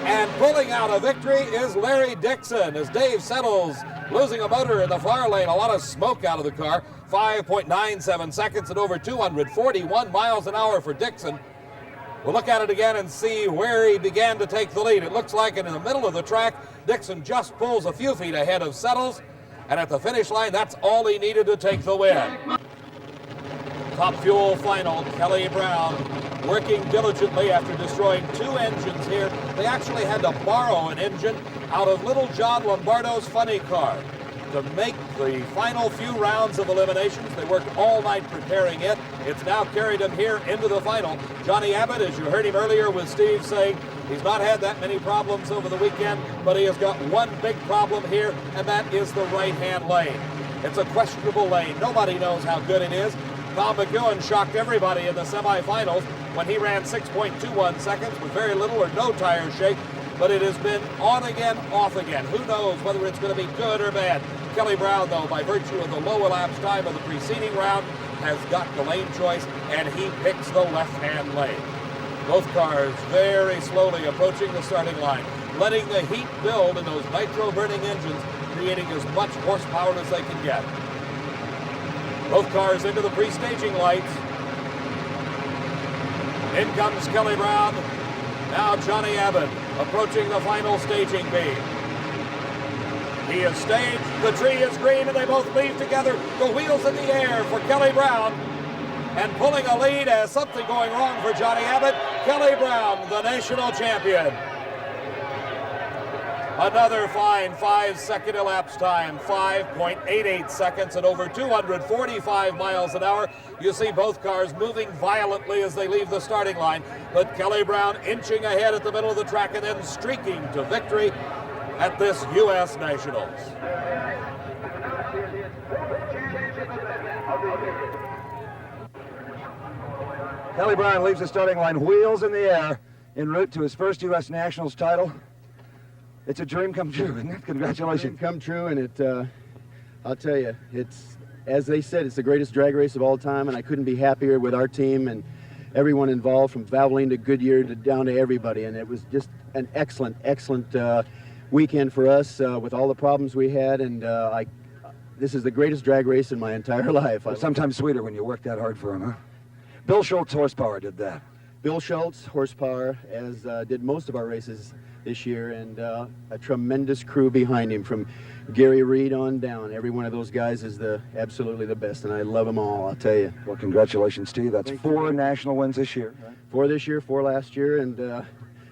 And pulling out a victory is Larry Dixon as Dave Settles losing a motor in the far lane. A lot of smoke out of the car. 5.97 seconds and over 241 miles an hour for Dixon. We'll look at it again and see where he began to take the lead. It looks like in the middle of the track, Dixon just pulls a few feet ahead of Settles, and at the finish line, that's all he needed to take the win. Top Fuel final, Kelly Brown working diligently after destroying 2 engines here. They actually had to borrow an engine out of little John Lombardo's funny car to make the final few rounds of eliminations. They worked all night preparing it. It's now carried him here into the final. Johnny Abbott, as you heard him earlier with Steve saying, he's not had that many problems over the weekend, but he has got one big problem here, and that is the right-hand lane. It's a questionable lane. Nobody knows how good it is. Tom McEwen shocked everybody in the semifinals when he ran 6.21 seconds with very little or no tire shake, but it has been on again, off again. Who knows whether it's going to be good or bad. Kelly Brown, though, by virtue of the low elapsed time of the preceding round, has got the lane choice, and he picks the left-hand lane. Both cars very slowly approaching the starting line, letting the heat build in those nitro-burning engines, creating as much horsepower as they can get. Both cars into the pre-staging lights. In comes Kelly Brown. Now Johnny Abbott approaching the final staging beam. He is staged, the tree is green, and they both leave together. The wheels in the air for Kelly Brown. And pulling a lead as something going wrong for Johnny Abbott. Kelly Brown, the national champion. Another fine 5-second elapsed time, 5.88 seconds at over 245 miles an hour. You see both cars moving violently as they leave the starting line, but Kelly Brown inching ahead at the middle of the track and then streaking to victory at this U.S. Nationals. Kelly Brown leaves the starting line, wheels in the air, en route to his first U.S. Nationals title. It's a dream come true, isn't it? Congratulations. Dream come true, and it, I'll tell you, it's, as they said, it's the greatest drag race of all time, and I couldn't be happier with our team and everyone involved, from Valvoline to Goodyear to down to everybody, and it was just an excellent, excellent weekend for us with all the problems we had, and this is the greatest drag race in my entire life. It's sometimes sweeter when you work that hard for him, huh? Bill Schultz horsepower did that. Bill Schultz horsepower, as did most of our races this year, and a tremendous crew behind him from Gary Reed on down. Every one of those guys is absolutely the best, and I love them all, I'll tell you. Well, congratulations, Steve. That's 4 national wins this year. 4 this year, 4 last year, and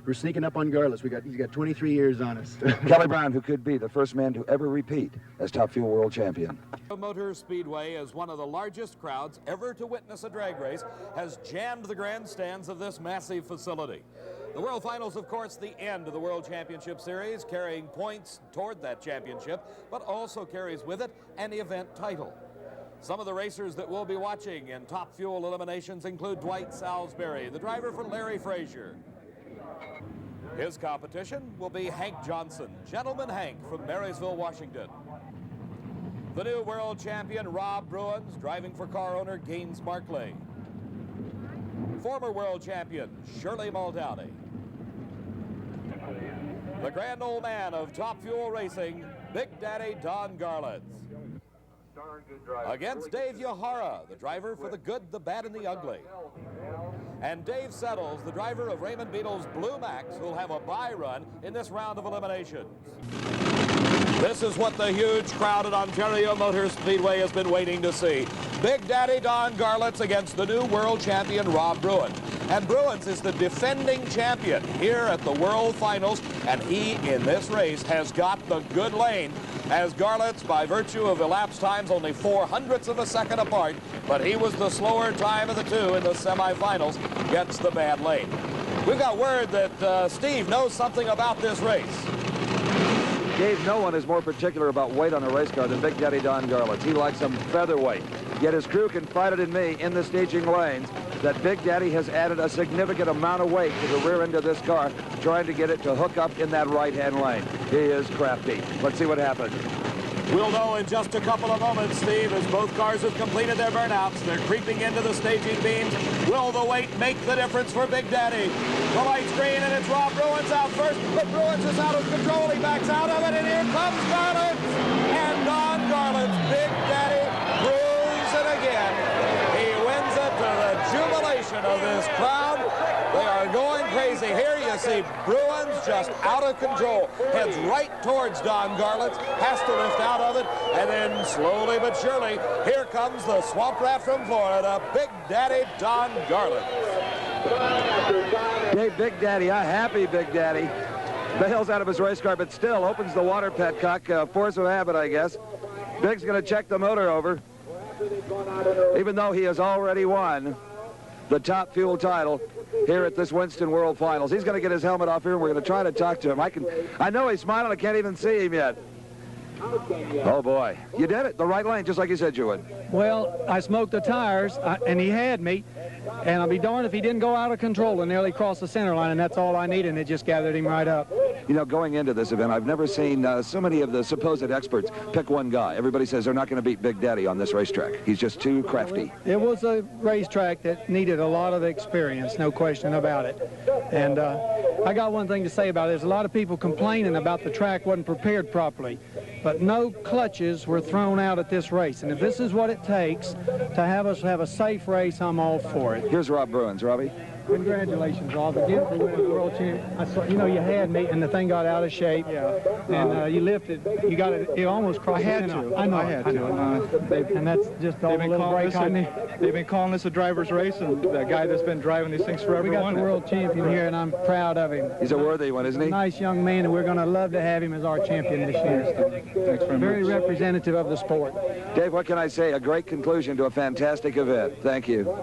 we're sneaking up on Garlits. He's got 23 years on us. Kelly Brown, who could be the first man to ever repeat as Top Fuel World Champion. Motor Speedway, as one of the largest crowds ever to witness a drag race, has jammed the grandstands of this massive facility. The World Finals, of course, the end of the World Championship Series, carrying points toward that championship, but also carries with it an event title. Some of the racers that we'll be watching in Top Fuel eliminations include Dwight Salisbury, the driver for Larry Frazier. His competition will be Hank Johnson, Gentleman Hank from Marysville, Washington. The new world champion, Rob Bruins, driving for car owner Gaines Markley. Former world champion, Shirley Muldowney. The grand old man of Top Fuel Racing, Big Daddy Don Garlits. Against Dave Yahara, the driver for the good, the bad, and the ugly. And Dave Settles, the driver of Raymond Beadle's Blue Max, who'll have a bye run in this round of eliminations. This is what the huge crowd at Ontario Motor Speedway has been waiting to see. Big Daddy Don Garlits against the new world champion, Rob Bruins. And Bruins is the defending champion here at the World Finals, and he, in this race, has got the good lane, as Garlits, by virtue of elapsed times, only 0.04 of a second apart, but he was the slower time of the two in the semifinals, gets the bad lane. We've got word that Steve knows something about this race. Dave, no one is more particular about weight on a race car than Big Daddy Don Garlits. He likes them featherweight. Yet his crew confided in me in the staging lanes that Big Daddy has added a significant amount of weight to the rear end of this car, trying to get it to hook up in that right-hand lane. He is crafty. Let's see what happens. We'll know in just a couple of moments, Steve, as both cars have completed their burnouts. They're creeping into the staging beams. Will the weight make the difference for Big Daddy? The light's green, and it's Rob Bruins out first, but Bruins is out of control. He backs out of it, and here comes Garlits. And Don Garlits, Big Daddy, proves it again. He wins it to the jubilation of this crowd. They are going crazy. Here you see Bruins just out of control. Heads right towards Don Garlits. Has to lift out of it. And then slowly but surely, here comes the swamp rat from Florida, Big Daddy Don Garlits. Dave Big Daddy, a happy Big Daddy. Bails out of his race car, but still opens the water petcock. Force of habit, I guess. Big's going to check the motor over. Even though he has already won the Top Fuel title here at this Winston World Finals. He's going to get his helmet off here, and we're going to try to talk to him. I know he's smiling. I can't even see him yet. Oh, boy. You did it. The right lane, just like you said you would. Well, I smoked the tires, and he had me. And I'll be darned if he didn't go out of control and nearly cross the center line, and that's all I needed, and it just gathered him right up. You know, going into this event, I've never seen so many of the supposed experts pick one guy. Everybody says they're not going to beat Big Daddy on this racetrack. He's just too crafty. It was a racetrack that needed a lot of experience, no question about it. And I got one thing to say about it. There's a lot of people complaining about the track wasn't prepared properly, but no clutches were thrown out at this race. And if this is what it takes to have us have a safe race, I'm all for it. Here's Rob Bruins. Robbie? Congratulations, Rob. Again for winning the world championship. You know, you had me, and the thing got out of shape. Yeah. And you lifted. You got it. It almost crossed. I had to. I know. I had to. And that's just all the little break I need. They've been calling this a driver's race, and the guy that's been driving these things forever We got won the it. world champion here, and I'm proud of him. He's a worthy one, isn't he? Nice young man, and we're going to love to have him as our champion this year. Thanks very much. Representative of the sport. Dave, what can I say? A great conclusion to a fantastic event. Thank you.